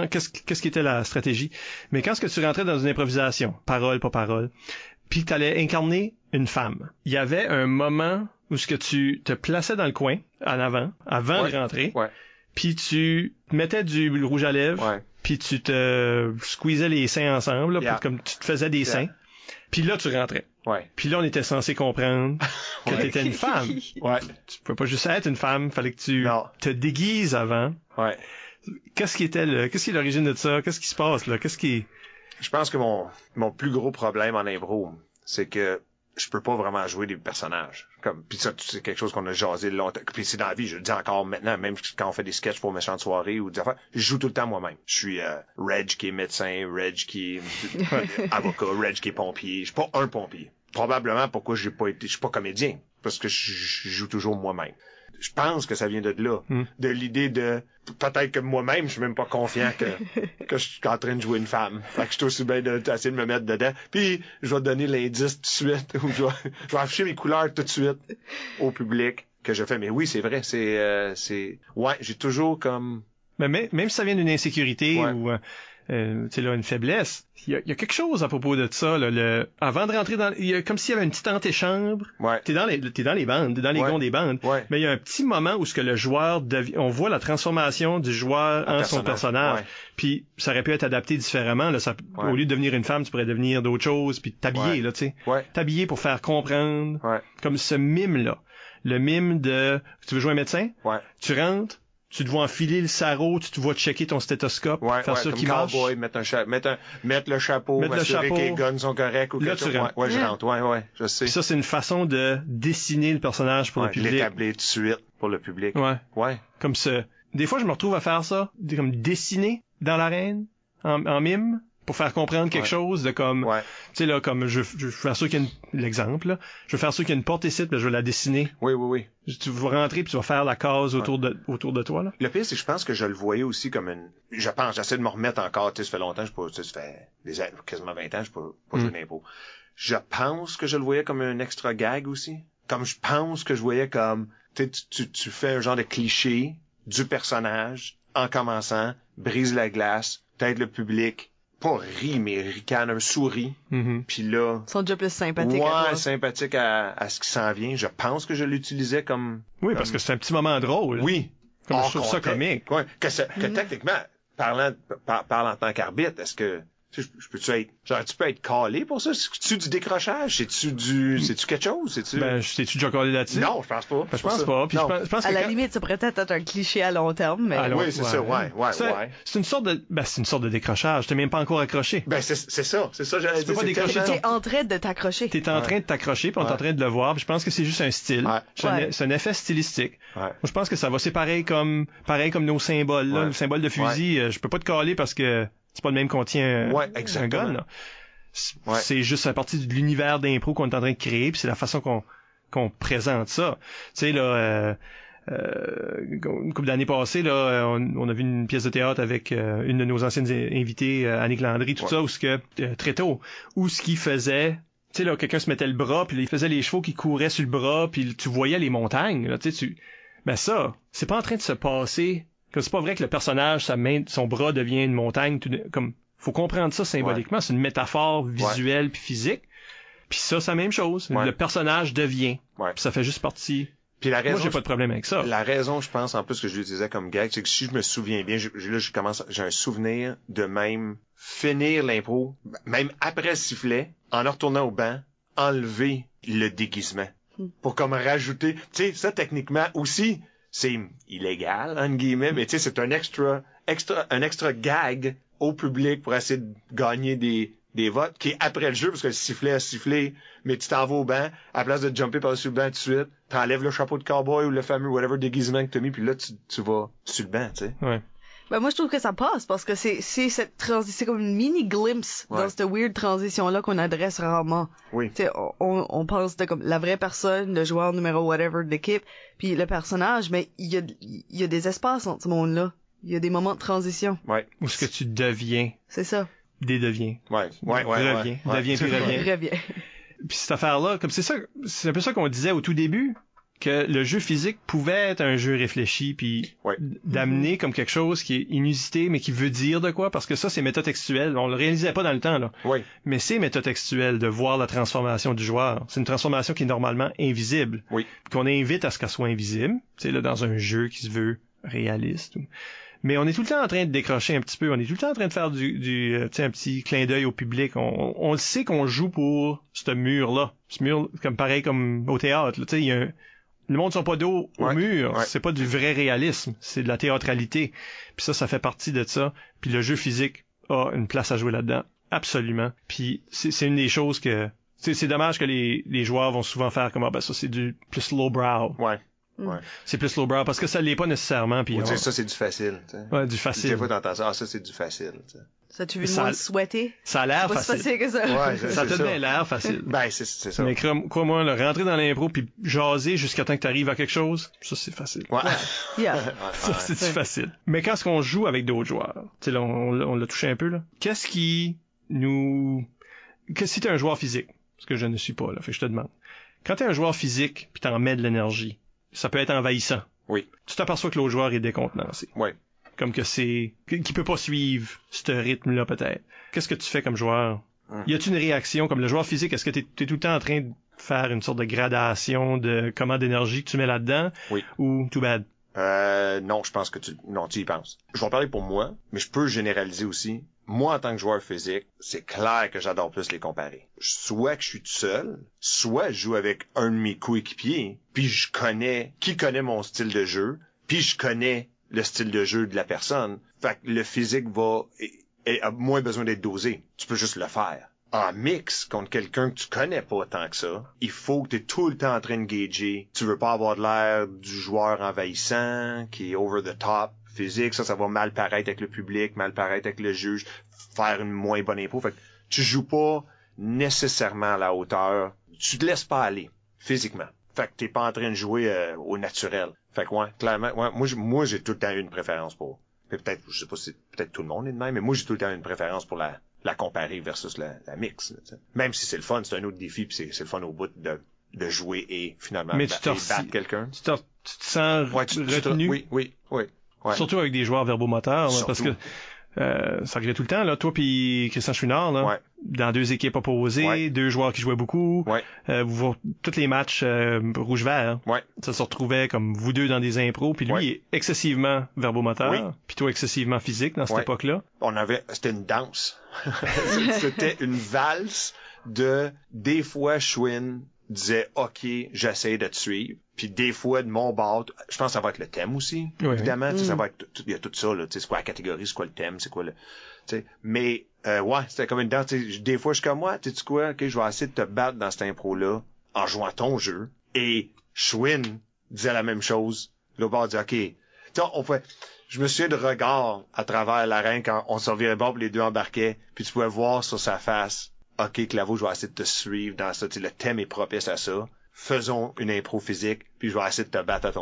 qu'est-ce qui était la stratégie. Mais quand est-ce que tu rentrais dans une improvisation, parole, pas parole, puis que tu allais incarner une femme, il y avait un moment où ce que tu te plaçais dans le coin, en avant de rentrer, puis tu mettais du rouge à lèvres, puis tu te squeezais les seins ensemble, là, pour, comme tu te faisais des seins, puis là tu rentrais. Ouais. Puis là, on était censé comprendre que t'étais une femme. Ouais. Tu pouvais pas juste être une femme, fallait que tu te déguises avant. Ouais. Qu'est-ce qui est l'origine de ça? Qu'est-ce qui se passe, là? Je pense que mon plus gros problème en impro, c'est que je peux pas vraiment jouer des personnages. Puis ça, c'est quelque chose qu'on a jasé longtemps. Puis c'est dans la vie, je le dis encore maintenant, même quand on fait des sketchs pour méchantes soirées ou des affaires, je joue tout le temps moi-même. Je suis Reg qui est médecin, Reg qui est avocat, Reg qui est pompier. Je suis pas un pompier. Probablement pourquoi je suis pas comédien. Parce que je joue toujours moi-même. Je pense que ça vient de là. De l'idée de, peut-être que moi-même, je suis même pas confiant que je suis en train de jouer une femme. Fait que je suis aussi bien d'essayer de me mettre dedans. Puis, je vais donner l'indice tout de suite, ou je vais afficher mes couleurs tout de suite au public que je fais. Mais oui, c'est vrai, ouais, j'ai toujours comme... Mais même si ça vient d'une insécurité ou, tu sais, là, une faiblesse, il y a quelque chose à propos de ça, là, avant de rentrer comme s'il y avait une petite antichambre. Ouais. T'es dans les bandes, t'es dans les gonds des bandes. Ouais. Mais il y a un petit moment où ce que le joueur on voit la transformation du joueur en son personnage. Ouais. Puis ça aurait pu être adapté différemment, là, au lieu de devenir une femme, tu pourrais devenir d'autres choses, puis t'habiller, là, tu sais. Ouais. T'habiller pour faire comprendre. Ouais. Comme ce mime-là. Le mime de, tu veux jouer un médecin? Ouais. Tu rentres, tu te vois enfiler le sarrau, tu te vois checker ton stéthoscope, faire sûr qu'il marche. Cowboy, mettre le chapeau, m'assurer que les guns sont corrects ou quelque chose. Ouais, je rentre, je sais. Puis ça, c'est une façon de dessiner le personnage pour le public. L'établir tout de suite pour le public. Ouais. Comme ça. Des fois, je me retrouve à faire ça, comme dessiner dans l'arène, en mime, pour faire comprendre quelque chose de comme, tu sais, là, comme je veux faire sûr qu'il y a l'exemple, là. Je veux faire sûr qu'il y a une porte ici, puis je vais la dessiner. Oui. Tu vas rentrer, puis tu vas faire la case autour de toi, là. Le pire, c'est que je pense que je le voyais aussi comme j'essaie de me remettre encore, tu sais, ça fait longtemps, ça fait quasiment 20 ans, je peux pas jouer d'impôt. Je pense que je le voyais comme un extra gag aussi. Comme je pense que je voyais comme, tu fais un genre de cliché du personnage, en commençant, brise la glace, peut-être le public, pas rit, mais ricane, un souris. Puis là... Ils sont déjà plus sympathiques sympathique à ce qui s'en vient. Je pense que je l'utilisais comme... Oui, parce que c'est un petit moment drôle. Oui. Comme je trouve ça comique. Ouais. Que techniquement, parlant en tant qu'arbitre, est-ce que... tu peux être calé pour ça? C'est-tu du décrochage? C'est-tu quelque chose? C'est-tu déjà calé là-dessus? Non, je pense pas. Je pense pas. Puis je pense à la limite, ça pourrait être un cliché à long terme, mais... Oui, c'est ça, ouais. C'est une sorte de décrochage. T'es même pas encore accroché. C'est ça, j'allais dire. Tu peux pas décrocher. T'es en train de t'accrocher. T'es en train de t'accrocher, puis on est en train de le voir. Puis je pense que c'est juste un style. C'est un effet stylistique. Moi, je pense que ça va, c'est pareil comme nos symboles, là. Le symbole de fusil, je peux pas te caler parce que c'est pas le même qu'on tient un gun, là. C'est juste à partir de l'univers d'impro qu'on est en train de créer, puis c'est la façon qu'on présente ça. Tu sais, là, une couple d'années passées, là, on a vu une pièce de théâtre avec une de nos anciennes invitées, Annick Landry, tout ça, où très tôt, où ce qu'il faisait, tu sais, là, quelqu'un se mettait le bras, puis il faisait les chevaux qui couraient sur le bras, puis tu voyais les montagnes, là, tu sais, ça, c'est pas en train de se passer. C'est pas vrai que le personnage, son bras devient une montagne. Comme, faut comprendre ça symboliquement. C'est une métaphore visuelle puis physique. Puis ça, c'est la même chose. Le personnage devient. Puis ça fait juste partie. Puis la raison, moi, j'ai pas de problème avec ça. La raison, je pense, en plus que je l'utilisais comme gag, c'est que si je me souviens bien, j'ai un souvenir de même finir l'impro, même après le sifflet, en retournant au banc, enlever le déguisement. Pour comme rajouter, tu sais, ça techniquement aussi, c'est illégal, entre guillemets, mais tu sais, c'est un extra gag au public pour essayer de gagner des des votes, qui est après le jeu, parce que le sifflet a sifflé, mais tu t'en vas au banc, à la place de jumper par-dessus le banc tout de suite, t'enlèves le chapeau de cowboy ou le fameux whatever déguisement que t'as mis, puis là, tu vas sur le banc, tu sais. Ouais. Ben moi je trouve que ça passe parce que c'est cette transition, c'est comme une mini glimpse dans cette weird transition là qu'on adresse rarement. Oui. Tu sais, on pense de comme la vraie personne, le joueur numéro whatever de l'équipe, puis le personnage, mais il y a des espaces entre ce monde-là. Il y a des moments de transition. Ouais. Où est-ce que tu deviens, C'est ça. deviens. Ouais. Reviens. Deviens puis reviens. Reviens. Puis cette affaire-là, comme c'est un peu ça qu'on disait au tout début, que le jeu physique pouvait être un jeu réfléchi puis d'amener comme quelque chose qui est inusité mais qui veut dire de quoi, parce que ça c'est métatextuel, on le réalisait pas dans le temps là. Oui. Mais c'est métatextuel de voir la transformation du joueur. C'est une transformation qui est normalement invisible. Oui. Qu'on invite à ce qu'elle soit invisible, tu sais là dans un jeu qui se veut réaliste. Mais on est tout le temps en train de décrocher un petit peu, on est tout le temps en train de faire du tu sais un petit clin d'œil au public. On le sait qu'on joue pour ce mur-là. Ce mur comme pareil comme au théâtre, tu sais il y a le monde sont pas dos au mur, c'est pas du vrai réalisme, c'est de la théâtralité. Puis ça fait partie de ça. Puis le jeu physique a une place à jouer là-dedans, absolument. Puis c'est une des choses que c'est dommage que les joueurs vont souvent faire comme ça c'est du plus lowbrow. Ouais. C'est plus lowbrow parce que ça l'est pas nécessairement. Puis ça c'est du facile. T'sais. Ouais, du facile. Des fois t'entends ça, ça c'est du facile. T'sais. Ça tu veux moins souhaiter? Ça a l'air facile. C'est pas si facile que ça. ça. Ça te donne l'air facile. Ben c'est ça. Mais crois-moi, rentrer dans l'impro puis jaser jusqu'à temps que t'arrives à quelque chose, ça c'est facile. Ouais. Yeah. Ça c'est facile. Mais quand est-ce qu'on joue avec d'autres joueurs, tu sais là on l'a touché un peu là. Qu'est-ce qui si t'es un joueur physique, ce que je ne suis pas là, fait que je te demande. Quand t'es un joueur physique puis t'en mets de l'énergie, ça peut être envahissant. Oui. Tu t'aperçois que l'autre joueur est décontenancé. Oui. Comme que qu'il peut pas suivre ce rythme-là peut-être. Qu'est-ce que tu fais comme joueur? Y a-t-il une réaction comme le joueur physique? Est-ce que t'es tout le temps en train de faire une sorte de gradation de comment d'énergie que tu mets là-dedans? Oui. Ou too bad? Non, je pense que tu y penses. Je vais en parler pour moi, mais je peux généraliser aussi. Moi, en tant que joueur physique, c'est clair que j'adore plus les comparer. Soit que je suis tout seul, soit je joue avec un de mes coéquipiers, puis qui connaît mon style de jeu, puis je connais le style de jeu de la personne. Fait que le physique a moins besoin d'être dosé. Tu peux juste le faire. En mix contre quelqu'un que tu connais pas tant que ça, il faut que tu es tout le temps en train de gager. Tu veux pas avoir de l'air du joueur envahissant, qui est over the top. Physique, ça va mal paraître avec le public, mal paraître avec le juge, faire une moins bonne impro. Fait que tu joues pas nécessairement à la hauteur. Tu te laisses pas aller, physiquement. Fait que t'es pas en train de jouer au naturel. Fait que clairement, moi j'ai tout le temps eu une préférence pour. Peut-être, je sais pas si peut-être tout le monde est de même, mais moi j'ai tout le temps eu une préférence pour la comparer versus la mix. Là, même si c'est le fun, c'est un autre défi, puis c'est le fun au bout de jouer et finalement battre quelqu'un. Tu te sens retenu. Oui. Ouais. Surtout avec des joueurs verbomoteurs, là, parce que ça arrivait tout le temps, là, toi puis Christian Chouinard, là, dans deux équipes opposées, deux joueurs qui jouaient beaucoup, tous les matchs rouge-vert, ça se retrouvait comme vous deux dans des impros, puis lui est excessivement verbomoteur, puis toi excessivement physique dans cette époque-là. C'était une danse. C'était une valse des fois Chouin disait OK, j'essaie de te suivre. Puis des fois de mon bord, je pense que ça va être le thème aussi, évidemment. Ça va être il y a tout ça là, c'est quoi la catégorie, c'est quoi le thème, c'est quoi le mais c'était comme une danse. Des fois je suis comme moi, tu sais quoi, OK, je vais essayer de te battre dans cette impro là en jouant ton jeu. Et Chouin disait la même chose. L'autre bord dit OK. Je me souviens de regard à travers l'arène quand on se revirait bord, les deux embarquaient, puis tu pouvais voir sur sa face OK, Claveau, je vais essayer de te suivre dans ça. Le thème est propice à ça. Faisons une impro physique, puis je vais essayer de te battre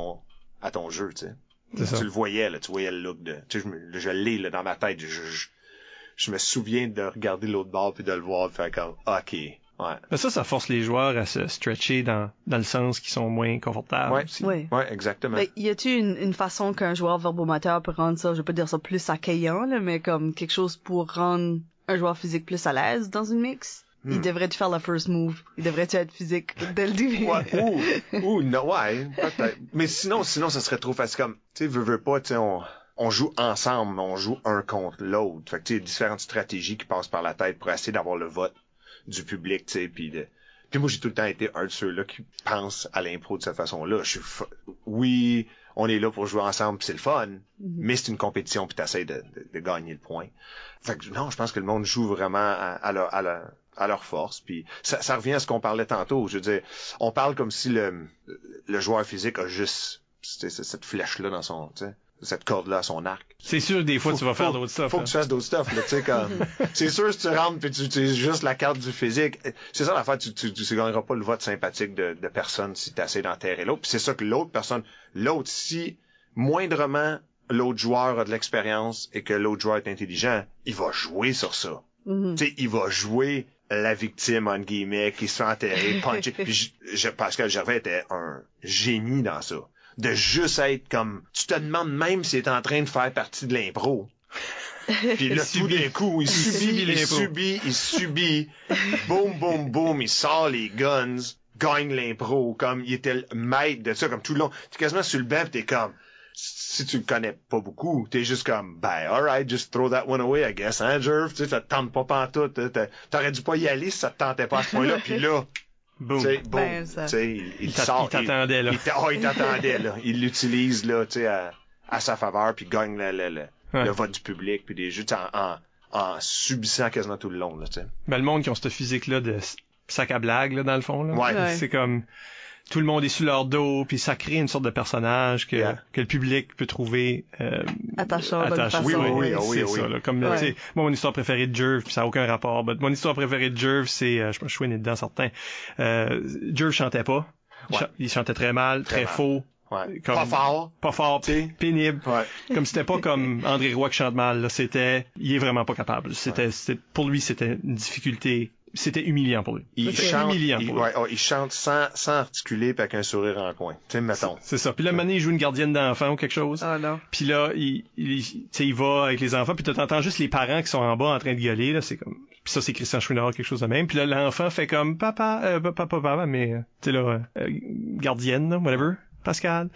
à ton jeu, tu sais. Tu le voyais, là, tu voyais le look de... Tu sais, je l'ai, là, dans ma tête. Je me souviens de regarder l'autre bord, puis de le voir, puis faire comme, OK, ouais. Mais ça force les joueurs à se stretcher dans le sens qu'ils sont moins confortables aussi. Oui, exactement. Mais y a-t-il une façon qu'un joueur verbomoteur peut rendre ça, je vais pas dire ça plus accueillant, là, mais comme quelque chose pour rendre un joueur physique plus à l'aise dans une mix? Il devrait-tu faire la first move? Il devrait-tu être physique dès le début? Non, peut-être. Mais sinon, ça serait trop facile. Comme, tu sais, veux pas, tu sais, on joue ensemble, on joue un contre l'autre. Fait que, tu sais, différentes stratégies qui passent par la tête pour essayer d'avoir le vote du public, tu sais, puis moi, j'ai tout le temps été un de ceux-là qui pensent à l'impro de cette façon-là. Oui, on est là pour jouer ensemble, pis c'est le fun, mais c'est une compétition, puis t'essaies de gagner le point. Fait que non, je pense que le monde joue vraiment à leur force, puis ça revient à ce qu'on parlait tantôt. Je veux dire, on parle comme si le joueur physique a juste cette flèche-là dans son, tu sais, cette corde-là à son arc. C'est sûr que des fois, tu vas faire d'autres stuff. Faut que tu fasses d'autres stuff, là, tu sais, comme, c'est sûr, si tu rentres pis tu utilises juste la carte du physique, c'est ça l'affaire, tu gagneras pas le vote sympathique de personne si t'essaies d'enterrer l'autre, pis c'est ça que l'autre, si, moindrement, l'autre joueur a de l'expérience et que l'autre joueur est intelligent, il va jouer sur ça. Tu sais, il va jouer la victime, en guillemets, qui se fait enterrer, puncher. Puis Pascal Gervais était un génie dans ça. De juste être comme, tu te demandes même s'il est en train de faire partie de l'impro. Puis là, tout d'un coup, il subit, boum, boum, boum, il sort les guns, gagne l'impro, comme il était le maître de ça, comme tout le long. T'es quasiment sur le banc, pis t'es comme, si tu le connais pas beaucoup, t'es juste comme, ben, alright, just throw that one away, I guess, hein, Jerv, tu sais, ça te tente pas pantoute, t'aurais dû pas y aller si ça te tentait pas à ce point-là, pis là, boum. Ben, il sort. Il t'attendait, là. Il t'attendait, là. Il l'utilise, là, tu sais, à sa faveur, puis gagne le vote du public, puis des jeux, en subissant quasiment tout le long, là, tu sais. Ben, le monde qui ont cette physique-là de sac à blague, là, dans le fond, là. Ouais. C'est comme, tout le monde est sur leur dos, puis ça crée une sorte de personnage que le public peut trouver attachant. Oui, oui. ça, là. Comme, tu sais, moi, mon histoire préférée de Jerv, puis ça n'a aucun rapport, mais mon histoire préférée de Jerv, c'est, je suis né dedans, certain. Jerv chantait pas. Il chantait très mal, très faux. Ouais. Comme, pas fort, pénible. Ouais. Comme c'était pas comme André Roy qui chante mal, là. Il est vraiment pas capable. Pour lui, c'était une difficulté. C'était humiliant pour lui. Il chante sans articuler pis avec un sourire en coin. Tu sais, mettons. C'est ça. Puis là, Mané, il joue une gardienne d'enfants ou quelque chose. Ah non. Puis là, il va avec les enfants, puis t'entends juste les parents qui sont en bas en train de gueuler, là. C'est comme, puis ça, c'est Christian Chouinard, quelque chose de même. Puis là, l'enfant fait comme, papa, mais, tu sais, là, gardienne, là, whatever. Pascal,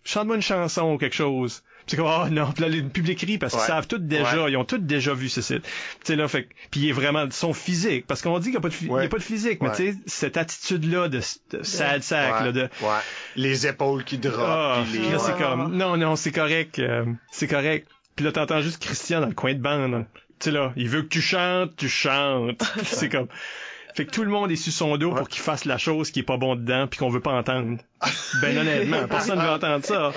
chante-moi une chanson ou quelque chose. Puis c'est comme, oh non, puis là, le public rit parce qu'ils savent tout déjà, ils ont tout déjà vu ce site. Tu sais, là, fait puis il est vraiment, son physique, parce qu'on dit qu'il n'y a pas de physique, mais tu sais, cette attitude-là de sad sack, là, de... Les épaules qui drop. Là, c'est comme, non, c'est correct. Puis là, t'entends juste Christian dans le coin de bande. Tu sais, là, il veut que tu chantes. C'est comme... Fait que tout le monde est sur son dos pour qu'il fasse la chose qui est pas bon dedans puis qu'on veut pas entendre. Ben honnêtement, personne veut entendre ça.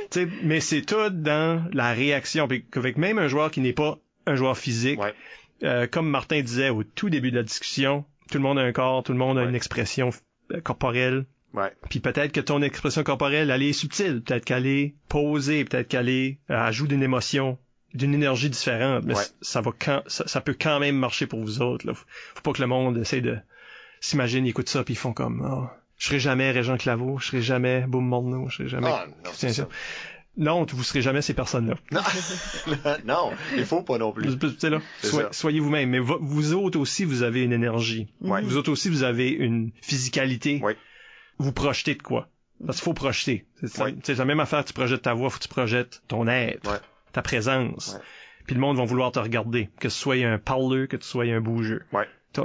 T'sais, mais c'est tout dans la réaction. Puis avec même un joueur qui n'est pas un joueur physique, comme Martin disait au tout début de la discussion, tout le monde a un corps, tout le monde a une expression corporelle. Puis peut-être que ton expression corporelle, elle est subtile, peut-être qu'elle est posée, peut-être qu'elle est ajoute d'une émotion, d'une énergie différente, mais ça peut quand même marcher pour vous autres, là. Faut pas que le monde essaie de s'imaginer, ils écoutent ça puis ils font comme je serai jamais Régent Claveau, je serai jamais Boum Morneau, je serai jamais Non, vous serez jamais ces personnes-là. Non, il faut pas non plus. Là, soyez vous-même, mais vous autres aussi vous avez une énergie. Vous autres aussi vous avez une physicalité. Vous projetez de quoi? Parce qu'il faut projeter. C'est la même affaire, tu projettes ta voix, faut que tu projettes ton être. Ta présence. Puis le monde va vouloir te regarder. Que tu sois un parleur, que tu sois un bougeux.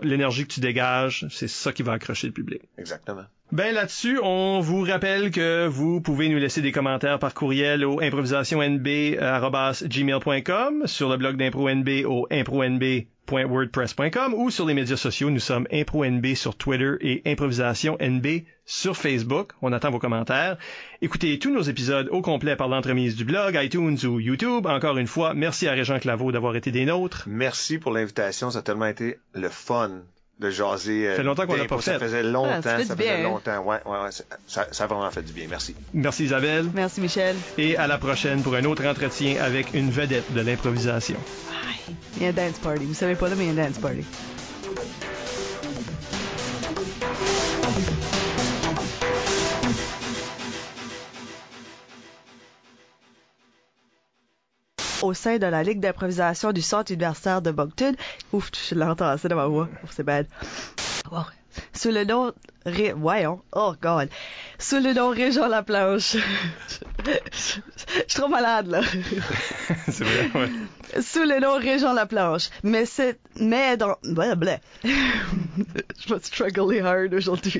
L'énergie que tu dégages, c'est ça qui va accrocher le public. Exactement. Ben là-dessus, on vous rappelle que vous pouvez nous laisser des commentaires par courriel au improvisationnb@gmail.com, sur le blog d'ImproNB au impronb.wordpress.com ou sur les médias sociaux. Nous sommes ImproNB sur Twitter et ImprovisationNB sur Facebook. On attend vos commentaires. Écoutez tous nos épisodes au complet par l'entremise du blog, iTunes ou YouTube. Encore une fois, merci à Régent Claveau d'avoir été des nôtres. Merci pour l'invitation. Ça a tellement été le fun de jaser. Ça fait longtemps qu'on l'a pas fait. Ça faisait longtemps. Ça faisait longtemps. Ça a vraiment fait du bien. Merci. Merci Isabelle. Merci Michel. Et à la prochaine pour un autre entretien avec une vedette de l'improvisation. Il y a un dance party. Vous savez pas là, mais il y a un dance party. Au sein de la Ligue d'improvisation du Centre universitaire de Moncton. Ouf, je l'entends, c'est dans ma voix. Ouf, c'est bad. Wow. Sous le nom... Oh, God. Sous le nom Régent Laplanche. Je suis trop malade, là. C'est vrai, ouais. Sous le nom Régent Laplanche. Mais dans... Blablabla. Je vais struggler hard aujourd'hui.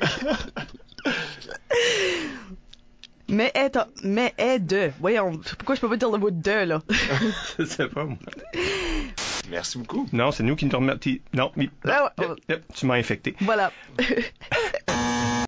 Mais est de. Voyons, pourquoi je peux pas dire le mot de, là? Je sais pas, moi. Merci beaucoup. Non, c'est nous qui nous remercions. Non, mais... Ah ouais. Tu m'as infecté. Voilà.